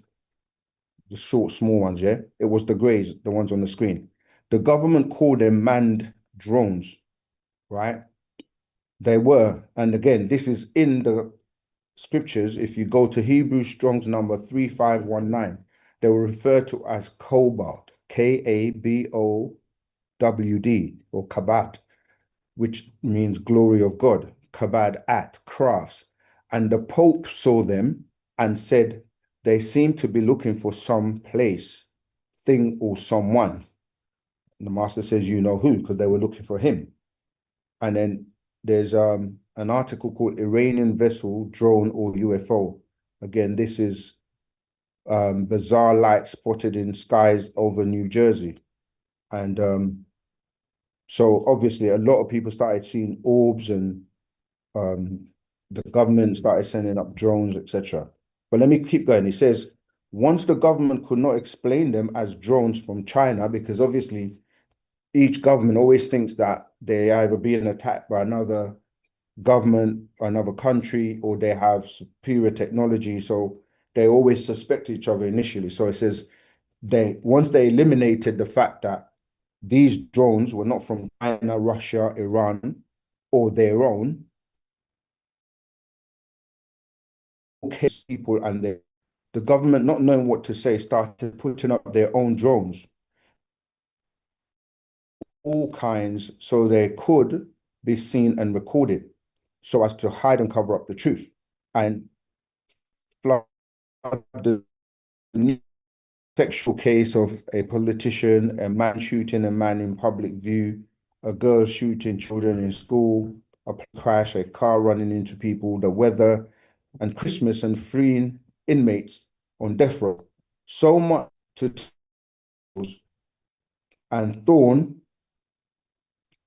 the short, small ones, yeah? It was the Greys, the ones on the screen. The government called them manned drones, right? They were, and again, this is in the scriptures. If you go to Hebrew Strong's number 3519, they were referred to as Kobod, Kabod, or Kabad, which means glory of God, Kabad at crafts. And the Pope saw them and said they seem to be looking for some place, thing, or someone. And the master says, you know who, because they were looking for him. And then there's an article called Iranian Vessel, Drone, or UFO. Again, this is bizarre light spotted in skies over New Jersey. And so obviously a lot of people started seeing orbs, and the government started sending up drones, etc. But let me keep going. He says, once the government could not explain them as drones from China, because obviously each government always thinks that they are either being attacked by another government, another country, or they have superior technology. So they always suspect each other initially. So it says once they eliminated the fact that these drones were not from China, Russia, Iran, or their own, people and the government, not knowing what to say, started putting up their own drones, all kinds, so they could be seen and recorded, so as to hide and cover up the truth and flood the sexual case of a politician, a man shooting a man in public view, a girl shooting children in school, a crash, a car running into people, the weather, and Christmas, and freeing inmates on death row. So much to and Thorn,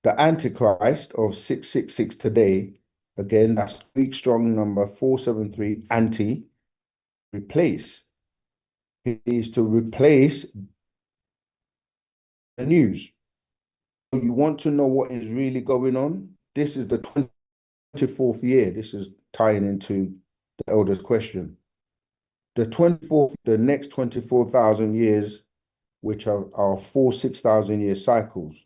the Antichrist of 666 today, again, that's Greek strong number 473, anti, replace. It is to replace the news. You want to know what is really going on? This is the 24th year. This is tying into the elder's question. The next 24,000 years, which are 6,000 year cycles.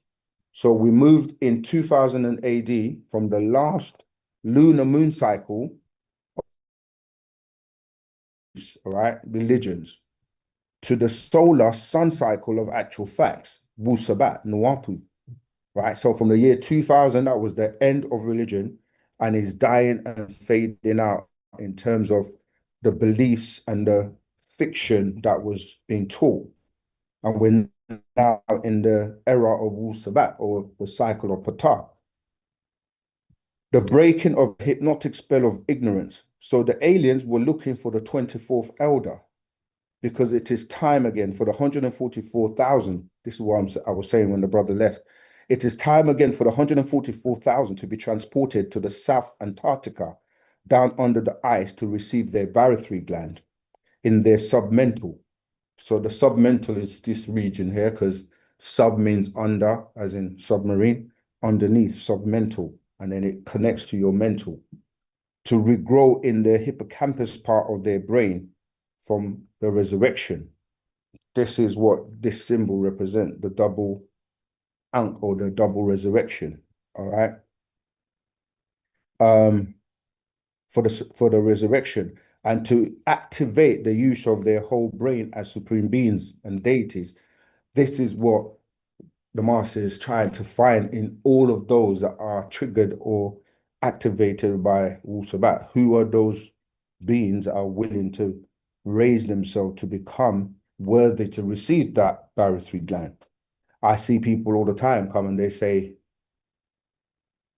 So we moved in 2000 AD from the last lunar moon cycle, all right, religions, to the solar sun cycle of actual facts, Wu Sabat, Nuapu, right? So from the year 2000, that was the end of religion, and is dying and fading out in terms of the beliefs and the fiction that was being taught. And we're now in the era of Wu Sabat, or the cycle of Ptah. The breaking of hypnotic spell of ignorance. So the aliens were looking for the 24th elder, because it is time again for the 144,000. This is what I was saying when the brother left. It is time again for the 144,000 to be transported to the South Antarctica, down under the ice, to receive their barythry gland in their submental. So the submental is this region here, because sub means under, as in submarine, underneath, submental, and then it connects to your mental, to regrow in the hippocampus part of their brain from the resurrection. This is what this symbol represents, the double ankh, or the double resurrection, all right? For the resurrection, and to activate the use of their whole brain as supreme beings and deities. This is what the master is trying to find in all of those that are triggered or activated by Wu Sabat. Who are those beings that are willing to raise themselves to become worthy to receive that barythry gland? I see people all the time come and they say,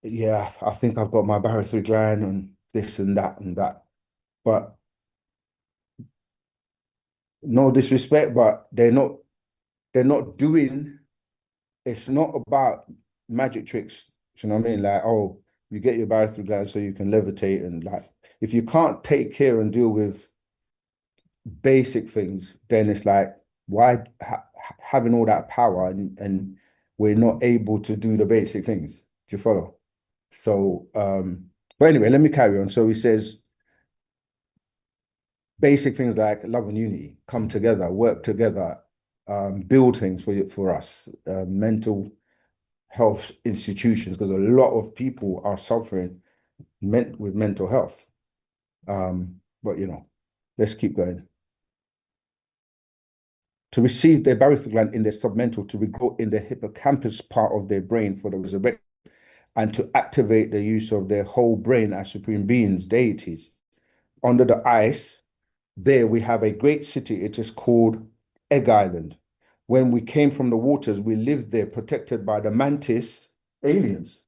yeah, I think I've got my barythry gland and this and that and that. But no disrespect, but they're not doing, it's not about magic tricks. You know what I mean? Like, oh, you get your barythry gland so you can levitate, and like, if you can't take care and deal with basic things, then it's like, why having all that power and we're not able to do the basic things? Do you follow? So, but anyway, let me carry on. So he says, basic things like love and unity, come together, work together, build things for us, mental health institutions, because a lot of people are suffering with mental health. But let's keep going. to receive their barytheric gland in their submental, to regrow in the hippocampus part of their brain for the resurrection, and to activate the use of their whole brain as supreme beings, deities. Under the ice, there we have a great city. It is called Egg Island. When we came from the waters, we lived there protected by the mantis aliens.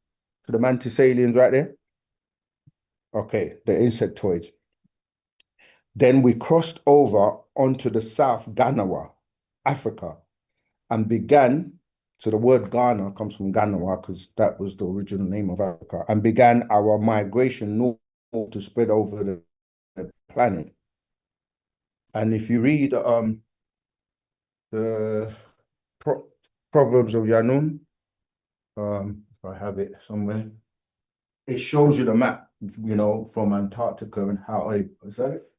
So the mantis aliens right there? Okay, the insectoids. Then we crossed over onto the South Ganawa, Africa, and began, so the word Ghana comes from Ganawa because that was the original name of Africa, and began our migration north to spread over the planet. And if you read the Proverbs of Yanun, if I have it somewhere, it shows you the map, you know, from Antarctica and how is that it?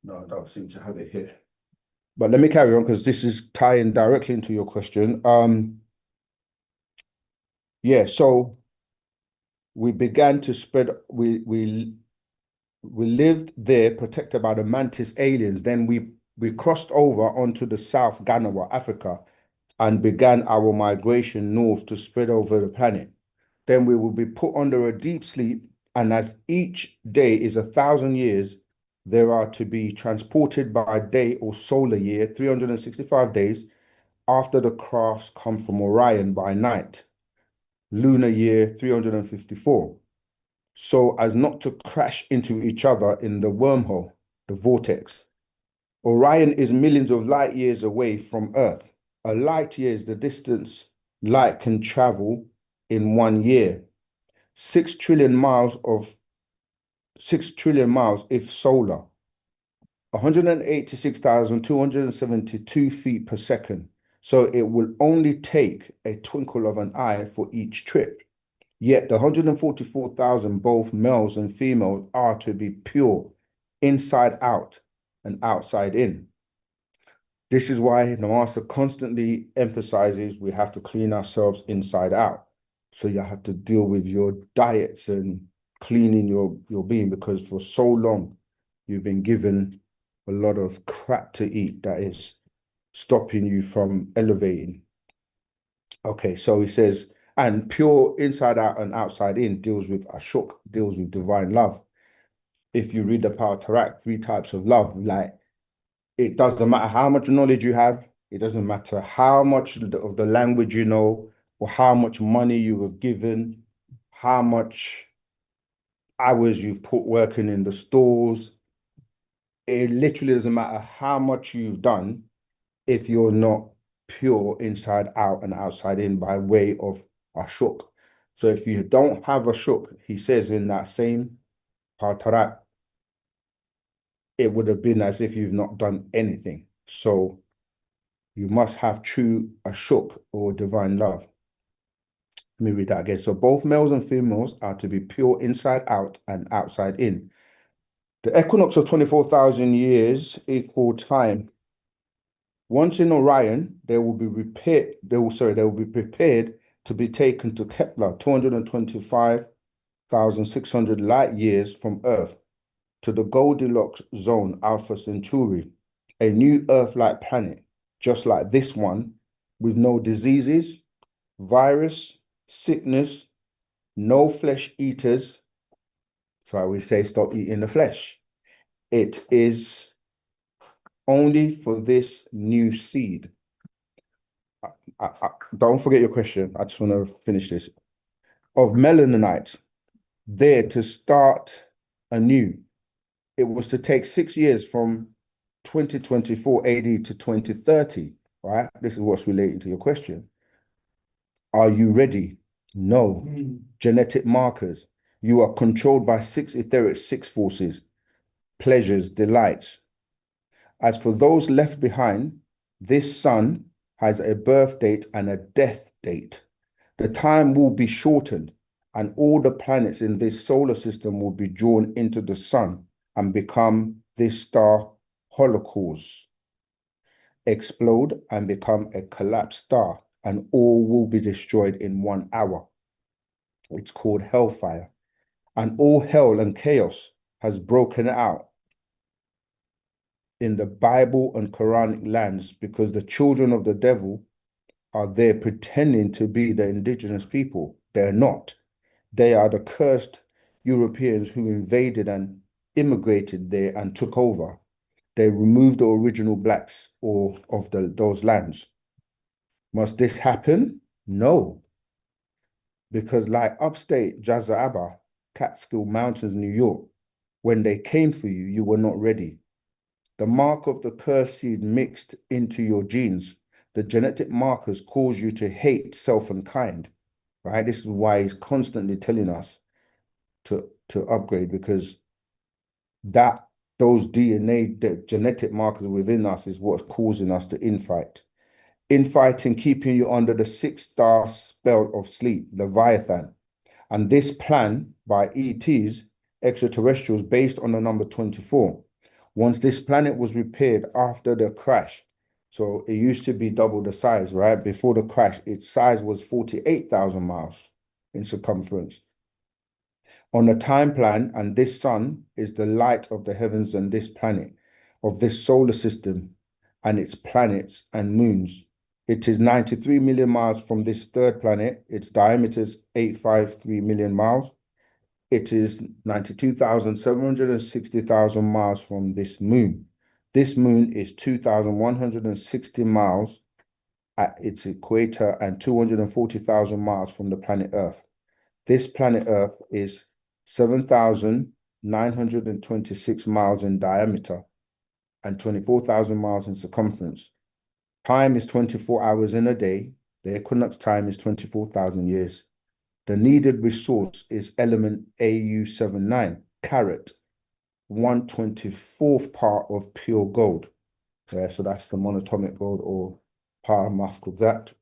No, I don't seem to have it here. But let me carry on because this is tying directly into your question. Yeah, so we began to spread, we lived there protected by the mantis aliens. Then we crossed over onto the South Ganawa, Africa, and began our migration north to spread over the planet. Then we will be put under a deep sleep, and as each day is 1,000 years, there are to be transported by day or solar year, 365 days, after the crafts come from Orion by night, lunar year 354, so as not to crash into each other in the wormhole, the vortex. Orion is millions of light years away from Earth. A light year is the distance light can travel in 1 year. 6 trillion miles if solar. 186,272 feet per second. So it will only take a twinkle of an eye for each trip. Yet the 144,000, both males and females, are to be pure, inside out and outside in. This is why the master constantly emphasizes we have to clean ourselves inside out. So you have to deal with your diets and cleaning your being, because for so long you've been given a lot of crap to eat that is stopping you from elevating. Okay, so he says, and pure inside out and outside in deals with ashuk, deals with divine love. If you read the Power Tarak, 3 types of love, like it doesn't matter how much knowledge you have, it doesn't matter how much of the language you know, or how much money you have given, how much hours you've put working in the stores. It literally doesn't matter how much you've done if you're not pure inside out and outside in by way of ashuk. So if you don't have ashuk, he says in that same Patarak, it would have been as if you've not done anything. So you must have true ashuk or divine love. Let me read that again. So both males and females are to be pure inside out and outside in. The equinox of 24,000 years equal time. Once in Orion, they will be prepared to be taken to Kepler, 225,600 light years from Earth, to the Goldilocks zone, Alpha Centauri, a new Earth-like planet, just like this one, with no diseases, virus, sickness, no flesh eaters. So we say stop eating the flesh. It is only for this new seed. Don't forget your question. I just want to finish this. Of melaninites, there to start anew. It was to take 6 years from 2024 AD to 2030, right? This is what's relating to your question. Are you ready? No. Genetic markers. You are controlled by 6 etheric 6 forces, pleasures, delights. As for those left behind, this sun has a birth date and a death date. The time will be shortened, and all the planets in this solar system will be drawn into the sun and become this star holocaust, explode and become a collapsed star, and all will be destroyed in 1 hour. It's called hellfire. And all hell and chaos has broken out. in the Bible and Quranic lands because the children of the devil are there pretending to be the indigenous people. They're not. They are the cursed Europeans who invaded and immigrated there and took over. They removed the original blacks or of those lands. Must this happen? No. Because like upstate Jazzaaba, Catskill Mountains, New York, when they came for you, you were not ready. The mark of the cursed seed mixed into your genes. The genetic markers cause you to hate self and kind, right? This is why he's constantly telling us to upgrade, because those DNA, the genetic markers within us is what's causing us to infight. Infighting, keeping you under the 6-star spell of sleep, Leviathan. And this plan by ETs, extraterrestrials, based on the number 24. Once this planet was repaired after the crash, so it used to be double the size, right? Before the crash, its size was 48,000 miles in circumference. On the time plan, and this sun is the light of the heavens and this planet, of this solar system and its planets and moons. It is 93 million miles from this third planet. Its diameter is 853 million miles. It is 92,760,000 miles from this moon. This moon is 2,160 miles at its equator and 240,000 miles from the planet Earth. This planet Earth is 7,926 miles in diameter and 24,000 miles in circumference. Time is 24 hours in a day. The equinox time is 24,000 years. The needed resource is element AU79, carat, 1/24th part of pure gold. Yeah, so that's the monatomic gold or paramuscle. That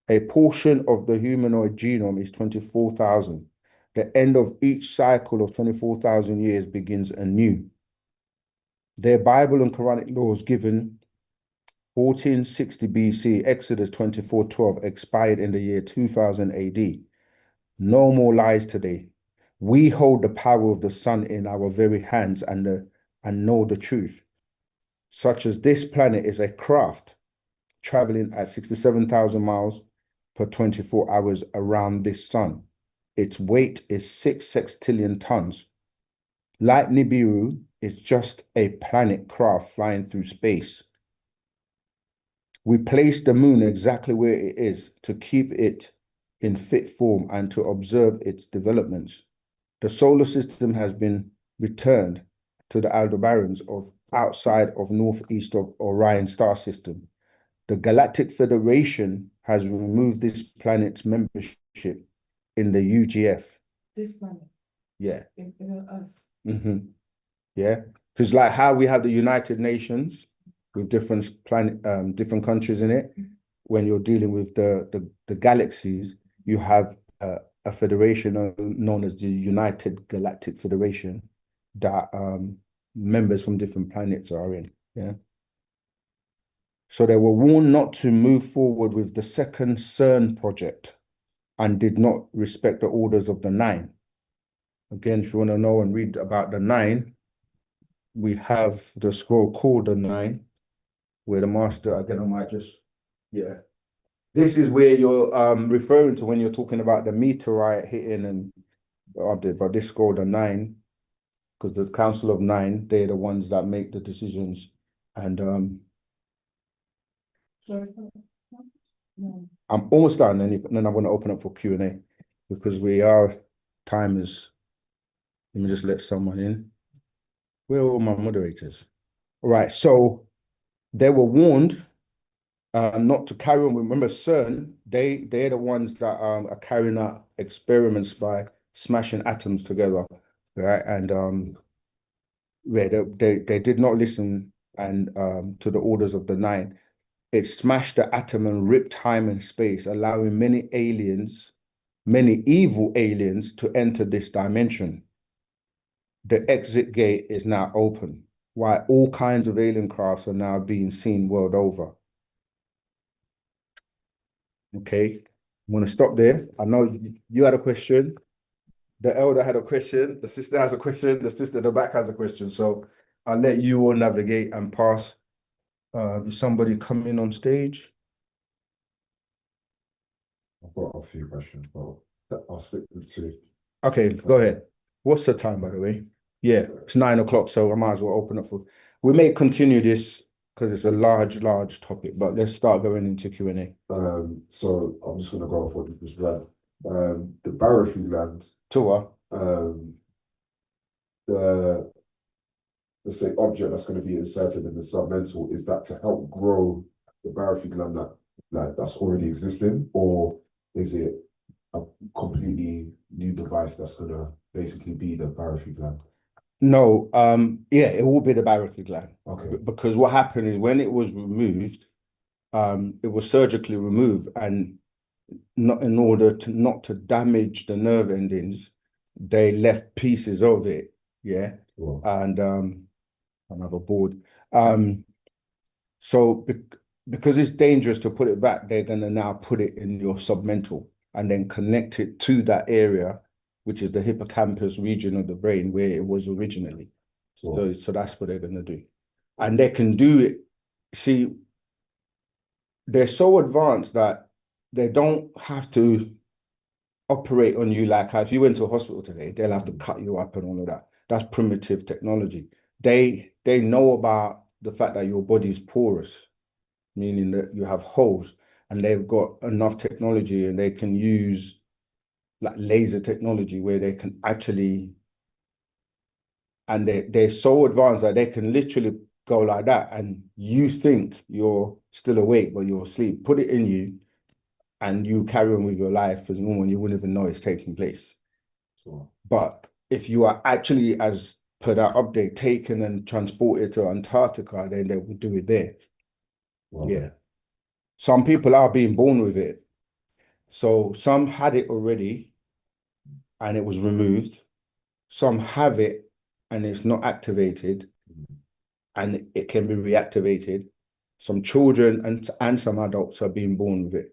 a portion of the humanoid genome is 24,000. The end of each cycle of 24,000 years begins anew. Their Bible and Quranic laws given 1460 BC, Exodus 24:12, expired in the year 2000 AD. No more lies today. We hold the power of the sun in our very hands and know the truth. Such as this planet is a craft traveling at 67,000 miles per 24 hours around this sun. Its weight is 6 sextillion tons. Like Nibiru, it's just a planet craft flying through space. We place the moon exactly where it is to keep it in fit form and to observe its developments. The solar system has been returned to the Aldebarans of outside of northeast of Orion star system. The Galactic Federation has removed this planet's membership in the UGF. This planet, Yeah. us. Yeah. Because like how we have the United Nations with different different countries in it, when you're dealing with the galaxies, you have a federation known as the United Galactic Federation that members from different planets are in. Yeah. So they were warned not to move forward with the second CERN project and did not respect the orders of the 9. Again, if you want to know and read about the 9, we have the scroll called the 9, where the master, again, I might just, yeah. This is where you're referring to when you're talking about the meteorite hitting and but this scroll, the 9, because the Council of 9, they're the ones that make the decisions. And Sorry. No. I'm almost done, and then I'm going to open up for Q&A because time is, let me just let someone in. Where are all my moderators? All right, so they were warned not to carry on. Remember, CERN, they're the ones that are carrying out experiments by smashing atoms together, right? And they did not listen and to the orders of the 9. It smashed the atom and ripped time and space, allowing many evil aliens to enter this dimension. The exit gate is now open, while all kinds of alien crafts are now being seen world over. Okay, I'm going to stop there. I know you had a question. The elder had a question. The sister has a question. The sister in the back has a question. So I'll let you all navigate and pass. Somebody come in on stage? I've got a few questions, but I'll stick with two. Okay, go ahead. What's the time, by the way? Yeah, it's 9 o'clock, so I might as well open up for. We may continue this because it's a large topic, but let's start going into Q&A. So I'm just gonna go off what you just read. The barrowfield land, Tua. the let's say object that's going to be inserted in the submental, is that to help grow the barrowfield land that's already existing, or is it a completely new device that's going to basically be the barrowfield land? No, yeah, it will be the barrowfield gland. Okay. Because what happened is when it was removed, it was surgically removed, and not in order to not to damage the nerve endings, they left pieces of it, yeah, Well, and another board. So because it's dangerous to put it back, they're gonna now put it in your submental and then connect it to that area, which is the hippocampus region of the brain where it was originally. So that's what they're gonna do. And they can do it. See, they're so advanced that they don't have to operate on you like if you went to a hospital today, they'll have to cut you up and all of that. That's primitive technology. They know about the fact that your body's porous, meaning that you have holes, and they've got enough technology and they can use like laser technology where they can actually, and they're so advanced that they can literally go like that and you think you're still awake but you're asleep, put it in you and you carry on with your life as normal and you wouldn't even know it's taking place. But if you are actually, as per that update, taken and transported to Antarctica, then they will do it there. well, Yeah. Some people are being born with it. So some had it already and it was removed. Some have it and it's not activated and it can be reactivated. Some children and some adults are being born with it.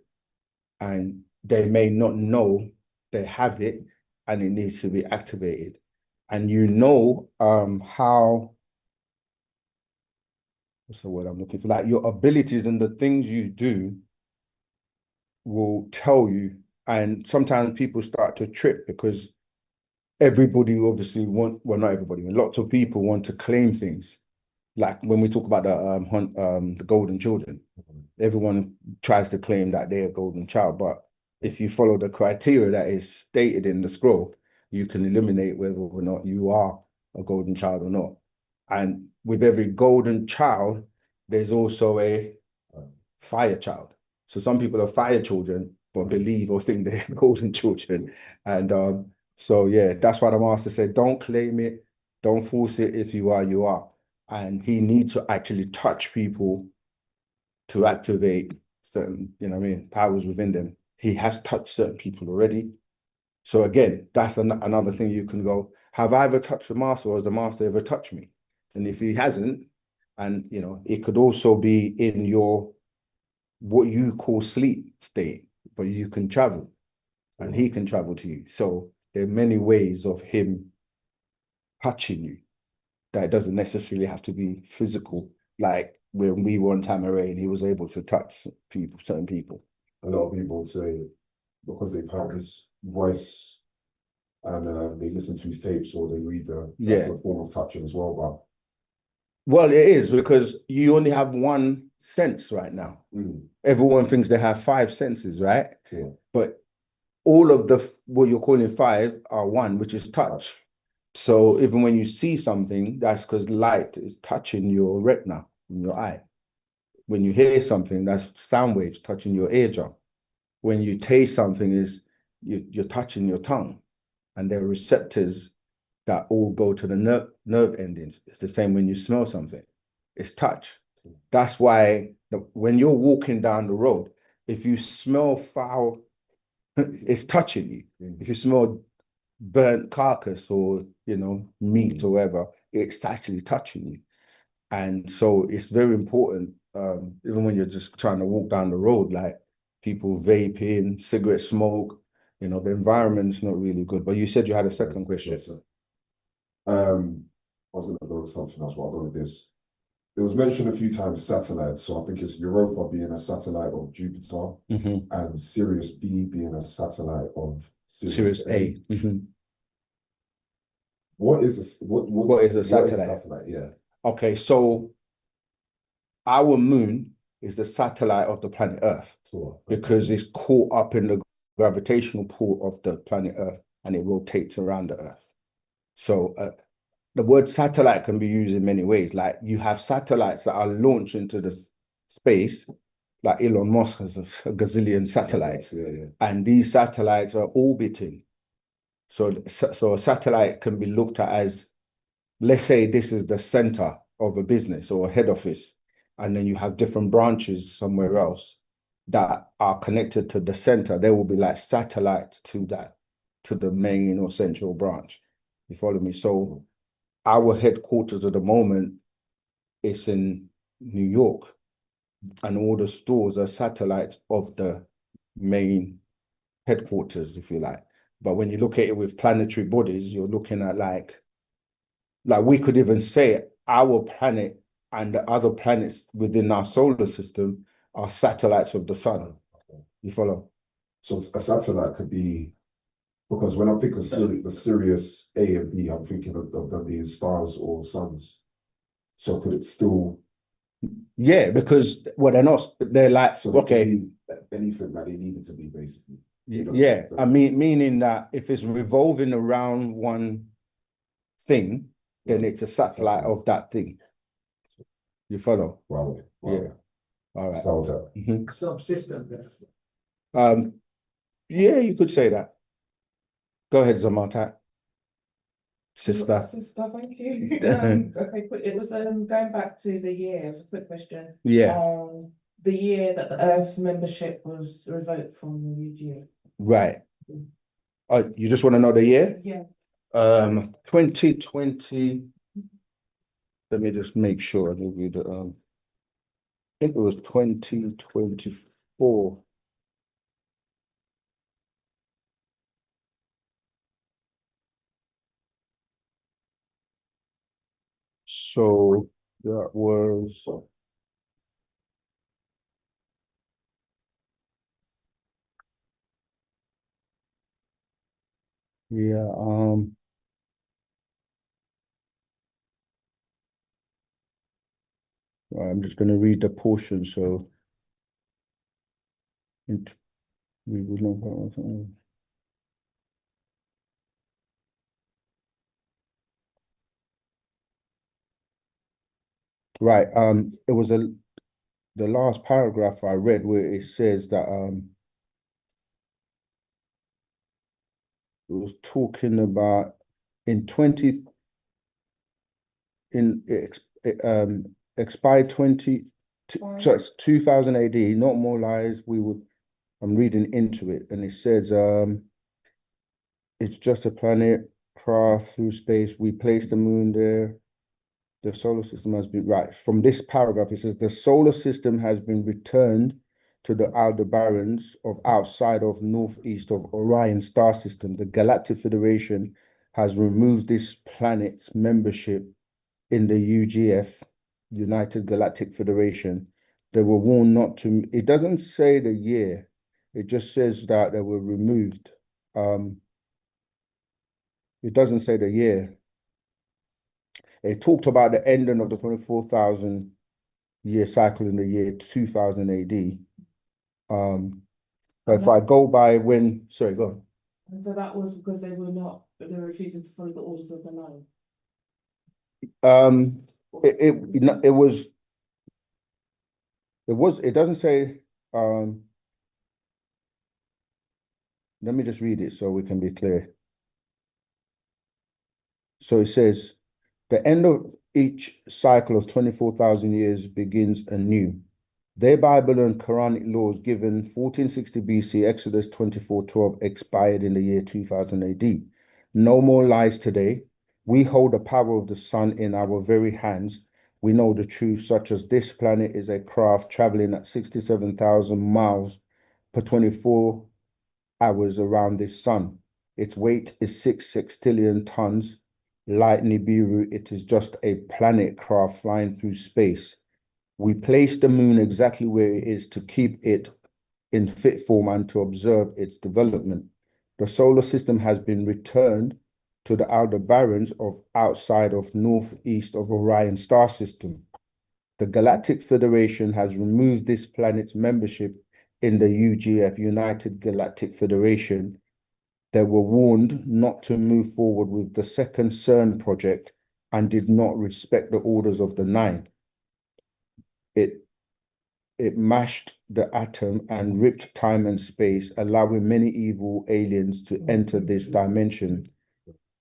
And they may not know they have it and it needs to be activated. And you know how, what's the word I'm looking for? Like your abilities and the things you do will tell you. And sometimes people start to trip because everybody obviously well, not everybody, lots of people want to claim things. Like when we talk about the golden children, everyone tries to claim that they're a golden child. But if you follow the criteria that is stated in the scroll, you can eliminate whether or not you are a golden child or not. And with every golden child, there's also a fire child. So some people are fire children, but believe or think they're golden children. And so, yeah, that's why the master said, don't claim it, don't force it. If you are, you are. And he needs to actually touch people to activate certain, you know what I mean, powers within them. He has touched certain people already. So again, that's another thing you can go, have I ever touched the master or has the master ever touched me? And if he hasn't, and you know, it could also be in your, what you call sleep state, but you can travel and he can travel to you. So there are many ways of him touching you that it doesn't necessarily have to be physical. Like when we were on Tamarin, he was able to touch people, certain people. a lot of people would say because they've heard his voice and they listen to his tapes or they read that's a form of touching as well. But well, it is because you only have one sense right now. Everyone thinks they have 5 senses, right? Yeah. But all of the what you're calling 5 are one, which is touch. So even when you see something, that's because light is touching your retina in your eye. When you hear something, that's sound waves touching your eardrum. When you taste something, is you're touching your tongue, and there are receptors that all go to the nerve endings. It's the same when you smell something. It's touch. That's why when you're walking down the road, if you smell foul, it's touching you. If you smell burnt carcass or, you know, meat or whatever, it's actually touching you. And so it's very important, even when you're just trying to walk down the road, like people vaping, cigarette smoke, you know, the environment's not really good. But you said you had a second question. Yes, sir. was going to go with something else, but I'll go with this. It was mentioned a few times satellites, so I think it's Europa being a satellite of Jupiter and Sirius B being a satellite of Sirius A. What is a What is a satellite? Yeah. Okay, so our moon is the satellite of the planet Earth because it's caught up in the gravitational pull of the planet Earth and it rotates around the Earth. So the word satellite can be used in many ways. Like you have satellites that are launched into the space, like Elon Musk has a gazillion satellites, and these satellites are orbiting. So a satellite can be looked at as, let's say this is the center of a business or a head office, and then you have different branches somewhere else that are connected to the center. They will be like satellites to that, to the main or central branch. You follow me? So our headquarters at the moment is in New York, and all the stores are satellites of the main headquarters, if you like. But when you look at it with planetary bodies, you're looking at like we could even say our planet and the other planets within our solar system are satellites of the sun. You follow? So a satellite could be, because when I think of the Sirius A and B, I'm thinking of them being stars or suns. So could it still? Yeah, because they're not. They're like, So okay, anything that they needed to be, basically. Yeah, I mean, meaning that if it's revolving around one thing, then it's a satellite of that thing. You follow? Wow. Yeah. All right. Subsystem. Yeah, you could say that. Go ahead, Zamata. Sister. Sister, thank you. Okay, quick. It was going back to the year. It was a quick question. Yeah. The year that the Earth's membership was revoked from the UGA. Right. You just want to know the year? Yeah. 2020. Let me just make sure I give you the I think it was 2024. So that was yeah, I'm just gonna read the portion so we will know. Right. It was the last paragraph I read where it says that it was talking about in 20 in expired 20 so it's 2000 AD, not more lies. I'm reading into it and it says it's just a planet craft through space. We placed the moon there. The solar system has been right. From this paragraph, it says the solar system has been returned to the Aldebarans of outside of northeast of Orion star system. The Galactic Federation has removed this planet's membership in the UGF, United Galactic Federation. They were warned not to. It doesn't say the year. It just says that they were removed. It doesn't say the year. It talked about the ending of the 24,000 year cycle in the year 2000 AD. But if I go by sorry, go on. And so that was because they were refusing to follow the orders of the line. It doesn't say, let me just read it so we can be clear. So it says, the end of each cycle of 24,000 years begins anew. Their Bible and Quranic laws given 1460 BC, Exodus 24:12 expired in the year 2000 AD. No more lies today. We hold the power of the sun in our very hands. We know the truth, such as this planet is a craft traveling at 67,000 miles per 24 hours around this sun. Its weight is 6 sextillion tons. Light Nibiru, it is just a planet craft flying through space. We place the moon exactly where it is to keep it in fit form and to observe its development. The solar system has been returned to the Aldebarans of outside of northeast of Orion star system. The Galactic Federation has removed this planet's membership in the UGF, United Galactic Federation. They were warned not to move forward with the second CERN project and did not respect the orders of the Nine. It mashed the atom and ripped time and space, allowing many evil aliens to enter this dimension.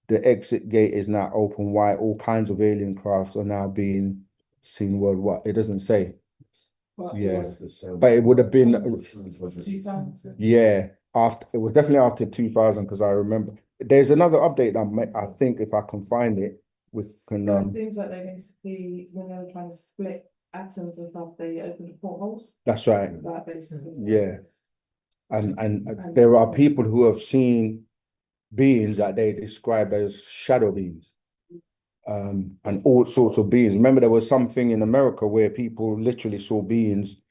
The exit gate is now open wide. All kinds of alien crafts are now being seen worldwide. It doesn't say. Yeah, but it would have been, 2000. yeah, after, it was definitely after 2000, because I remember there's another update I think if I can find it with Things like they basically, when they were trying to split atoms and stuff, they opened portholes. that's right. That basically. Yeah. And there are people who have seen beings that they describe as shadow beings, and all sorts of beings. Remember, there was something in America where people literally saw beings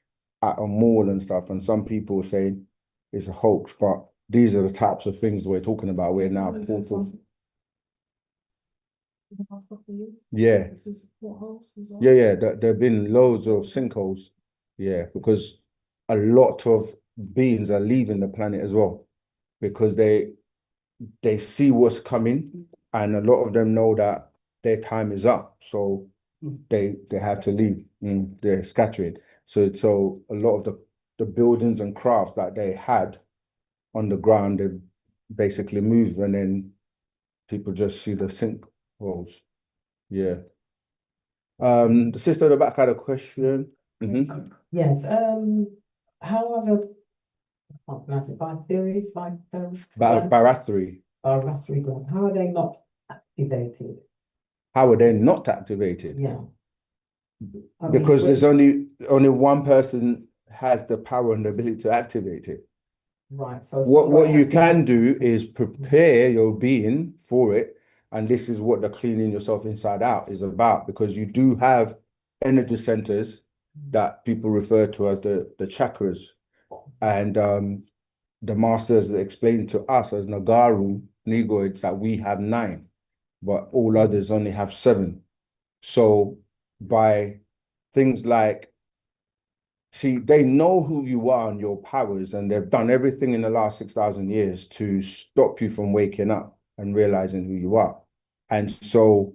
at a mall and stuff, and some people were saying it's a hoax, but these are the types of things we're talking about. We're now portals. The past couple of years. Yeah. This is portholes as well. Yeah. There have been loads of sinkholes. Yeah, because a lot of beings are leaving the planet as well, because they see what's coming, and a lot of them know that their time is up, so they have to leave. They're scattering. So a lot of the buildings and crafts that they had on the ground, they basically move, and then people just see the sinkholes. Yeah. The sister at the back had a question. Yes, how are the, what can I say, by theories, Barathri. Barathri gods, how are they not activated? How are they not activated? Yeah. I mean, Because there's only one person has the power and the ability to activate it. right. So What you can do is prepare your being for it, and this is what the cleaning yourself inside out is about, because you do have energy centers that people refer to as the chakras, and the masters explained to us as Nagaru Negoids that we have 9, but all others only have 7. So by things like, see, they know who you are and your powers, and they've done everything in the last 6,000 years to stop you from waking up and realizing who you are. And so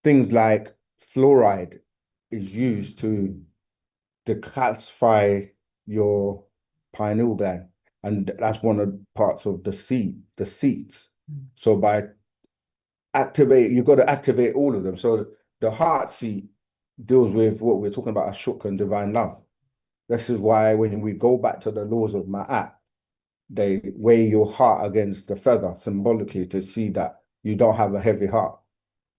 things like fluoride is used to decalcify your pineal gland, and that's one of the parts of the seats. So by you've got to activate all of them. So the heart seat deals with what we're talking about, ashuk and divine love. This is why when we go back to the laws of Ma'at, they weigh your heart against the feather symbolically to see that you don't have a heavy heart.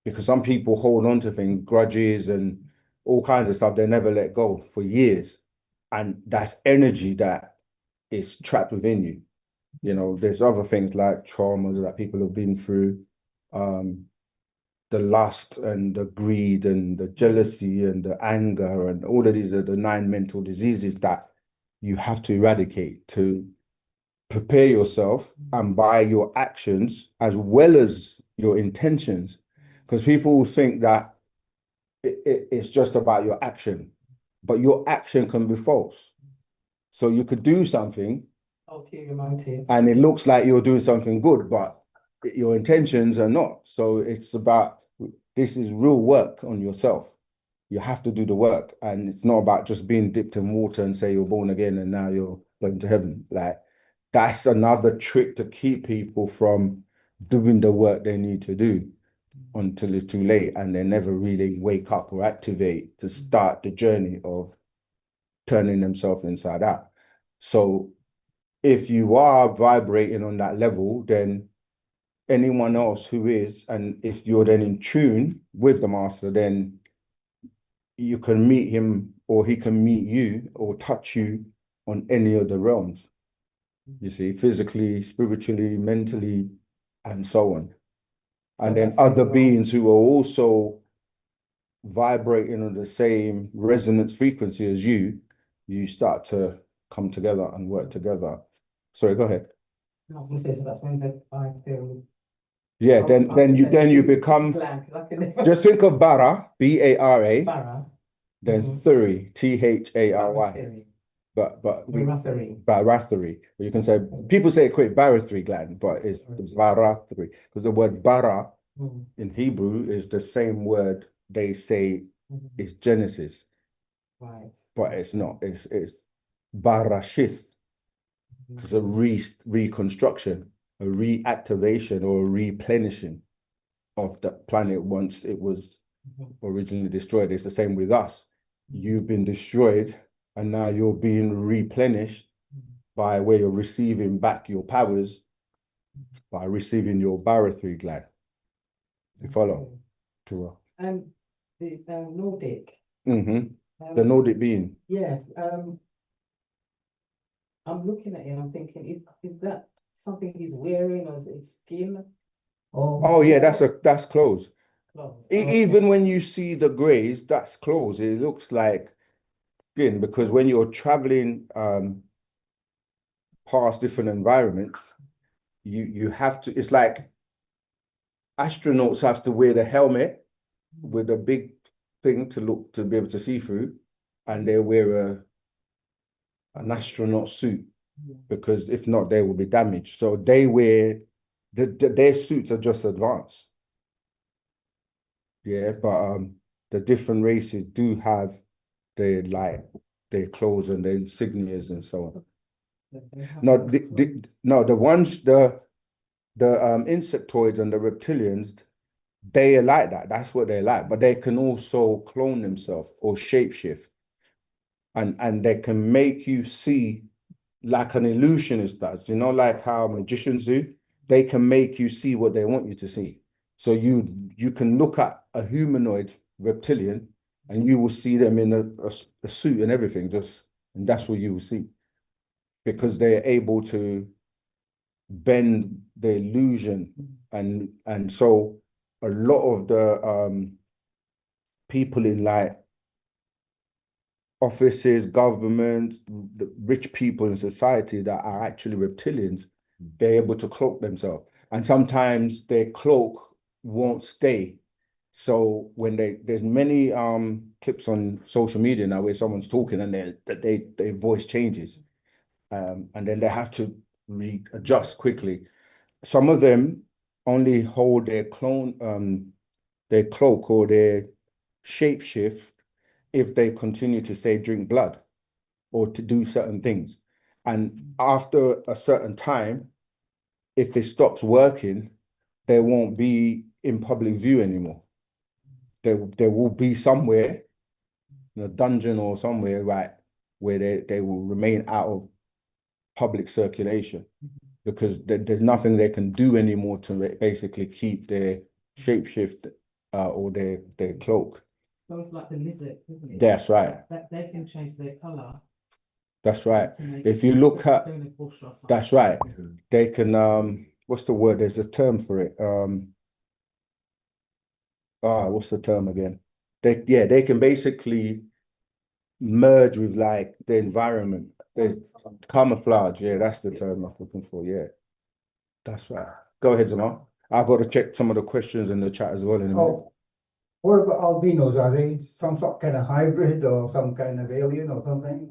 Because some people hold on to things, grudges and all kinds of stuff, they never let go for years. And that's energy that is trapped within you. You know, there's other things like traumas that people have been through, the lust and the greed and the jealousy and the anger, and all of these are the 9 mental diseases that you have to eradicate to prepare yourself, and by your actions as well as your intentions. Because people think that it's just about your action, but your action can be false. So you could do something ulterior motive, and it looks like you're doing something good, but your intentions are not. So it's about, this is real work on yourself. You have to do the work, and it's not about just being dipped in water and say you're born again and now you're going to heaven. Like, that's another trick to keep people from doing the work they need to do until it's too late, and they never really wake up or activate to start the journey of turning themselves inside out. So if you are vibrating on that level, then anyone else who is, and if you're then in tune with the master, then you can meet him or he can meet you or touch you on any of the realms. You see, physically, spiritually, mentally, and so on. And then other beings who are also vibrating on the same resonance frequency as you start to come together and work together. Sorry, go ahead. I was gonna say, so that's when the theory. Yeah, then you become, just think of Bara, B-A-R-A, Bara. then Mhm. Thuri, T-H-A-R-Y. theory. But Barathery. Barathery. Or you can say, people say it quick, Barathery gland, but it's Barathery. Because the word bara Mhm. in Hebrew is the same word they say Mhm. is Genesis, Right. but it's not. It's Barashith. It's a reconstruction, a reactivation or a replenishing of the planet once it was Mhm. originally destroyed. It's the same with us. You've been destroyed and now you're being replenished by where you're receiving back your powers by receiving your Barathery gland. You follow? Tura. The Nordic. The Nordic being. Yes, I'm looking at it, I'm thinking, is that something he's wearing or is it skin? Oh yeah, that's clothes. Clothes? Even when you see the grays, that's clothes. It looks like skin because when you're traveling past different environments, you have to, it's like astronauts have to wear the helmet with a big thing to be able to see through, and they wear an astronaut suit because if not, they will be damaged. So they wear their suits are just advanced. Yeah, but the different races do have their clothes and their insignias and so on. No, the ones the insectoids and the reptilians, they are like that. That's what they're like. But they can also clone themselves or shapeshift. And they can make you see like an illusionist does, like how magicians do. They can make you see what they want you to see. So you can look at a humanoid reptilian and you will see them in a suit and everything, and that's what you will see. Because they're able to bend the illusion. And so a lot of the people in like offices, government, the rich people in society that are actually reptilians, they're able to cloak themselves. And sometimes their cloak won't stay. So when there's many clips on social media now where someone's talking and their voice changes. And then they have to readjust quickly. Some of them only hold their cloak or their shapeshift if they continue to say drink blood or to do certain things. And after a certain time, if it stops working, they won't be in public view anymore. There will be somewhere in a dungeon or somewhere, right, where they will remain out of public circulation because there's nothing they can do anymore to basically keep their shapeshift or their cloak. So it's like the lizard, isn't it? That's right. That they can change their color. That's right. If you look at, that's right. They can, what's the word? There's a term for it. What's the term again? They can basically merge with like the environment. There's camouflage. Yeah, that's the term I'm looking for. Yeah, that's right. Go ahead, Zama. I've got to check some of the questions in the chat as well in a minute. Oh, what about albinos? Are they some sort of kind of hybrid or some kind of alien or something?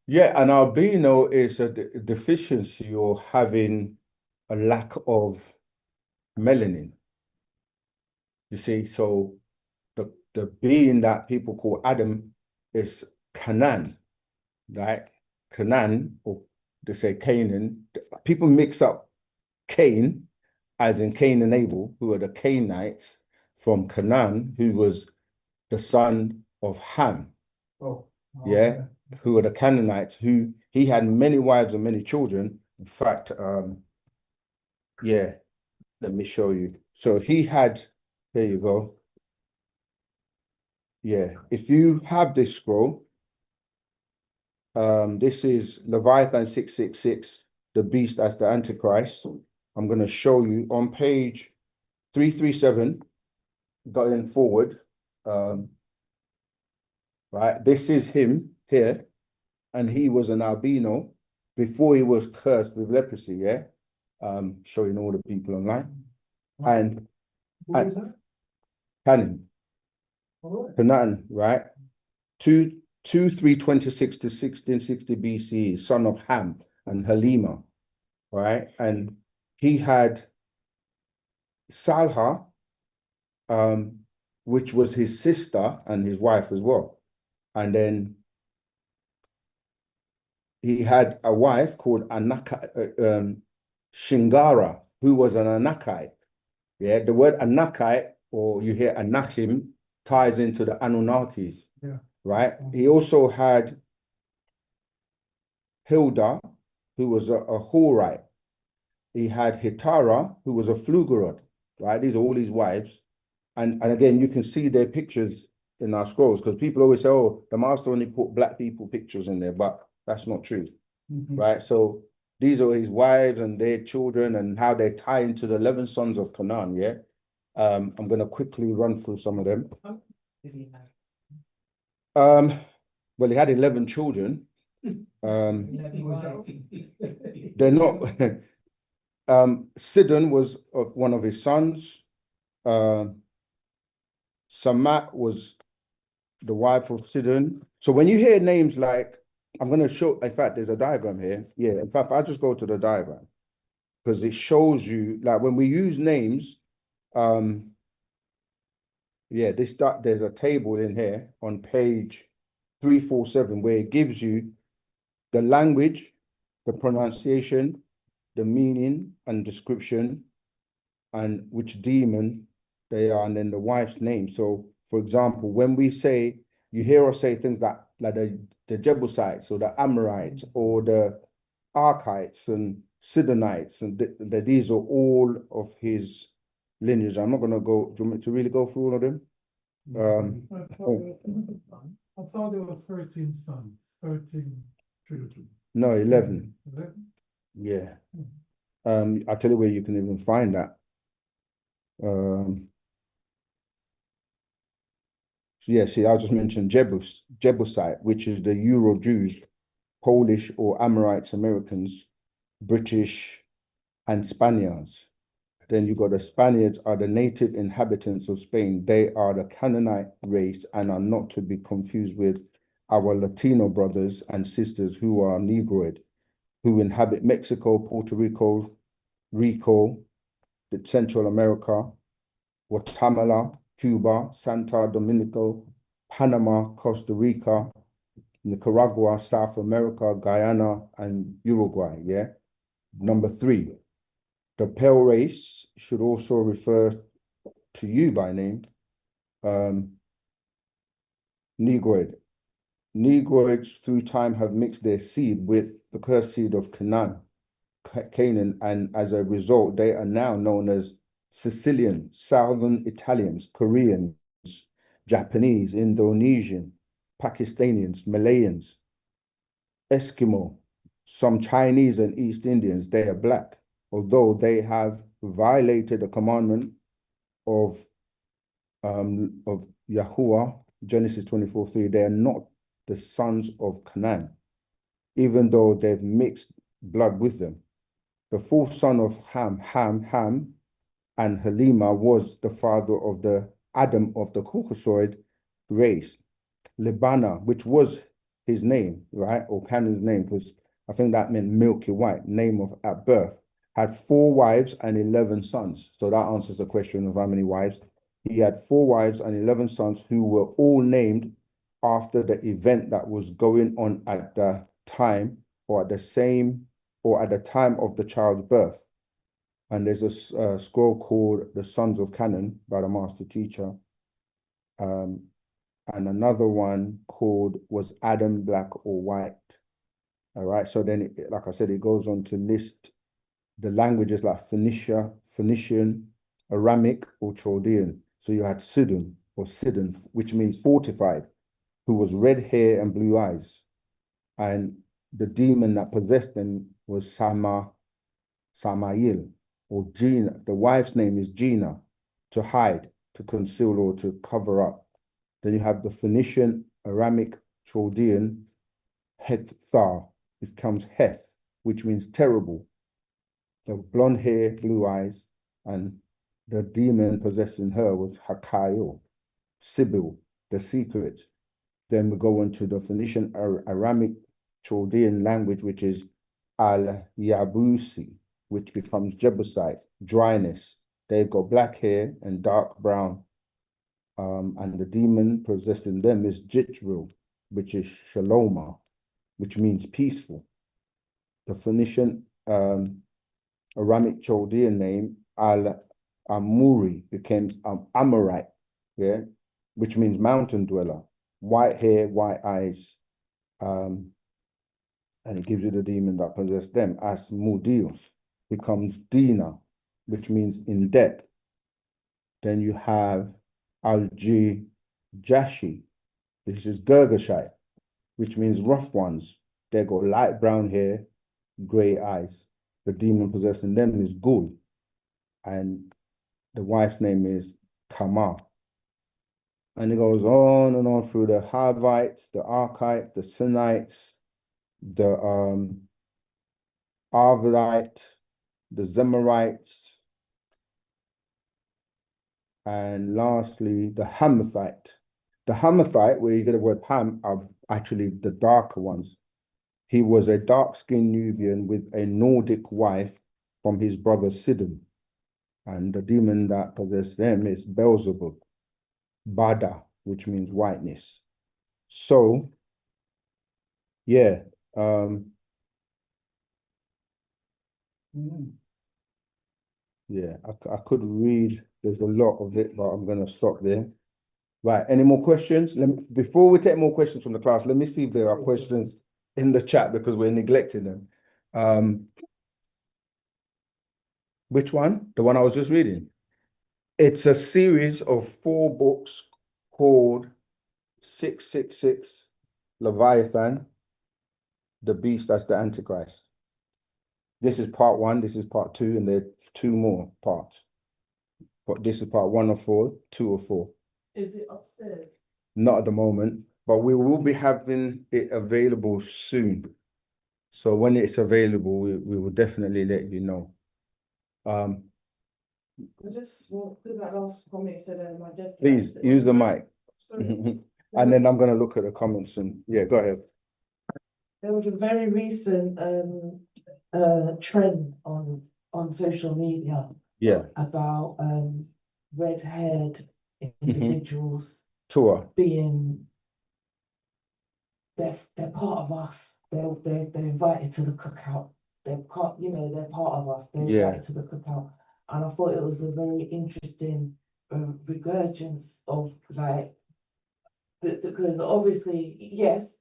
Yeah, an albino is a deficiency or having a lack of melanin. You see, so the being that people call Adam is Canaan, right? Canaan, or they say Canaan. People mix up Cain, as in Cain and Abel, who are the Cainites, from Canaan, who was the son of Ham. Oh, Yeah, who are the Canaanites, who he had many wives and many children. In fact, yeah, let me show you. So he had, there you go. Yeah, if you have this scroll, this is Leviathan 666, the beast as the Antichrist. I'm going to show you on page 337 going forward. Right, this is him here, and he was an albino before he was cursed with leprosy. Yeah, showing all the people online. And Who is that? Canaan, All right. Canaan, right? 326 to 1660 BCE, son of Ham and Halima, right? And he had Salha, which was his sister and his wife as well. And then he had a wife called Shingara, who was an Anakite. Yeah, the word Anakite, or you hear Anakim, ties into the Anunnakis. Yeah. Right? He also had Hilda, who was a Horite. He had Hitara, who was a Flugerod. Right? These are all his wives. And again, you can see their pictures in our scrolls, because people always say, oh, the master only put black people pictures in there, but that's not true. Right? So these are his wives and their children and how they tie into the 11 sons of Canaan. Yeah. I'm going to quickly run through some of them. Well, he had 11 children. They're not. Sidon was one of his sons. Samat was the wife of Sidon. So when you hear names like, I'm going to show, in fact, there's a diagram here. Yeah, in fact, I'll just go to the diagram because it shows you, like when we use names, yeah, there's a table in here on page 347 where it gives you the language, the pronunciation, the meaning and description, and which demon they are, and then the wife's name. So, for example, when we say, you hear us say things like the Jebusites or the Amorites or the Archites and Sidonites, and these are all of his lineage. I'm not going to go, do you want me to really go through all of them? I thought there were 13 sons, 13 children. No, 11. 11? Yeah. I'll tell you where you can even find that. So yeah, see, I just mentioned Jebusite, which is the Euro Jews, Polish or Amorites, Americans, British, and Spaniards. Then you got the Spaniards are the native inhabitants of Spain. They are the Canaanite race and are not to be confused with our Latino brothers and sisters who are Negroid, who inhabit Mexico, Puerto Rico, the Central America, Guatemala, Cuba, Santa Domingo, Panama, Costa Rica, Nicaragua, South America, Guyana, and Uruguay. Yeah. Number 3, the pale race should also refer to you by name, Negroid. Negroids through time have mixed their seed with the cursed seed of Canaan, and as a result, they are now known as Sicilian, Southern Italians, Koreans, Japanese, Indonesian, Pakistanians, Malayans, Eskimo, some Chinese and East Indians. They are black, although they have violated the commandment of Yahuwah, Genesis 24:3. They are not the sons of Canaan, even though they've mixed blood with them. The fourth son of Ham, and Halima was the father of the Adam of the Caucasoid race. Libana, which was his name, right, or Canaan's name, because I think that meant milky white, name of at birth, had 4 wives and 11 sons. So that answers the question of how many wives. He had 4 wives and 11 sons who were all named after the event that was going on at the time or at the time of the child's birth. And there's a scroll called The Sons of Canaan by the master teacher. And another one called Was Adam Black or White? All right. So then, like I said, it goes on to list the languages like Phoenician, Aramic, or Chaldean. So you had Sidon, which means fortified, who was red hair and blue eyes. And the demon that possessed them was Samael, or Gina. The wife's name is Gina. to hide, to conceal, or to cover up. Then you have the Phoenician, Aramic, Chaldean, Hethar, which becomes Heth, which means terrible. The blonde hair, blue eyes, and the demon possessing her was Hakayo, Sibyl, the secret. Then we go into the Phoenician Aramic Chaldean language, which is Al-Yabusi, which becomes Jebusite, dryness. They've got black hair and dark brown. And the demon possessing them is Jitril, which is Shaloma, which means peaceful. The Phoenician Aramic Chaldean name, Al-Amuri, became Amorite, yeah, which means mountain dweller. White hair, white eyes, and it gives you the demon that possessed them. Asmodeus becomes Dina, which means in debt. Then you have Alji Jashi, this is Girgashite, which means rough ones. They got light brown hair, grey eyes. The demon possessing them is Gul, and the wife's name is Kama. And it goes on and on through the Havites, the Arkite, the Sinites, the Arvadite, the Zemarites, and lastly, the Hamathite. The Hamathite, where you get the word Ham, are actually the darker ones. He was a dark-skinned Nubian with a Nordic wife from his brother Sidon. And the demon that possessed them is Beelzebub, Bada, which means whiteness. So, yeah. Yeah, I could read, there's a lot of it, but I'm going to stop there. Right, any more questions? Before we take more questions from the class, let me see if there are questions in the chat because we're neglecting them. Which one? The one I was just reading. It's a series of 4 books called 666 Leviathan, the beast, that's the Antichrist. This is part 1, this is part 2, and there are 2 more parts. But this is part 1 of 4, 2 of 4. Is it upstairs? Not at the moment, but we will be having it available soon. So when it's available, we will definitely let you know. I just want to that last comment said my desk. Please use the mic. Sorry. And then I'm going to look at the comments and yeah, go ahead. There was a very recent trend on social media Yeah. about red-haired individuals Tour. being they're part of us. They're invited to the cookout. They're part of us. They're invited to the cookout. And I thought it was a very interesting regurgence of like because obviously, yes,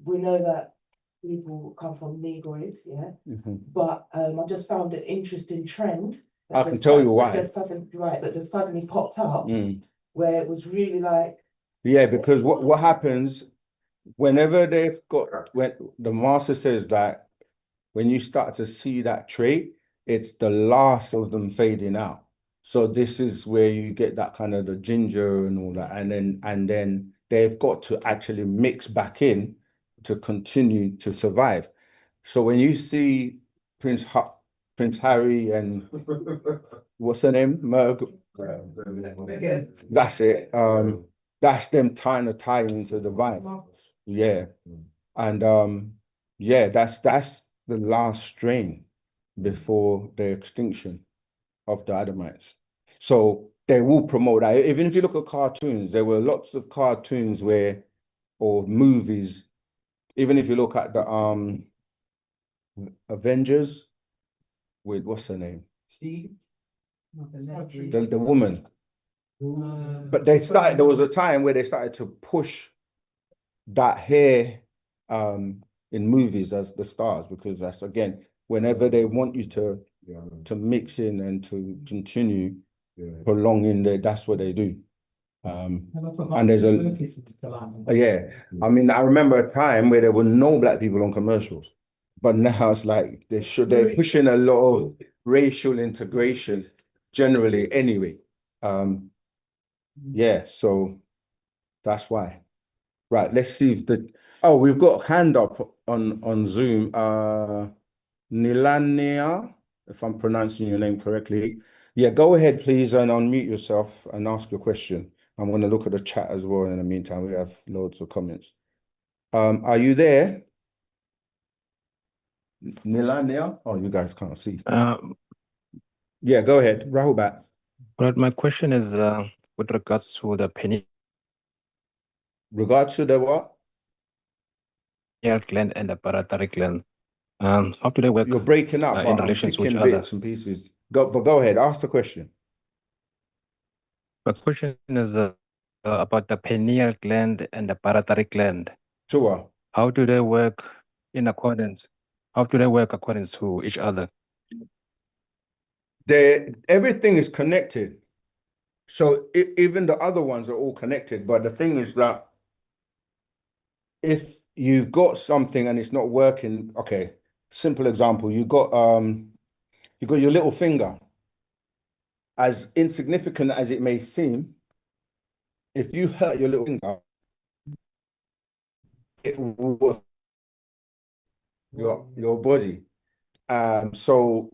we know that people come from Negroid, yeah. But I just found an interesting trend. I can tell you why. That just suddenly popped up, where it was really like. Yeah, because what happens whenever when the master says that when you start to see that trait, it's the last of them fading out. So this is where you get that kind of the ginger and all that, and then they've got to actually mix back in to continue to survive. So when you see Prince Harry and what's her name? That's it. That's them trying to tie into the vine. Yeah. And yeah, that's the last strain before the extinction of the Adamites. So they will promote that. Even if you look at cartoons, there were lots of cartoons or movies, even if you look at the Avengers with what's her name? Steve? The woman. But there was a time where they started to push that hair in movies as the stars, because that's, again, whenever they want you to mix in and to continue prolonging that's what they do. And there's I mean, I remember a time where there were no black people on commercials, but now it's like they're pushing a lot of racial integration generally anyway. Yeah, so that's why. Right, let's see if we've got a hand up on Zoom. Nilania, if I'm pronouncing your name correctly. Yeah, go ahead, please, and unmute yourself and ask your question. I'm going to look at the chat as well. In the meantime, we have loads of comments. Are you there? Nilania? Oh, you guys can't see. Yeah, go ahead. Rahubat. But my question is with regards to the pineal Regards to the what? gland and the pituitary gland. How do they work You're breaking up, in but I'm relation to each picking other? bits and pieces. Go ahead. Ask the question. My question is about the pineal gland and the pituitary gland. Sure. How do they work in accordance? How do they work according to each other? Everything is connected. So even the other ones are all connected. But the thing is that if you've got something and it's not working, okay, simple example, you got your little finger. As insignificant as it may seem, if you hurt your little finger, it will your body. So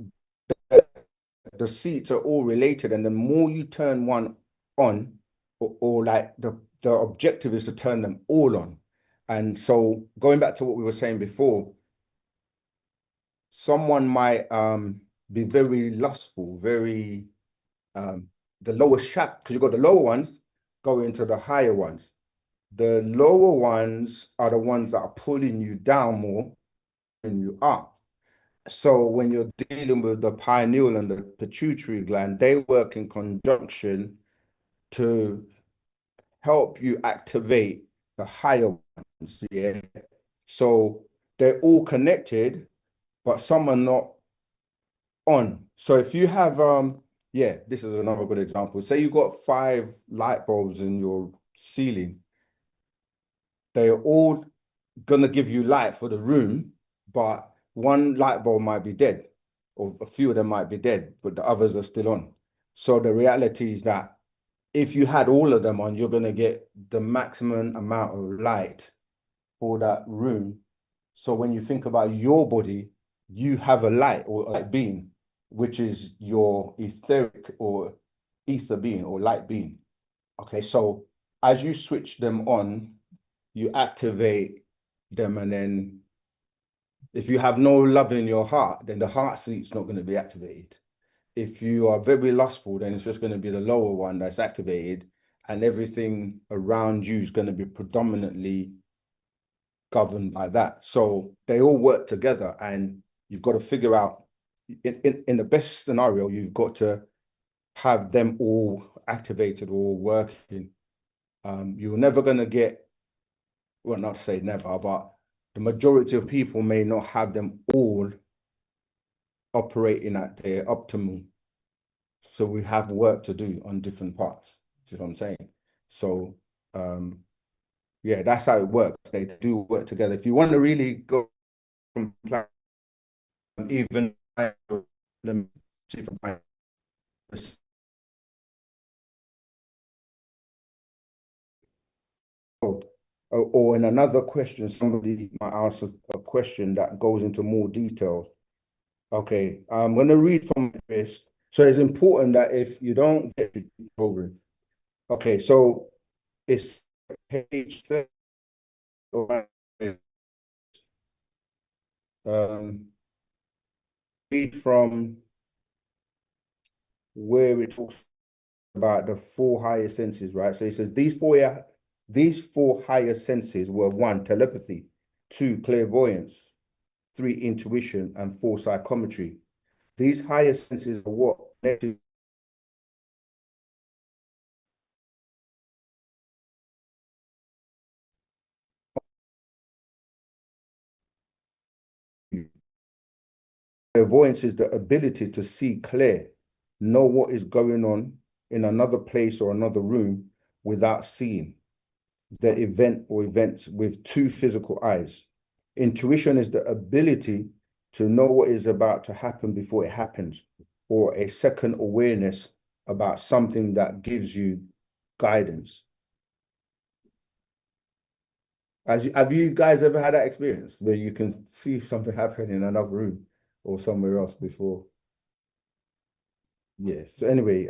the seats are all related, and the more you turn one on, or like the objective is to turn them all on. And so going back to what we were saying before, someone might be very lustful, very the lower shaft, because you've got the lower ones go into the higher ones. The lower ones are the ones that are pulling you down more than you up. So when you're dealing with the pineal and the pituitary gland, they work in conjunction to help you activate the higher ones. Yeah. So they're all connected, but some are not on. So if you have this is another good example. Say you got 5 light bulbs in your ceiling. They're all gonna give you light for the room, but one light bulb might be dead, or a few of them might be dead, but the others are still on. So the reality is that if you had all of them on, you're gonna get the maximum amount of light for that room. So when you think about your body, you have a light or a light being, which is your etheric or ether being or light being. Okay, so as you switch them on, you activate them, and then if you have no love in your heart, then the heart seat's not going to be activated. If you are very lustful, then it's just going to be the lower one that's activated, and everything around you is going to be predominantly governed by that. So they all work together, and you've got to figure out in the best scenario, you've got to have them all activated or working. You're never going to get, well, not to say never, but the majority of people may not have them all operating at their optimal. So we have work to do on different parts. Do you know what I'm saying? So yeah, that's how it works. They do work together. If you want to really go from plan, even let me see if I find this. Or in another question, somebody might ask a question that goes into more details. Okay, I'm going to read from this. So it's important that if you don't get it over. Okay, so it's page 30. Read from where it talks about the 4 higher senses, right? So it says these four higher senses were 1, telepathy, 2, clairvoyance, 3, intuition, and 4, psychometry. These higher senses are what clairvoyance is the ability to see clear, know what is going on in another place or another room without seeing the event or events with 2 physical eyes. Intuition is the ability to know what is about to happen before it happens, or a second awareness about something that gives you guidance. Have you guys ever had that experience where you can see something happen in another room or somewhere else before? Yeah. So anyway,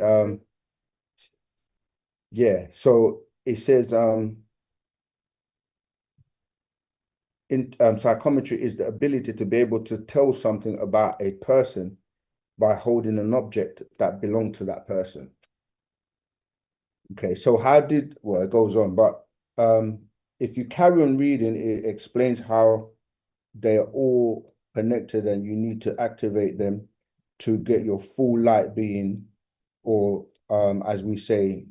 yeah. So it says in psychometry is the ability to be able to tell something about a person by holding an object that belonged to that person. Okay, so well, it goes on, but if you carry on reading, it explains how they are all connected and you need to activate them to get your full light being, or as we say,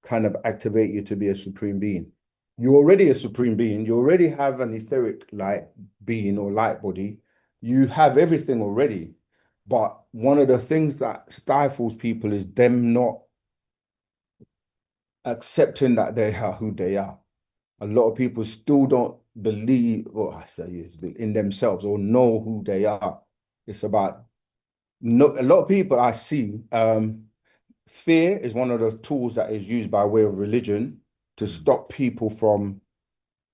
kind of activate you to be a supreme being. You're already a supreme being. You already have an etheric light being or light body. You have everything already. But one of the things that stifles people is them not accepting that they are who they are. A lot of people still don't believe, or I say in themselves, or know who they are. It's about a lot of people I see. Fear is one of the tools that is used by way of religion to stop people from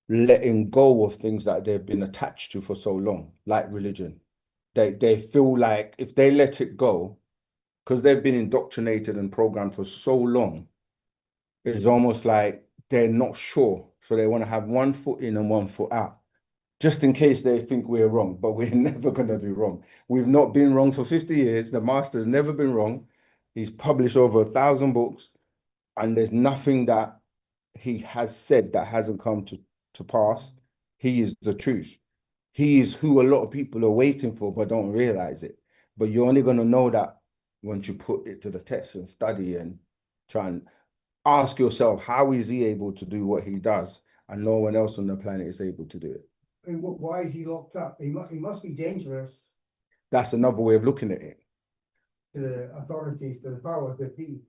letting go of things that they've been attached to for so long, like religion. They feel like if they let it go, because they've been indoctrinated and programmed for so long, it's almost like they're not sure. So they want to have one foot in and one foot out, just in case they think we're wrong, but we're never going to be wrong. We've not been wrong for 50 years. The master has never been wrong. He's published over 1,000 books, and there's nothing that he has said that hasn't come to pass. He is the truth. He is who a lot of people are waiting for, but don't realize it. But you're only going to know that once you put it to the test and study and try and ask yourself, how is he able to do what he does and no one else on the planet is able to do it? I mean, why is he locked up? He must be dangerous That's another way of looking at it. to the authorities, to the powers that be.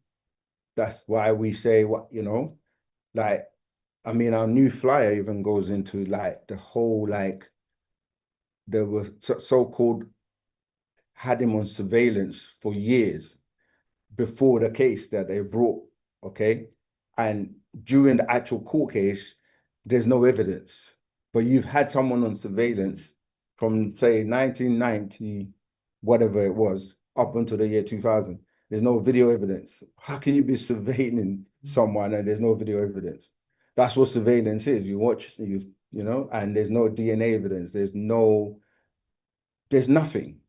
That's why we say, what, like, I mean, our new flyer even goes into like the whole, like, there were so-called had him on surveillance for years before the case that they brought, okay? And during the actual court case, there's no evidence. But you've had someone on surveillance from, say, 1990, whatever it was, up until the year 2000. There's no video evidence. How can you be surveilling someone and there's no video evidence? That's what surveillance is. You watch, and there's no DNA evidence. There's nothing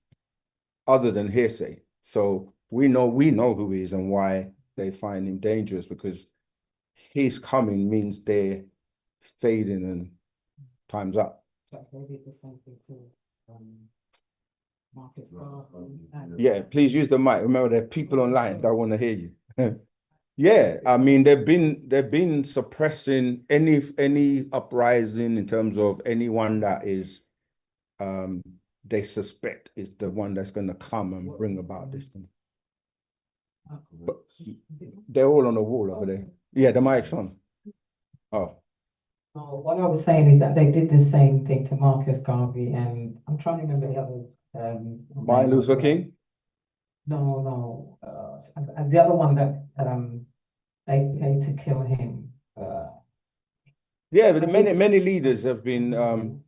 other than hearsay. So we know who he is and why they find him dangerous, because his coming means they're fading and time's up. Maybe the same thing to Marcus Yeah, please use the mic. Remember, there are people online that want to hear you. Yeah, I mean, they've been suppressing any uprising in terms of anyone that is they suspect is the one that's going to come and bring about this thing. But they're all on the wall over there. Yeah, the mic's on. Oh. What I was saying is that they did the same thing to Marcus Garvey, and I'm trying to remember the other. Martin Luther King? No. The other one that they paid to kill him. Yeah, but many leaders have been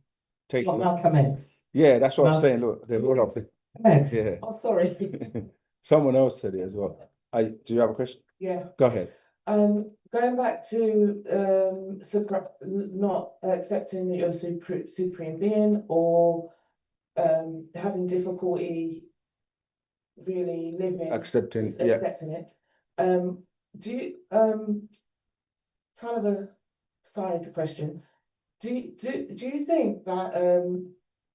taken. Malcolm X. Yeah, that's what I'm saying. Look, they're all up there. X. Yeah. Oh, sorry. Someone else said it as well. Do you have a question? Yeah. Go ahead. Going back to not accepting that you're supreme being, or having difficulty really living Accepting it. Do you kind of a side question? Do you think that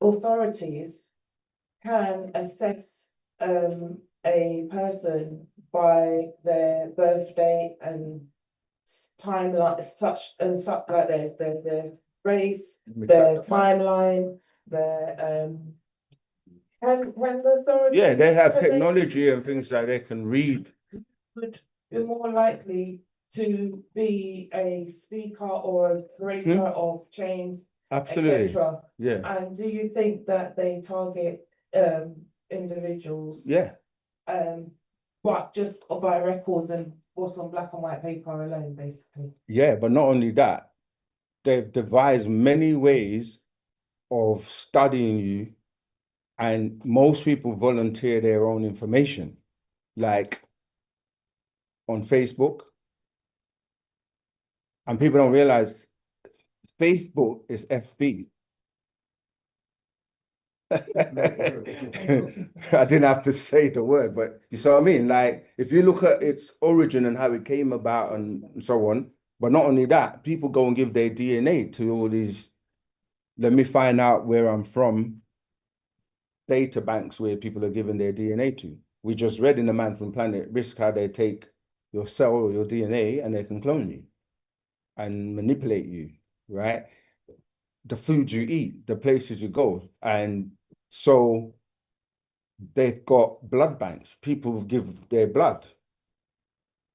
authorities can assess a person by their birth date and timeline, such like their race, their timeline, their can the authorities? Yeah, they have technology and things that they can read. Would be more likely to be a speaker or a breaker of chains, Absolutely. etc. Yeah. And do you think that they target individuals? Yeah. But just by records and what's on black and white paper alone, basically. Yeah, but not only that, they've devised many ways of studying you, and most people volunteer their own information, like on Facebook. And people don't realize Facebook is FB. I didn't have to say the word, but you see what I mean? Like, if you look at its origin and how it came about and so on, but not only that, people go and give their DNA to all these, let me find out where I'm from, data banks where people are giving their DNA to. We just read in The Man from Planet Risk how they take your cell or your DNA and they can clone you and manipulate you, right? The foods you eat, the places you go. And so they've got blood banks. People give their blood,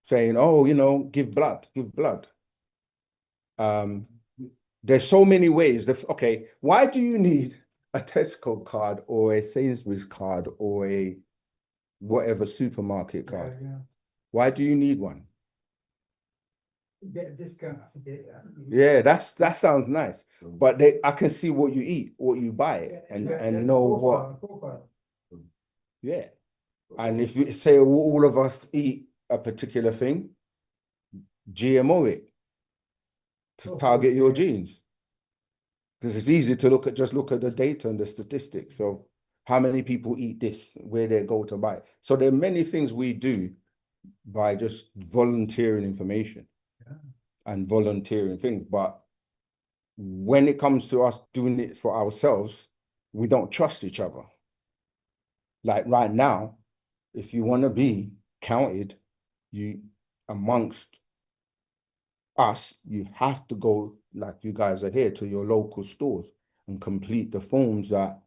saying, oh, you know, give blood, give blood. There's so many ways. Okay, why do you need a Tesco card or a Sainsbury's card or a whatever supermarket card? Yeah. Why do you need one? Get a discount. Yeah, that sounds nice. But I can see what you eat, what you buy, and know what. Yeah. And if you say all of us eat a particular thing, GMO it to target your genes. Because it's easy to look at the data and the statistics of how many people eat this, where they go to buy. So there are many things we do by just volunteering information and volunteering things. But when it comes to us doing it for ourselves, we don't trust each other. Like right now, if you want to be counted, you amongst us, you have to go, like you guys are here, to your local stores and complete the forms that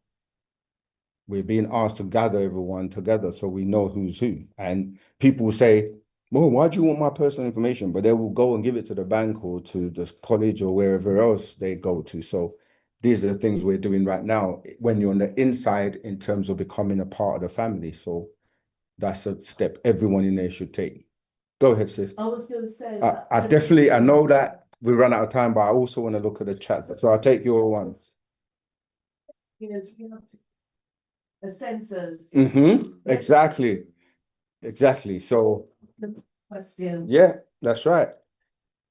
we're being asked to gather everyone together so we know who's who. And people will say, well, why do you want my personal information? But they will go and give it to the bank or to the college or wherever else they go to. So these are the things we're doing right now when you're on the inside in terms of becoming a part of the family. So that's a step everyone in there should take. Go ahead, sis. I was going to say I know that we run out of time, but I also want to look at the chat. So I'll take your ones. you know, to be able to the sensors. Exactly. So Question. yeah, that's right.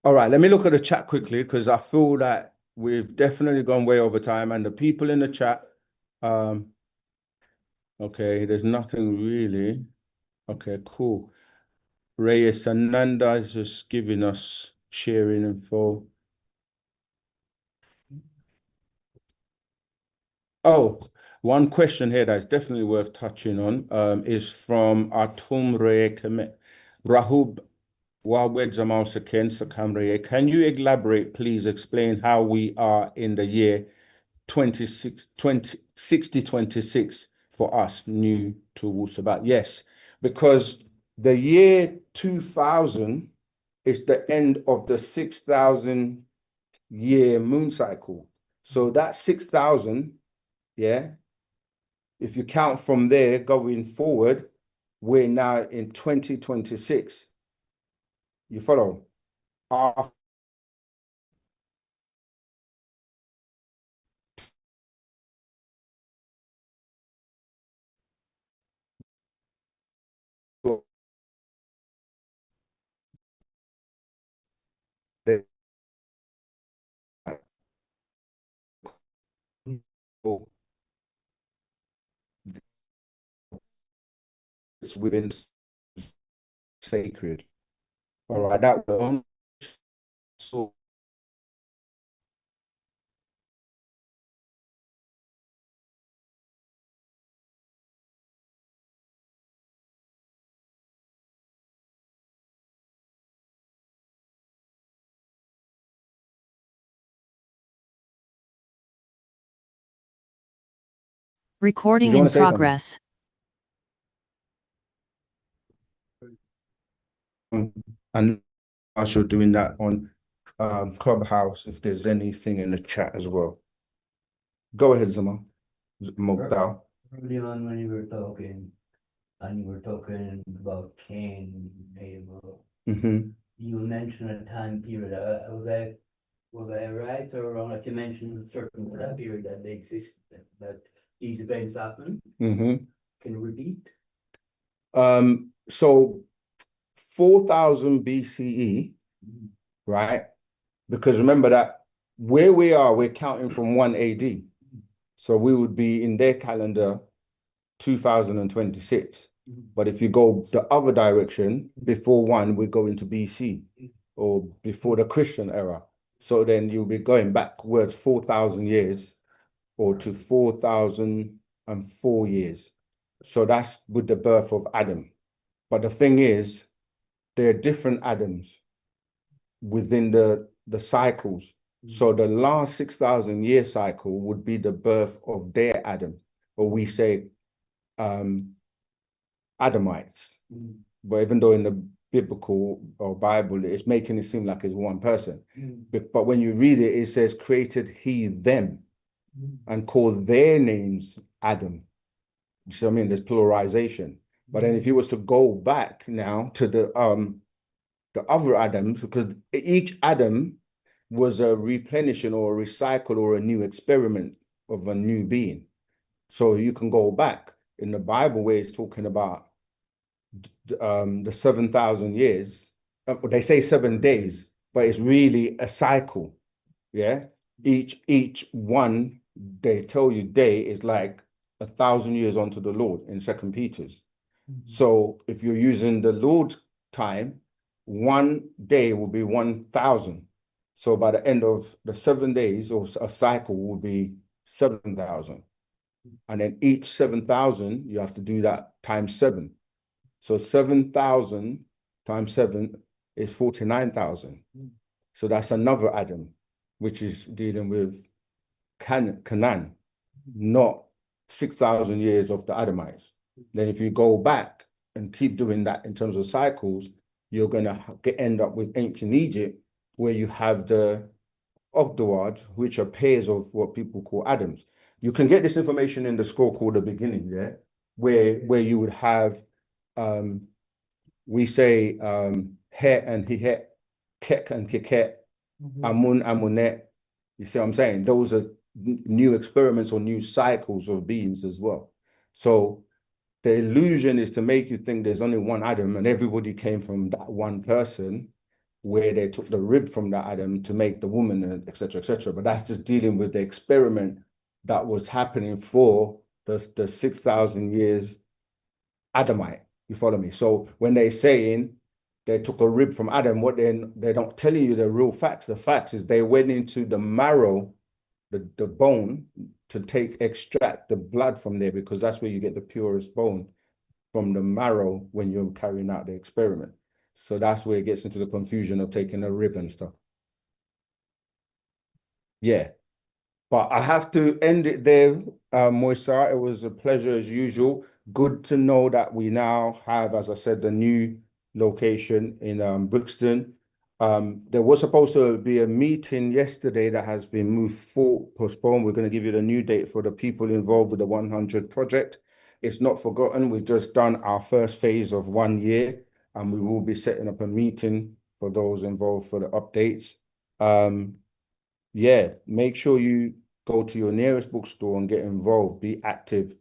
All right, let me look at the chat quickly because I feel that we've definitely gone way over time, and the people in the chat, okay, there's nothing really. Okay, cool. Reyes Ananda is just giving us sharing info. Oh, one question here that's definitely worth touching on is from Atum Reye Rahub Wawed Zamal Seqen Sakamreye. Can you elaborate, please explain how we are in the year 6026 for us new to Wusabat? Yes, because the year 2000 is the end of the 6,000 year moon cycle. So that 6,000, yeah, if you count from there going forward, we're now in 2026. You follow? It's within sacred. All right, that one. So Recording in progress. And I should doing that on Clubhouse if there's anything in the chat as well. Go ahead, Zama. Mogdao. Early on when you were talking, and you were talking about Cain, Abel. Mm-hmm. You mentioned a time period. Was I right or wrong? Like you mentioned a certain time period that they exist, that these events happen. Mm-hmm. Can you repeat? So 4000 BCE, right? Because remember that where we are, we're counting from 1 AD. So we would be in their calendar 2026. But if you go the other direction, before 1, we go into BC or before the Christian era. So then you'll be going backwards 4,000 years or to 4,004 years. So that's with the birth of Adam. But the thing is, there are different Adams within the cycles. So the last 6,000 year cycle would be the birth of their Adam, or we say Adamites. But even though in the biblical or Bible, it's making it seem like it's one person. But when you read it, it says, created he them and called their names Adam. You see what I mean? There's pluralization. But then if you was to go back now to the other Adams, because each Adam was a replenishing or a recycle or a new experiment of a new being. So you can go back in the Bible where it's talking about the 7,000 years. They say 7 days, but it's really a cycle. Yeah. Each one, they tell you day is like 1,000 years onto the Lord in 2 Peter's. So if you're using the Lord's time, 1 day will be 1,000. So by the end of the 7 days, or a cycle will be 7,000. And then each 7,000, you have to do that times 7. So 7,000 times 7 is 49,000. So that's another Adam, which is dealing with Canaan, not 6,000 years of the Adamites. Then if you go back and keep doing that in terms of cycles, you're going to end up with ancient Egypt, where you have the Ogdoad, which are pairs of what people call Adams. You can get this information in the scroll called The Beginning, yeah, where you would have, we say, Het and Hihet, Kek and Keket, Amun, Amunet. You see what I'm saying? Those are new experiments or new cycles of beings as well. So the illusion is to make you think there's only one Adam and everybody came from that one person, where they took the rib from that Adam to make the woman, et cetera, et cetera. But that's just dealing with the experiment that was happening for the 6,000 years Adamite. You follow me? So when they're saying they took a rib from Adam, what they're not telling you the real facts. The facts is they went into the marrow, the bone, to extract the blood from there, because that's where you get the purest bone, from the marrow when you're carrying out the experiment. So that's where it gets into the confusion of taking a rib and stuff. Yeah. But I have to end it there, Moisa. It was a pleasure as usual. Good to know that we now have, as I said, the new location in Brixton. There was supposed to be a meeting yesterday that has been postponed. We're going to give you the new date for the people involved with the 100 project. It's not forgotten. We've just done our first phase of 1 year, and we will be setting up a meeting for those involved for the updates. Yeah, make sure you go to your nearest bookstore and get involved, be active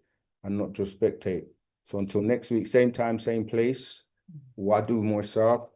and not just spectate. So until next week, same time, same place. Wadu Moisa.